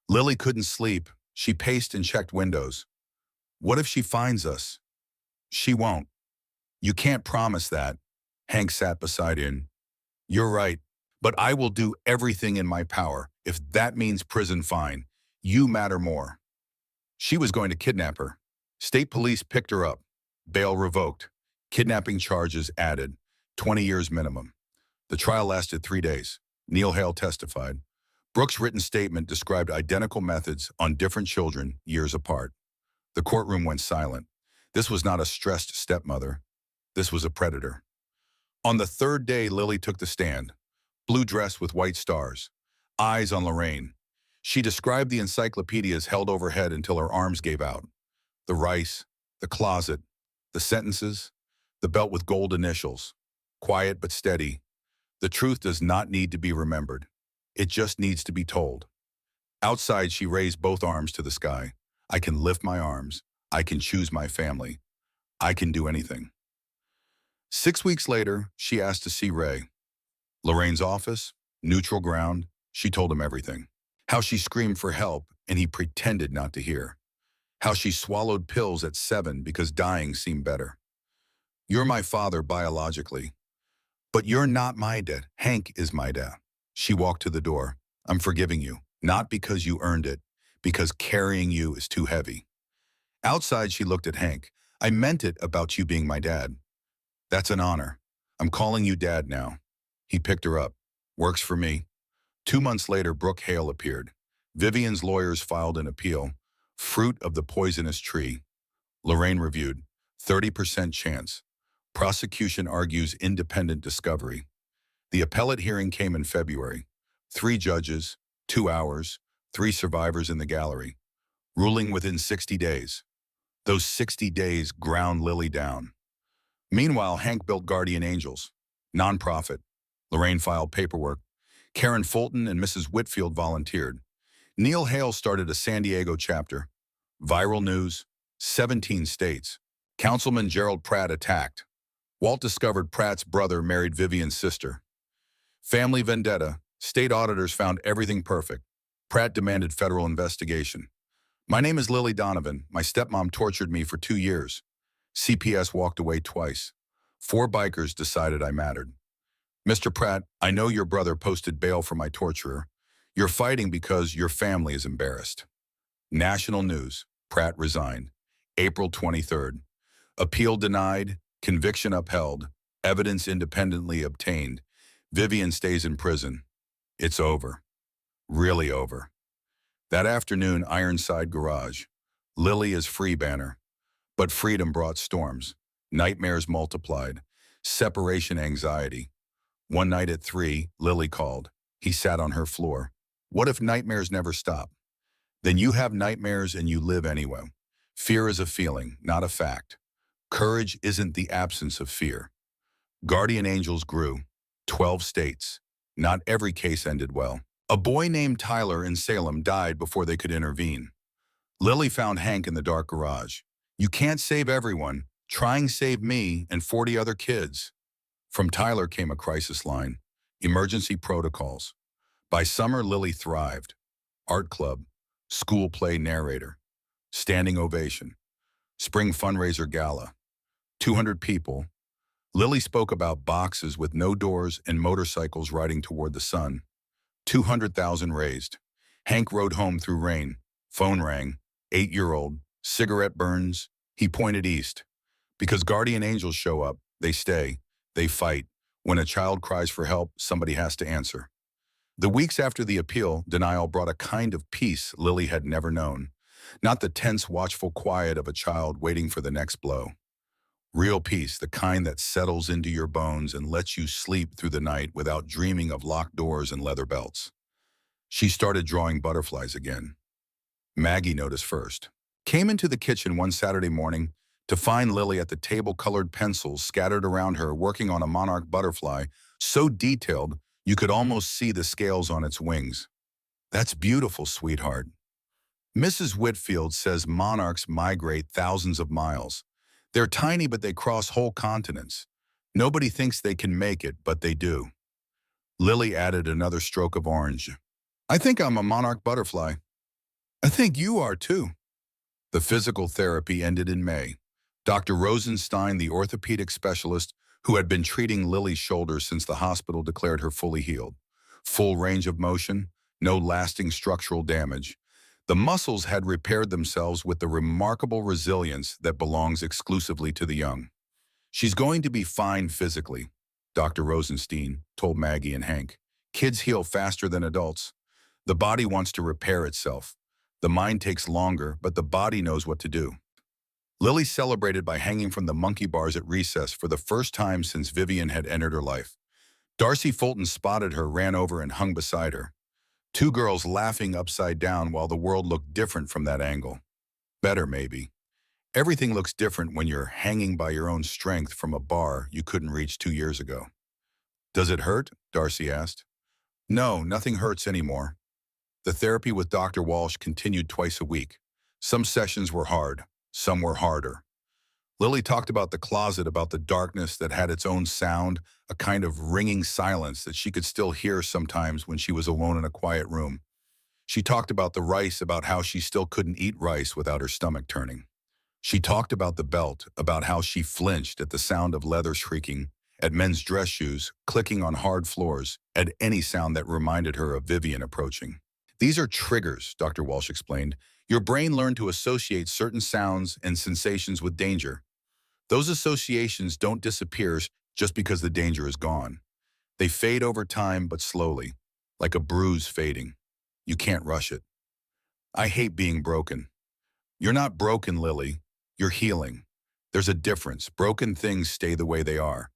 Lily couldn't sleep. She paced and checked windows. What if she finds us? She won't. You can't promise that. Hank sat beside him. You're right, but I will do everything in my power. If that means prison, fine. You matter more. She was going to kidnap her. State police picked her up. Bail revoked. Kidnapping charges added. 20 years minimum. The trial lasted 3 days. Neil Hale testified. Brooks' written statement described identical methods on different children years apart. The courtroom went silent. This was not a stressed stepmother. This was a predator. On the 3rd day, Lily took the stand. Blue dress with white stars. Eyes on Lorraine. She described the encyclopedias held overhead until her arms gave out. The rice, the closet, the sentences, the belt with gold initials. Quiet but steady. The truth does not need to be remembered. It just needs to be told. Outside, she raised both arms to the sky. I can lift my arms. I can choose my family. I can do anything. 6 weeks later, she asked to see Ray. Lorraine's office, neutral ground, she told him everything. How she screamed for help and he pretended not to hear. How she swallowed pills at 7 because dying seemed better. You're my father biologically, but you're not my dad. Hank is my dad. She walked to the door. I'm forgiving you, not because you earned it, because carrying you is too heavy. Outside, she looked at Hank. I meant it about you being my dad. That's an honor. I'm calling you dad now. He picked her up. Works for me. 2 months later, Brooke Hale appeared. Vivian's lawyers filed an appeal. Fruit of the poisonous tree. Lorraine reviewed. 30% chance. Prosecution argues independent discovery. The appellate hearing came in February. 3 judges, 2 hours, 3 survivors in the gallery. Ruling within 60 days. Those 60 days ground Lily down. Meanwhile, Hank built Guardian Angels. Nonprofit. Lorraine filed paperwork. Karen Fulton and Mrs. Whitfield volunteered. Neil Hale started a San Diego chapter. Viral news. 17 states. Councilman Gerald Pratt attacked. Walt discovered Pratt's brother married Vivian's sister. Family vendetta. State auditors found everything perfect. Pratt demanded federal investigation. My name is Lily Donovan. My stepmom tortured me for 2 years. CPS walked away twice. 4 bikers decided I mattered. Mr. Pratt, I know your brother posted bail for my torturer. You're fighting because your family is embarrassed. National news. Pratt resigned. April 23rd. Appeal denied. Conviction upheld. Evidence independently obtained. Vivian stays in prison. It's over. Really over. That afternoon, Ironside Garage. Lily is free banner. But freedom brought storms. Nightmares multiplied. Separation anxiety. One night at 3, Lily called. He sat on her floor. What if nightmares never stop? Then you have nightmares and you live anyway. Fear is a feeling, not a fact. Courage isn't the absence of fear. Guardian angels grew. 12 states. Not every case ended well. A boy named Tyler in Salem died before they could intervene. Lily found Hank in the dark garage. You can't save everyone. Trying save me and 40 other kids. From Tyler came a crisis line. Emergency protocols. By summer, Lily thrived. Art club. School play narrator. Standing ovation. Spring fundraiser gala. 200 people. Lily spoke about boxes with no doors and motorcycles riding toward the sun. 200,000 raised. Hank rode home through rain. Phone rang. 8-year-old. Cigarette burns. He pointed east. Because guardian angels show up, they stay. They fight. When a child cries for help, somebody has to answer. The weeks after the appeal, denial brought a kind of peace Lily had never known. Not the tense, watchful quiet of a child waiting for the next blow. Real peace, the kind that settles into your bones and lets you sleep through the night without dreaming of locked doors and leather belts. She started drawing butterflies again. Maggie noticed first. Came into the kitchen one Saturday morning to find Lily at the table, colored pencils scattered around her, working on a monarch butterfly, so detailed you could almost see the scales on its wings. That's beautiful, sweetheart. Mrs. Whitfield says monarchs migrate thousands of miles. They're tiny, but they cross whole continents. Nobody thinks they can make it, but they do. Lily added another stroke of orange. I think I'm a monarch butterfly. I think you are too. The physical therapy ended in May. Dr. Rosenstein, the orthopedic specialist who had been treating Lily's shoulder since the hospital declared her fully healed. Full range of motion, no lasting structural damage. The muscles had repaired themselves with the remarkable resilience that belongs exclusively to the young. She's going to be fine physically, Dr. Rosenstein told Maggie and Hank. Kids heal faster than adults. The body wants to repair itself. The mind takes longer, but the body knows what to do. Lily celebrated by hanging from the monkey bars at recess for the first time since Vivian had entered her life. Darcy Fulton spotted her, ran over and hung beside her. Two girls laughing upside down while the world looked different from that angle. Better, maybe. Everything looks different when you're hanging by your own strength from a bar you couldn't reach 2 years ago. Does it hurt? Darcy asked. No, nothing hurts anymore. The therapy with Dr. Walsh continued twice a week. Some sessions were hard, some were harder. Lily talked about the closet, about the darkness that had its own sound, a kind of ringing silence that she could still hear sometimes when she was alone in a quiet room. She talked about the rice, about how she still couldn't eat rice without her stomach turning. She talked about the belt, about how she flinched at the sound of leather shrieking, at men's dress shoes clicking on hard floors, at any sound that reminded her of Vivian approaching. These are triggers, Dr. Walsh explained. Your brain learned to associate certain sounds and sensations with danger. Those associations don't disappear just because the danger is gone. They fade over time, but slowly, like a bruise fading. You can't rush it. I hate being broken. You're not broken, Lily. You're healing. There's a difference. Broken things stay the way they are.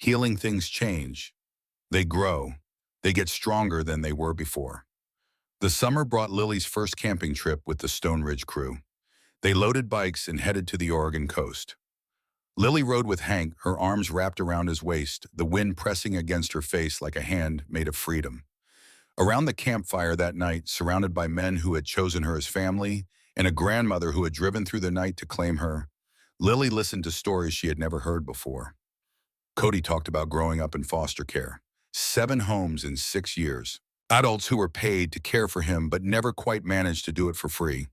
Healing things change. They grow. They get stronger than they were before. The summer brought Lily's first camping trip with the Stone Ridge crew. They loaded bikes and headed to the Oregon coast. Lily rode with Hank, her arms wrapped around his waist, the wind pressing against her face like a hand made of freedom. Around the campfire that night, surrounded by men who had chosen her as family and a grandmother who had driven through the night to claim her, Lily listened to stories she had never heard before. Cody talked about growing up in foster care. 7 homes in 6 years. Adults who were paid to care for him but never quite managed to do it for free.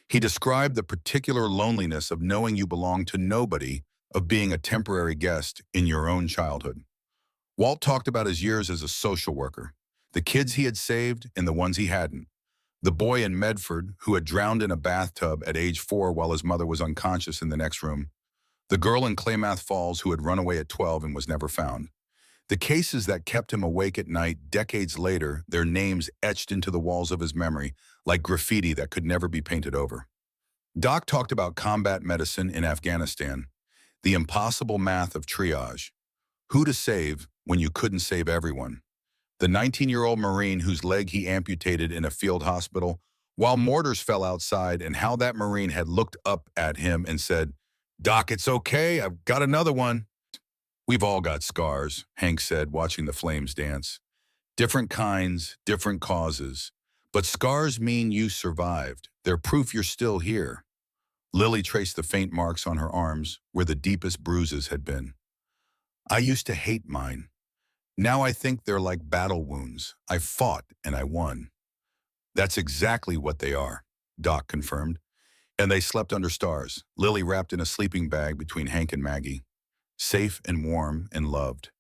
He described the particular loneliness of knowing you belong to nobody, of being a temporary guest in your own childhood. Walt talked about his years as a social worker, the kids he had saved and the ones he hadn't. The boy in Medford who had drowned in a bathtub at age 4 while his mother was unconscious in the next room. The girl in Klamath Falls who had run away at 12 and was never found. The cases that kept him awake at night decades later, their names etched into the walls of his memory like graffiti that could never be painted over. Doc talked about combat medicine in Afghanistan, the impossible math of triage. Who to save when you couldn't save everyone. The 19-year-old Marine whose leg he amputated in a field hospital while mortars fell outside, and how that Marine had looked up at him and said, Doc, it's okay. I've got another one. We've all got scars, Hank said, watching the flames dance. Different kinds, different causes. But scars mean you survived. They're proof you're still here. Lily traced the faint marks on her arms where the deepest bruises had been. I used to hate mine. Now I think they're like battle wounds. I fought and I won. That's exactly what they are, Doc confirmed. And they slept under stars, Lily wrapped in a sleeping bag between Hank and Maggie. Safe and warm and loved.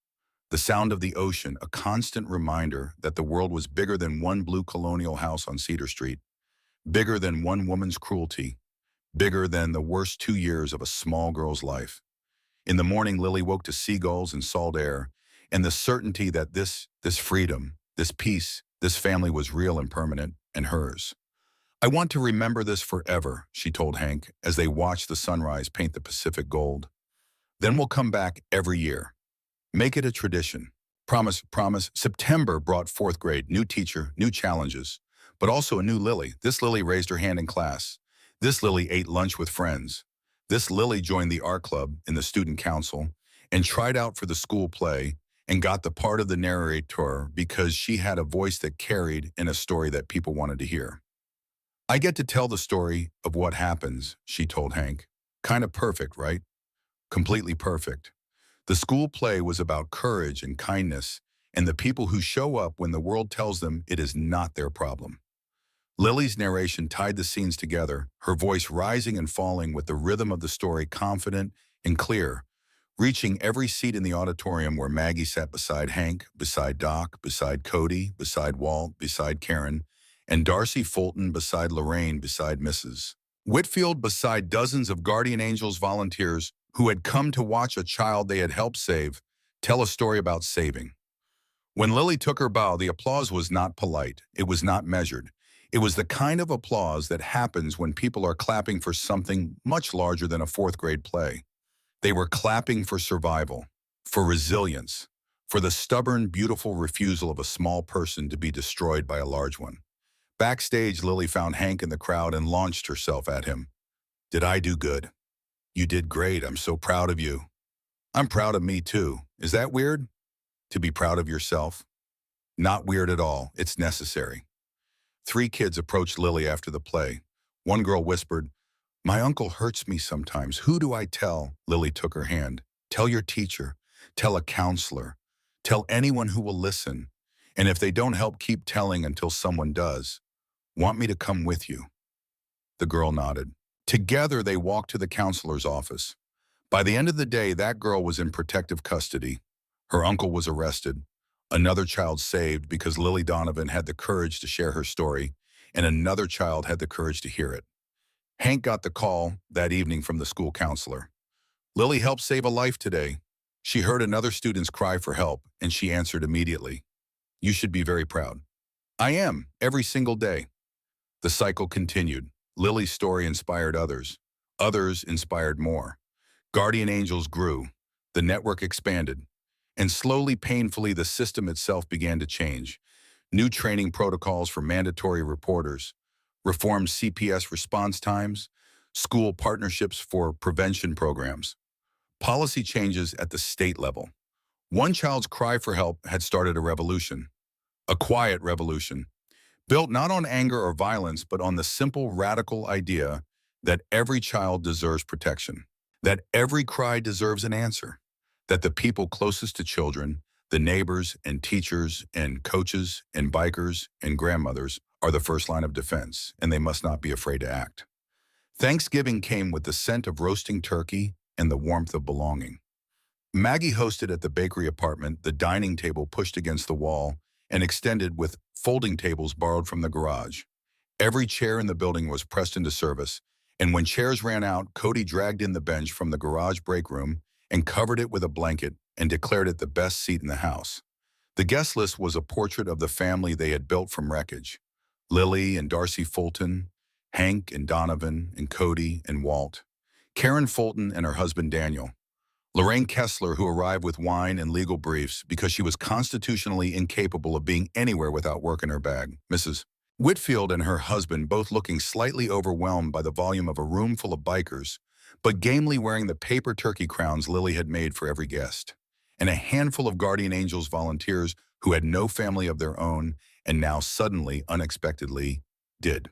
The sound of the ocean, a constant reminder that the world was bigger than one blue colonial house on Cedar Street, bigger than one woman's cruelty, bigger than the worst 2 years of a small girl's life. In the morning, Lily woke to seagulls and salt air, and the certainty that this freedom, this peace, this family was real and permanent, and hers. I want to remember this forever, she told Hank as they watched the sunrise paint the Pacific gold. Then we'll come back every year. Make it a tradition. Promise, promise. September brought fourth grade, new teacher, new challenges, but also a new Lily. This Lily raised her hand in class. This Lily ate lunch with friends. This Lily joined the art club in the student council and tried out for the school play and got the part of the narrator because she had a voice that carried in a story that people wanted to hear. I get to tell the story of what happens, she told Hank. Kind of perfect, right? Completely perfect. The school play was about courage and kindness and the people who show up when the world tells them it is not their problem. Lily's narration tied the scenes together, her voice rising and falling with the rhythm of the story confident and clear, reaching every seat in the auditorium where Maggie sat beside Hank, beside Doc, beside Cody, beside Walt, beside Karen, and Darcy Fulton beside Lorraine, beside Mrs. Whitfield, beside dozens of Guardian Angels volunteers who had come to watch a child they had helped save tell a story about saving. When Lily took her bow, the applause was not polite. It was not measured. It was the kind of applause that happens when people are clapping for something much larger than a fourth grade play. They were clapping for survival, for resilience, for the stubborn, beautiful refusal of a small person to be destroyed by a large one. Backstage, Lily found Hank in the crowd and launched herself at him. Did I do good? You did great. I'm so proud of you. I'm proud of me too. Is that weird? To be proud of yourself? Not weird at all. It's necessary. 3 kids approached Lily after the play. One girl whispered, "My uncle hurts me sometimes. Who do I tell?" Lily took her hand. "Tell your teacher. Tell a counselor. Tell anyone who will listen. And if they don't help, keep telling until someone does. Want me to come with you?" The girl nodded. Together, they walked to the counselor's office. By the end of the day, that girl was in protective custody. Her uncle was arrested. Another child saved because Lily Donovan had the courage to share her story, and another child had the courage to hear it. Hank got the call that evening from the school counselor. "Lily helped save a life today." She heard another student's cry for help, and she answered immediately. "You should be very proud." "I am, every single day." The cycle continued. Lily's story inspired others. Others inspired more. Guardian Angels grew. The network expanded. And slowly, painfully, the system itself began to change. New training protocols for mandatory reporters, reformed CPS response times, school partnerships for prevention programs, policy changes at the state level. One child's cry for help had started a revolution, a quiet revolution, built not on anger or violence, but on the simple, radical idea that every child deserves protection, that every cry deserves an answer, that the people closest to children, the neighbors and teachers and coaches and bikers and grandmothers, are the first line of defense, and they must not be afraid to act. Thanksgiving came with the scent of roasting turkey and the warmth of belonging. Maggie hosted at the bakery apartment, the dining table pushed against the wall and extended with folding tables borrowed from the garage. Every chair in the building was pressed into service, and when chairs ran out, Cody dragged in the bench from the garage break room and covered it with a blanket and declared it the best seat in the house. The guest list was a portrait of the family they had built from wreckage. Lily and Darcy Fulton, Hank and Donovan and Cody and Walt, Karen Fulton and her husband Daniel, Lorraine Kessler, who arrived with wine and legal briefs because she was constitutionally incapable of being anywhere without work in her bag, Mrs. Whitfield and her husband, both looking slightly overwhelmed by the volume of a room full of bikers, but gamely wearing the paper turkey crowns Lily had made for every guest, and a handful of Guardian Angels volunteers who had no family of their own and now suddenly, unexpectedly, did.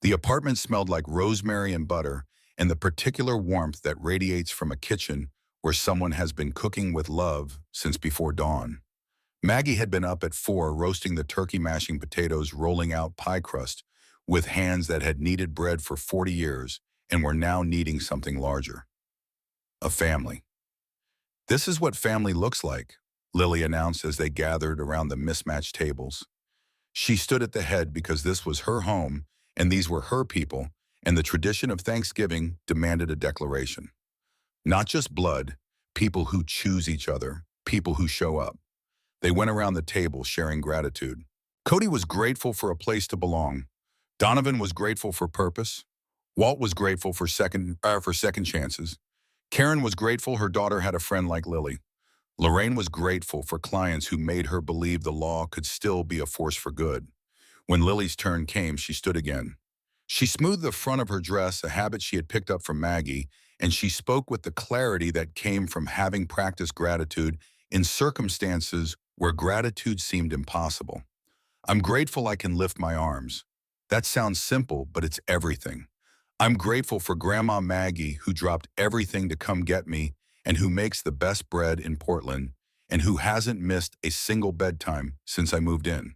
The apartment smelled like rosemary and butter and the particular warmth that radiates from a kitchen where someone has been cooking with love since before dawn. Maggie had been up at 4 roasting the turkey, mashing potatoes, rolling out pie crust with hands that had kneaded bread for 40 years and were now kneading something larger. A family. "This is what family looks like," Lily announced as they gathered around the mismatched tables. She stood at the head because this was her home and these were her people, and the tradition of Thanksgiving demanded a declaration. Not just blood, people who choose each other, people who show up. They went around the table sharing gratitude. Cody was grateful for a place to belong. Donovan was grateful for purpose. Walt was grateful for second chances. Karen was grateful her daughter had a friend like Lily. Lorraine was grateful for clients who made her believe the law could still be a force for good. When Lily's turn came, she stood again. She smoothed the front of her dress, a habit she had picked up from Maggie, and she spoke with the clarity that came from having practiced gratitude in circumstances where gratitude seemed impossible. "I'm grateful I can lift my arms." That sounds simple, but it's everything. "I'm grateful for Grandma Maggie, who dropped everything to come get me and who makes the best bread in Portland and who hasn't missed a single bedtime since I moved in.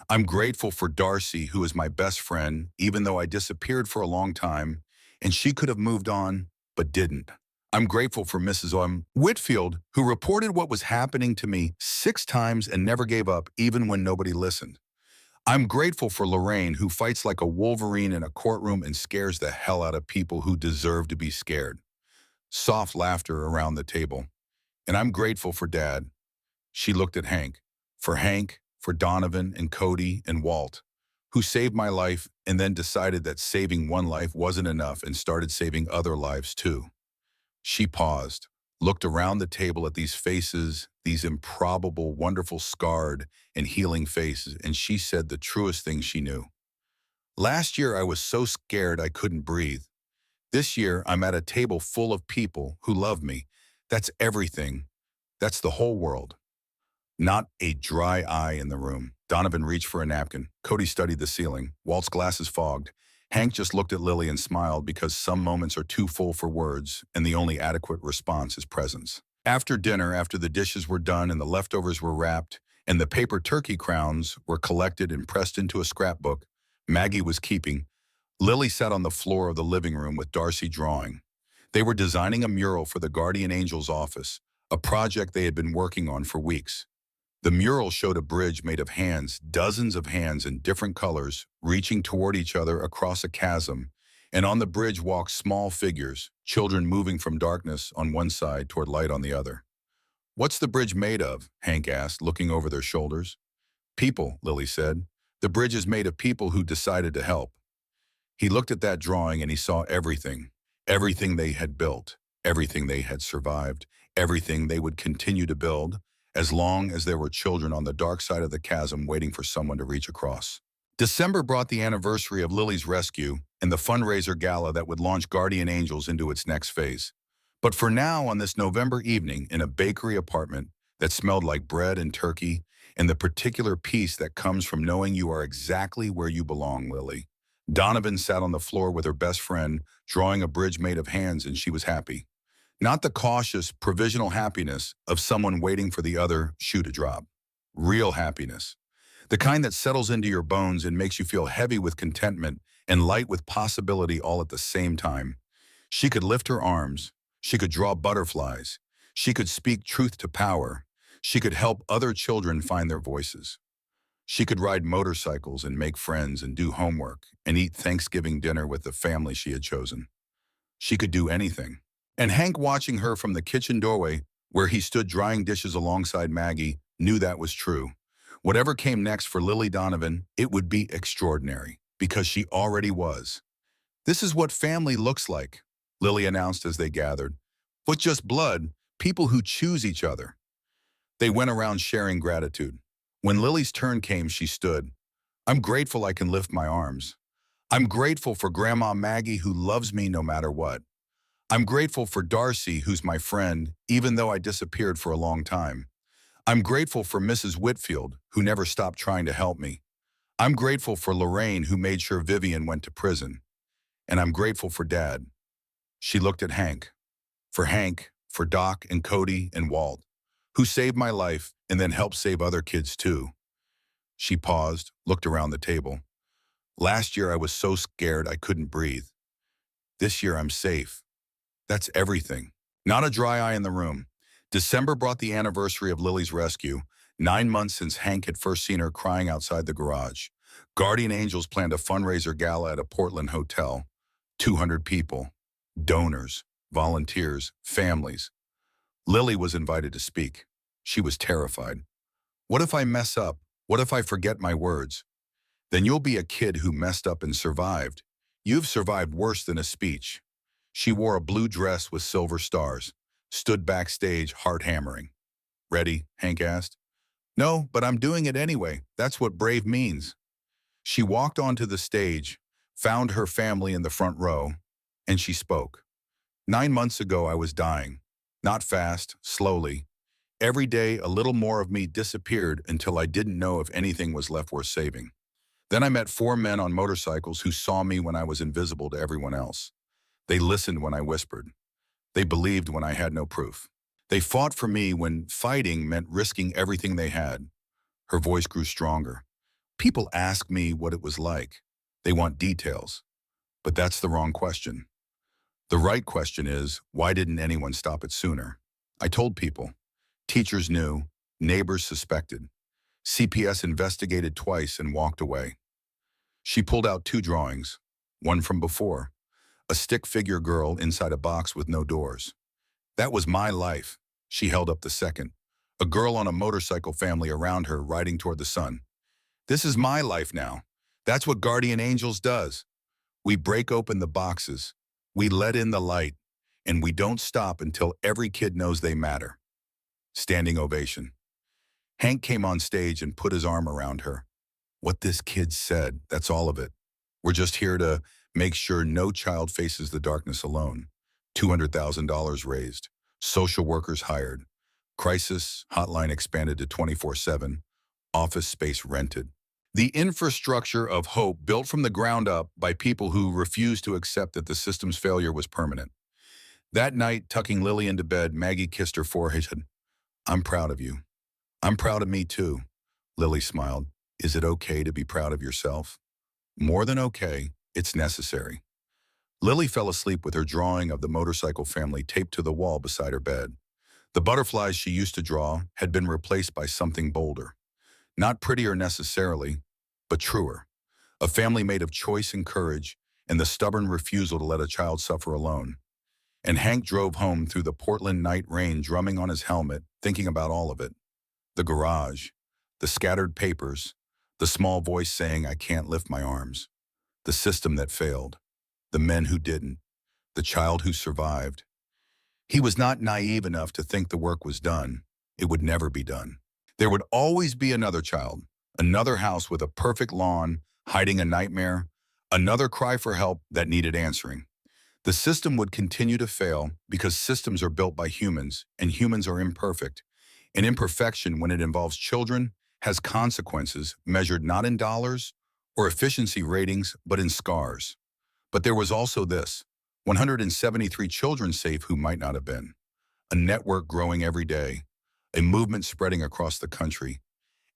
I'm grateful for Darcy, who is my best friend, even though I disappeared for a long time, and she could have moved on, but didn't. I'm grateful for Mrs. Whitfield, who reported what was happening to me 6 times and never gave up, even when nobody listened. I'm grateful for Lorraine, who fights like a Wolverine in a courtroom and scares the hell out of people who deserve to be scared." Soft laughter around the table. "And I'm grateful for Dad." She looked at Hank, for Donovan and Cody and Walt, who saved my life and then decided that saving one life wasn't enough and started saving other lives too. She paused, looked around the table at these faces, these improbable, wonderful, scarred and healing faces, and she said the truest thing she knew. "Last year I was so scared I couldn't breathe. This year I'm at a table full of people who love me. That's everything. That's the whole world." Not a dry eye in the room. Donovan reached for a napkin. Cody studied the ceiling. Walt's glasses fogged. Hank just looked at Lily and smiled because some moments are too full for words, and the only adequate response is presence. After dinner, after the dishes were done and the leftovers were wrapped, and the paper turkey crowns were collected and pressed into a scrapbook Maggie was keeping, Lily sat on the floor of the living room with Darcy drawing. They were designing a mural for the Guardian Angel's office, a project they had been working on for weeks. The mural showed a bridge made of hands, dozens of hands in different colors, reaching toward each other across a chasm, and on the bridge walked small figures, children moving from darkness on one side toward light on the other. "What's the bridge made of?" Hank asked, looking over their shoulders. "People," Lily said. "The bridge is made of people who decided to help." He looked at that drawing and he saw everything. Everything they had built, everything they had survived, everything they would continue to build, as long as there were children on the dark side of the chasm waiting for someone to reach across. December brought the anniversary of Lily's rescue and the fundraiser gala that would launch Guardian Angels into its next phase. But for now, on this November evening in a bakery apartment that smelled like bread and turkey and the particular peace that comes from knowing you are exactly where you belong, Lily. Donovan sat on the floor with her best friend, drawing a bridge made of hands, and she was happy. Not the cautious, provisional happiness of someone waiting for the other shoe to drop. Real happiness. The kind that settles into your bones and makes you feel heavy with contentment and light with possibility all at the same time. She could lift her arms. She could draw butterflies. She could speak truth to power. She could help other children find their voices. She could ride motorcycles and make friends and do homework and eat Thanksgiving dinner with the family she had chosen. She could do anything. And Hank, watching her from the kitchen doorway, where he stood drying dishes alongside Maggie, knew that was true. Whatever came next for Lily Donovan, it would be extraordinary, because she already was. "This is what family looks like," Lily announced as they gathered. "But just blood, people who choose each other." They went around sharing gratitude. When Lily's turn came, she stood. "I'm grateful I can lift my arms. I'm grateful for Grandma Maggie, who loves me no matter what. I'm grateful for Darcy, who's my friend, even though I disappeared for a long time. I'm grateful for Mrs. Whitfield, who never stopped trying to help me. I'm grateful for Lorraine, who made sure Vivian went to prison. And I'm grateful for Dad. She looked at Hank, for Doc and Cody and Walt, who saved my life and then helped save other kids too. She paused, looked around the table. Last year I was so scared I couldn't breathe. This year I'm safe. That's everything. Not a dry eye in the room. December brought the anniversary of Lily's rescue, 9 months since Hank had first seen her crying outside the garage. Guardian Angels planned a fundraiser gala at a Portland hotel. 200 people, donors, volunteers, families. Lily was invited to speak. She was terrified. What if I mess up? What if I forget my words? Then you'll be a kid who messed up and survived. You've survived worse than a speech. She wore a blue dress with silver stars, stood backstage, heart hammering. Ready? Hank asked. No, but I'm doing it anyway. That's what brave means. She walked onto the stage, found her family in the front row, and she spoke. 9 months ago, I was dying. Not fast, slowly. Every day, a little more of me disappeared until I didn't know if anything was left worth saving. Then I met 4 men on motorcycles who saw me when I was invisible to everyone else. They listened when I whispered. They believed when I had no proof. They fought for me when fighting meant risking everything they had. Her voice grew stronger. People ask me what it was like. They want details. But that's the wrong question. The right question is, why didn't anyone stop it sooner? I told people. Teachers knew. Neighbors suspected. CPS investigated twice and walked away. She pulled out 2 drawings, one from before. A stick figure girl inside a box with no doors. That was my life. She held up the second. A girl on a motorcycle, family around her, riding toward the sun. This is my life now. That's what Guardian Angels does. We break open the boxes. We let in the light. And we don't stop until every kid knows they matter. Standing ovation. Hank came on stage and put his arm around her. What this kid said, that's all of it. We're just here to make sure no child faces the darkness alone. $200,000 raised. Social workers hired. Crisis hotline expanded to 24/7. Office space rented. The infrastructure of hope built from the ground up by people who refused to accept that the system's failure was permanent. That night, tucking Lily into bed, Maggie kissed her forehead. I'm proud of you. I'm proud of me too. Lily smiled. Is it okay to be proud of yourself? More than okay, it's necessary. Lily fell asleep with her drawing of the motorcycle family taped to the wall beside her bed. The butterflies she used to draw had been replaced by something bolder. Not prettier necessarily, but truer. A family made of choice and courage, and the stubborn refusal to let a child suffer alone. And Hank drove home through the Portland night rain, drumming on his helmet, thinking about all of it. The garage, the scattered papers, the small voice saying, I can't lift my arms. The system that failed. The men who didn't. The child who survived. He was not naive enough to think the work was done. It would never be done. There would always be another child, another house with a perfect lawn, hiding a nightmare, another cry for help that needed answering. The system would continue to fail because systems are built by humans, and humans are imperfect. And imperfection, when it involves children, has consequences measured not in dollars or efficiency ratings, but in scars. But there was also this, 173 children safe who might not have been. A network growing every day, a movement spreading across the country,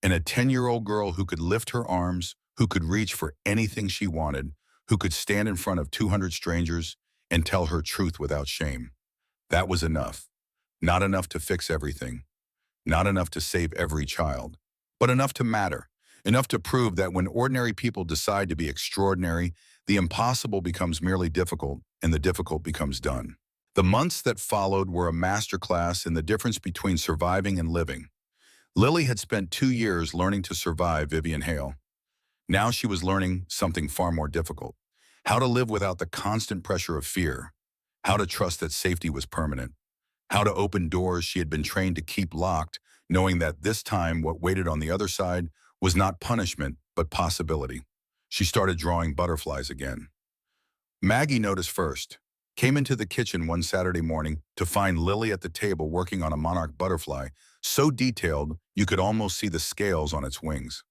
and a 10-year-old girl who could lift her arms, who could reach for anything she wanted, who could stand in front of 200 strangers and tell her truth without shame. That was enough. Not enough to fix everything. Not enough to save every child, but enough to matter. Enough to prove that when ordinary people decide to be extraordinary, the impossible becomes merely difficult, and the difficult becomes done. The months that followed were a masterclass in the difference between surviving and living. Lily had spent 2 years learning to survive Vivian Hale. Now she was learning something far more difficult. How to live without the constant pressure of fear. How to trust that safety was permanent. How to open doors she had been trained to keep locked, knowing that this time what waited on the other side was not punishment, but possibility. She started drawing butterflies again. Maggie noticed first. came into the kitchen one Saturday morning to find Lily at the table working on a monarch butterfly, so detailed you could almost see the scales on its wings.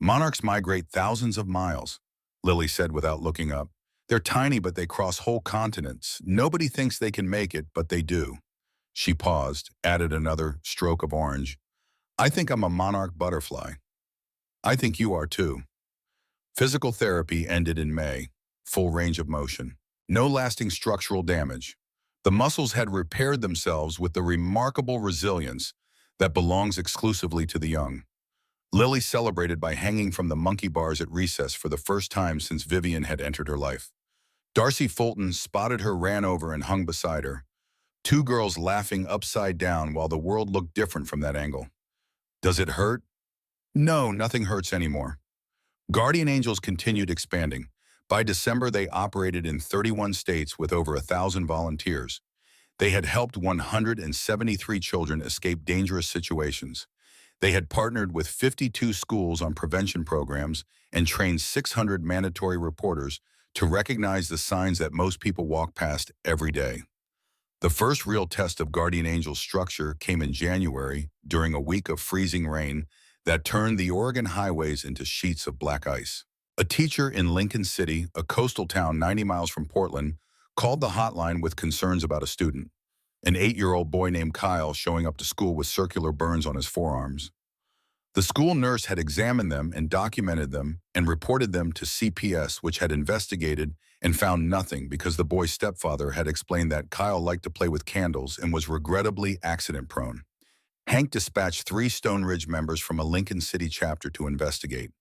Monarchs migrate thousands of miles, Lily said without looking up. They're tiny, but they cross whole continents. Nobody thinks they can make it, but they do. She paused, added another stroke of orange. I think I'm a monarch butterfly. I think you are too. Physical therapy ended in May. Full range of motion. No lasting structural damage. The muscles had repaired themselves with the remarkable resilience that belongs exclusively to the young. Lily celebrated by hanging from the monkey bars at recess for the first time since Vivian had entered her life. Darcy Fulton spotted her, ran over, and hung beside her. Two girls laughing upside down while the world looked different from that angle. Does it hurt? No, nothing hurts anymore. Guardian Angels continued expanding. By December, they operated in 31 states with over 1,000 volunteers. They had helped 173 children escape dangerous situations. They had partnered with 52 schools on prevention programs and trained 600 mandatory reporters to recognize the signs that most people walk past every day. The first real test of Guardian Angel's structure came in January during a week of freezing rain that turned the Oregon highways into sheets of black ice. A teacher in Lincoln City, a coastal town 90 miles from Portland, called the hotline with concerns about a student, an 8-year-old boy named Kyle showing up to school with circular burns on his forearms. The school nurse had examined them and documented them and reported them to CPS, which had investigated and found nothing because the boy's stepfather had explained that Kyle liked to play with candles and was regrettably accident-prone. Hank dispatched 3 Stone Ridge members from a Lincoln City chapter to investigate.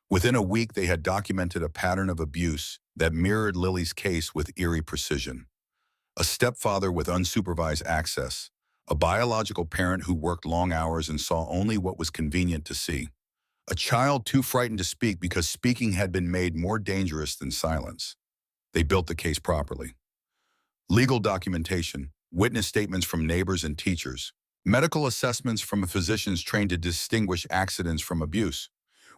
Within a week, they had documented a pattern of abuse that mirrored Lily's case with eerie precision. A stepfather with unsupervised access, a biological parent who worked long hours and saw only what was convenient to see, a child too frightened to speak because speaking had been made more dangerous than silence. They built the case properly. Legal documentation, witness statements from neighbors and teachers, medical assessments from physicians trained to distinguish accidents from abuse.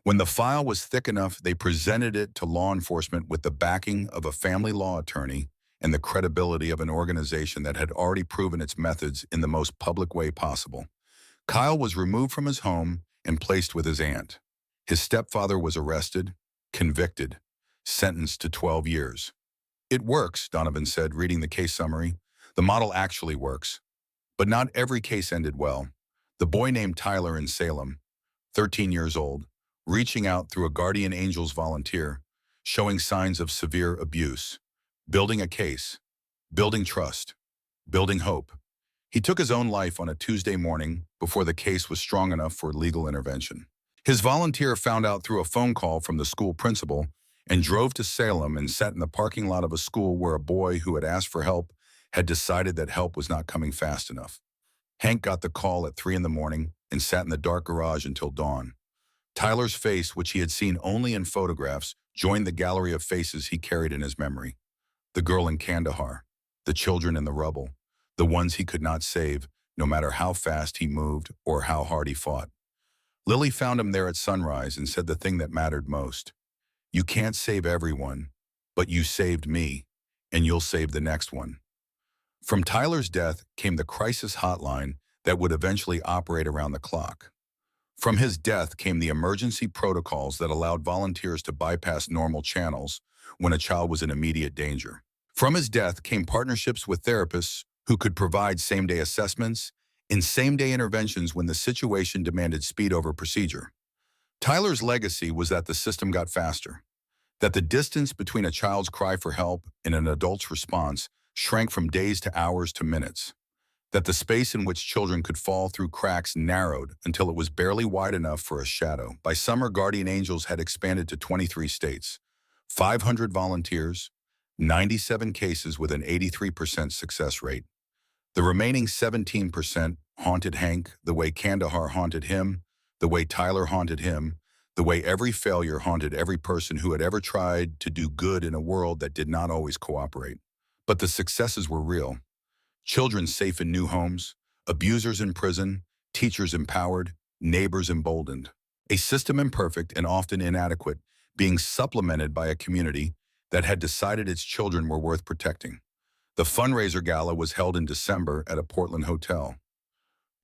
When the file was thick enough, they presented it to law enforcement with the backing of a family law attorney and the credibility of an organization that had already proven its methods in the most public way possible. Kyle was removed from his home and placed with his aunt. His stepfather was arrested, convicted, sentenced to 12 years. It works, Donovan said, reading the case summary. The model actually works. But not every case ended well. The boy named Tyler in Salem, 13 years old, reaching out through a Guardian Angels volunteer, showing signs of severe abuse, building a case, building trust, building hope. He took his own life on a Tuesday morning before the case was strong enough for legal intervention. His volunteer found out through a phone call from the school principal and drove to Salem and sat in the parking lot of a school where a boy who had asked for help had decided that help was not coming fast enough. Hank got the call at 3 in the morning and sat in the dark garage until dawn. Tyler's face, which he had seen only in photographs, joined the gallery of faces he carried in his memory. The girl in Kandahar, the children in the rubble, the ones he could not save, no matter how fast he moved or how hard he fought. Lily found him there at sunrise and said the thing that mattered most. You can't save everyone, but you saved me, and you'll save the next one. From Tyler's death came the crisis hotline that would eventually operate around the clock. From his death came the emergency protocols that allowed volunteers to bypass normal channels when a child was in immediate danger. From his death came partnerships with therapists who could provide same-day assessments and same-day interventions when the situation demanded speed over procedure. Tyler's legacy was that the system got faster, that the distance between a child's cry for help and an adult's response shrank from days to hours to minutes, that the space in which children could fall through cracks narrowed until it was barely wide enough for a shadow. By summer, Guardian Angels had expanded to 23 states, 500 volunteers, 97 cases with an 83% success rate. The remaining 17% haunted Hank the way Kandahar haunted him, the way Tyler haunted him, the way every failure haunted every person who had ever tried to do good in a world that did not always cooperate. But the successes were real. Children safe in new homes, abusers in prison, teachers empowered, neighbors emboldened. A system imperfect and often inadequate, being supplemented by a community that had decided its children were worth protecting. The fundraiser gala was held in December at a Portland hotel.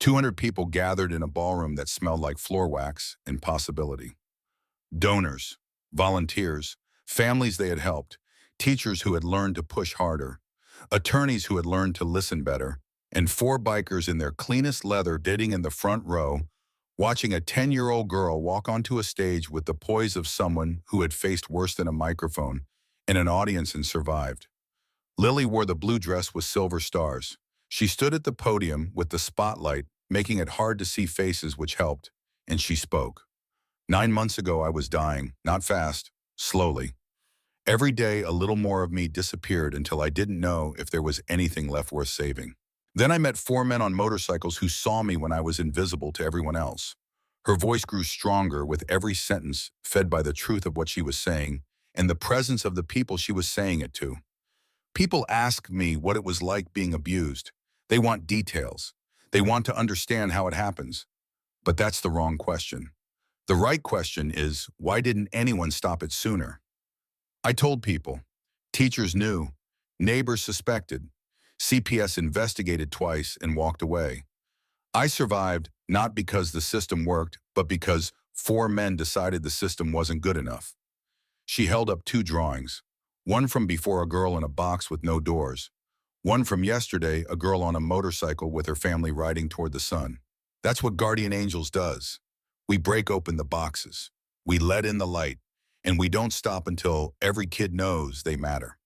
200 people gathered in a ballroom that smelled like floor wax and possibility. Donors, volunteers, families they had helped, teachers who had learned to push harder, attorneys who had learned to listen better, and four bikers in their cleanest leather sitting in the front row, watching a 10-year-old girl walk onto a stage with the poise of someone who had faced worse than a microphone and an audience and survived. Lily wore the blue dress with silver stars. She stood at the podium with the spotlight, making it hard to see faces, which helped, and she spoke. 9 months ago, I was dying, not fast, slowly. Every day, a little more of me disappeared until I didn't know if there was anything left worth saving. Then I met four men on motorcycles who saw me when I was invisible to everyone else. Her voice grew stronger with every sentence, fed by the truth of what she was saying and the presence of the people she was saying it to. People ask me what it was like being abused. They want details. They want to understand how it happens. But that's the wrong question. The right question is, why didn't anyone stop it sooner? I told people. Teachers knew. Neighbors suspected. CPS investigated twice and walked away. I survived not because the system worked, but because four men decided the system wasn't good enough. She held up two drawings. One from before, a girl in a box with no doors. One from yesterday, a girl on a motorcycle with her family riding toward the sun. That's what Guardian Angels does. We break open the boxes. We let in the light. And we don't stop until every kid knows they matter.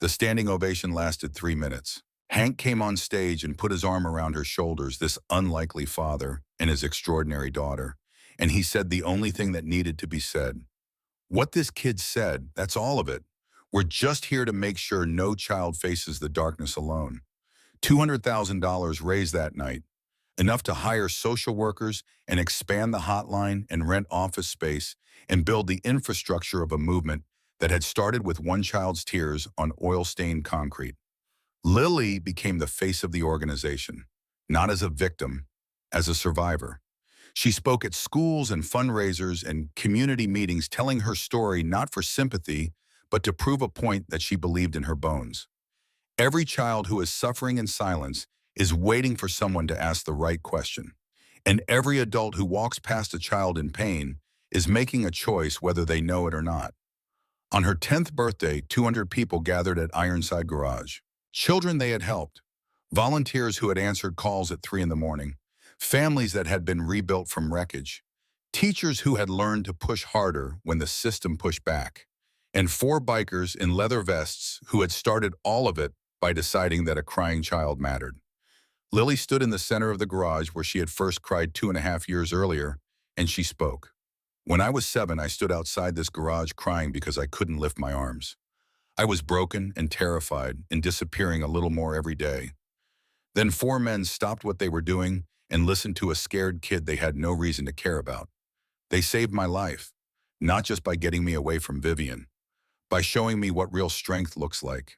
The standing ovation lasted 3 minutes. Hank came on stage and put his arm around her shoulders, this unlikely father and his extraordinary daughter, and he said the only thing that needed to be said. What this kid said, that's all of it. We're just here to make sure no child faces the darkness alone. $200,000 raised that night, enough to hire social workers and expand the hotline and rent office space and build the infrastructure of a movement that had started with one child's tears on oil-stained concrete. Lily became the face of the organization, not as a victim, as a survivor. She spoke at schools and fundraisers and community meetings, telling her story not for sympathy, but to prove a point that she believed in her bones. Every child who is suffering in silence is waiting for someone to ask the right question. And every adult who walks past a child in pain is making a choice whether they know it or not. On her 10th birthday, 200 people gathered at Ironside Garage. Children they had helped, volunteers who had answered calls at 3 in the morning, families that had been rebuilt from wreckage, teachers who had learned to push harder when the system pushed back, and four bikers in leather vests who had started all of it by deciding that a crying child mattered. Lily stood in the center of the garage where she had first cried 2.5 years earlier, and she spoke. When I was 7, I stood outside this garage crying because I couldn't lift my arms. I was broken and terrified and disappearing a little more every day. Then four men stopped what they were doing and listened to a scared kid they had no reason to care about. They saved my life, not just by getting me away from Vivian, by showing me what real strength looks like,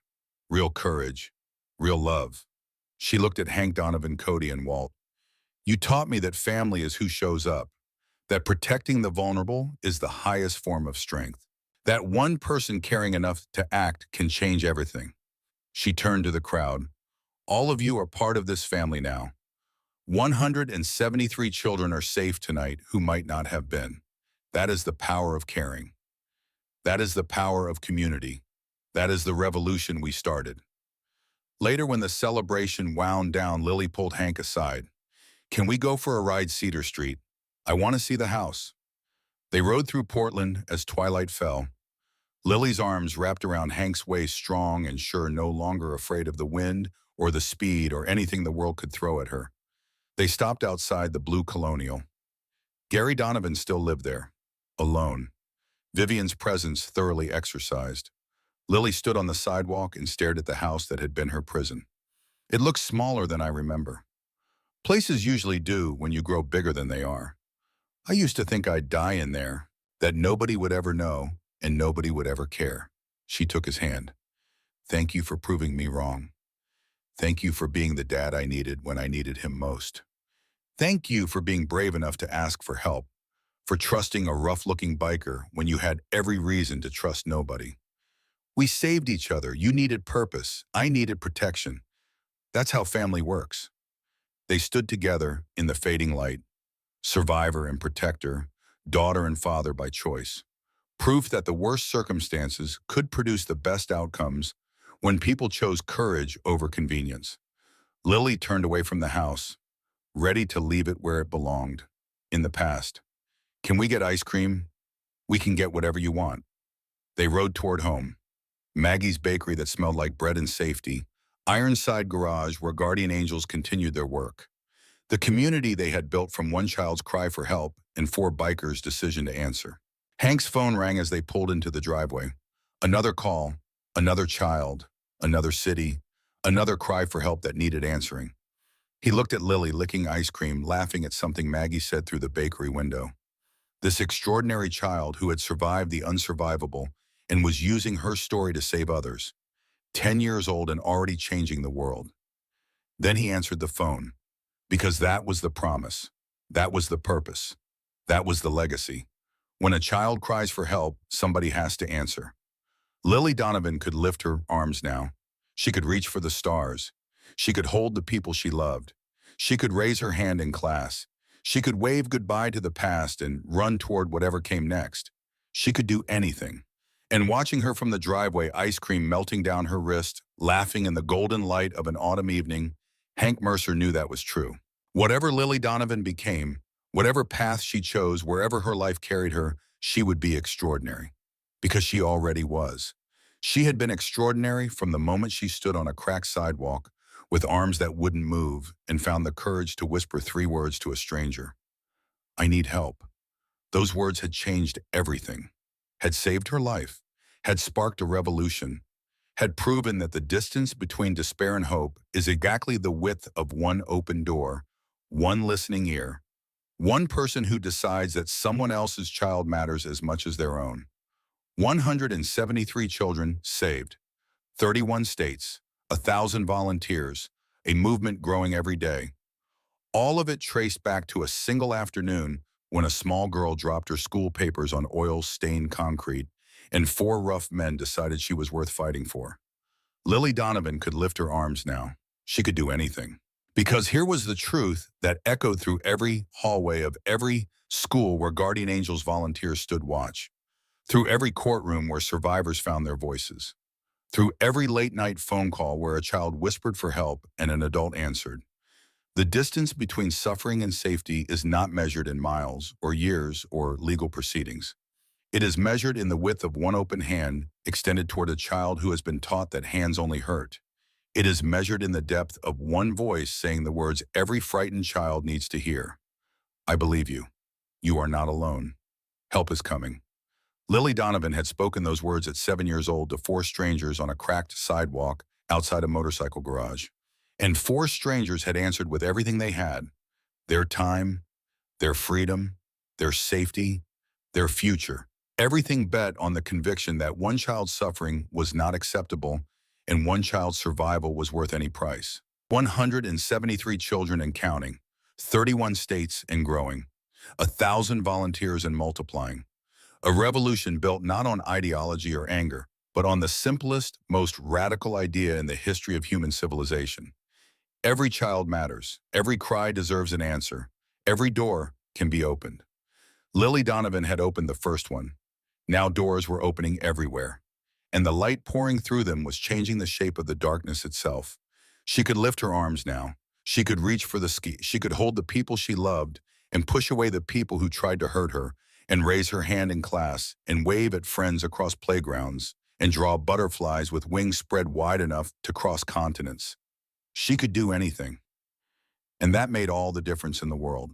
real courage, real love. She looked at Hank, Donovan, Cody, and Walt. You taught me that family is who shows up, that protecting the vulnerable is the highest form of strength, that one person caring enough to act can change everything. She turned to the crowd. All of you are part of this family now. 173 children are safe tonight who might not have been. That is the power of caring. That is the power of community. That is the revolution we started. Later, when the celebration wound down, Lily pulled Hank aside. Can we go for a ride Cedar Street? I want to see the house. They rode through Portland as twilight fell. Lily's arms wrapped around Hank's waist, strong and sure, no longer afraid of the wind or the speed or anything the world could throw at her. They stopped outside the blue Colonial. Gary Donovan still lived there, alone. Vivian's presence thoroughly exorcised. Lily stood on the sidewalk and stared at the house that had been her prison. It looked smaller than I remember. Places usually do when you grow bigger than they are. I used to think I'd die in there, that nobody would ever know and nobody would ever care. She took his hand. Thank you for proving me wrong. Thank you for being the dad I needed when I needed him most. Thank you for being brave enough to ask for help, for trusting a rough-looking biker when you had every reason to trust nobody. We saved each other. You needed purpose. I needed protection. That's how family works. They stood together in the fading light, survivor and protector, daughter and father by choice. Proof that the worst circumstances could produce the best outcomes when people chose courage over convenience. Lily turned away from the house, ready to leave it where it belonged, in the past. Can we get ice cream? We can get whatever you want. They rode toward home. Maggie's bakery that smelled like bread and safety, Ironside Garage where guardian angels continued their work. The community they had built from one child's cry for help and four bikers' decision to answer. Hank's phone rang as they pulled into the driveway. Another call, another child, another city, another cry for help that needed answering. He looked at Lily licking ice cream, laughing at something Maggie said through the bakery window. This extraordinary child who had survived the unsurvivable and was using her story to save others. 10 years old and already changing the world. Then he answered the phone. Because that was the promise. That was the purpose. That was the legacy. When a child cries for help, somebody has to answer. Lily Donovan could lift her arms now. She could reach for the stars. She could hold the people she loved. She could raise her hand in class. She could wave goodbye to the past and run toward whatever came next. She could do anything. And watching her from the driveway, ice cream melting down her wrist, laughing in the golden light of an autumn evening, Hank Mercer knew that was true. Whatever Lily Donovan became, whatever path she chose, wherever her life carried her, she would be extraordinary. Because she already was. She had been extraordinary from the moment she stood on a cracked sidewalk with arms that wouldn't move and found the courage to whisper 3 words to a stranger. I need help. Those words had changed everything, had saved her life, had sparked a revolution, had proven that the distance between despair and hope is exactly the width of one open door, one listening ear, one person who decides that someone else's child matters as much as their own. 173 children saved, 31 states, 1,000 volunteers, a movement growing every day. All of it traced back to a single afternoon when a small girl dropped her school papers on oil-stained concrete and 4 rough men decided she was worth fighting for. Lily Donovan could lift her arms now. She could do anything. Because here was the truth that echoed through every hallway of every school where guardian angels volunteers stood watch. Through every courtroom where survivors found their voices. Through every late-night phone call where a child whispered for help and an adult answered. The distance between suffering and safety is not measured in miles or years or legal proceedings. It is measured in the width of one open hand extended toward a child who has been taught that hands only hurt. It is measured in the depth of one voice saying the words every frightened child needs to hear. I believe you. You are not alone. Help is coming. Lily Donovan had spoken those words at 7 years old to 4 strangers on a cracked sidewalk outside a motorcycle garage. And 4 strangers had answered with everything they had. Their time, their freedom, their safety, their future. Everything bet on the conviction that one child's suffering was not acceptable and one child's survival was worth any price. 173 children and counting, 31 states and growing, 1,000 volunteers and multiplying. A revolution built not on ideology or anger, but on the simplest, most radical idea in the history of human civilization. Every child matters. Every cry deserves an answer. Every door can be opened. Lily Donovan had opened the first one. Now doors were opening everywhere, and the light pouring through them was changing the shape of the darkness itself. She could lift her arms now. She could reach for the ski. She could hold the people she loved and push away the people who tried to hurt her, and raise her hand in class and wave at friends across playgrounds and draw butterflies with wings spread wide enough to cross continents. She could do anything. And that made all the difference in the world.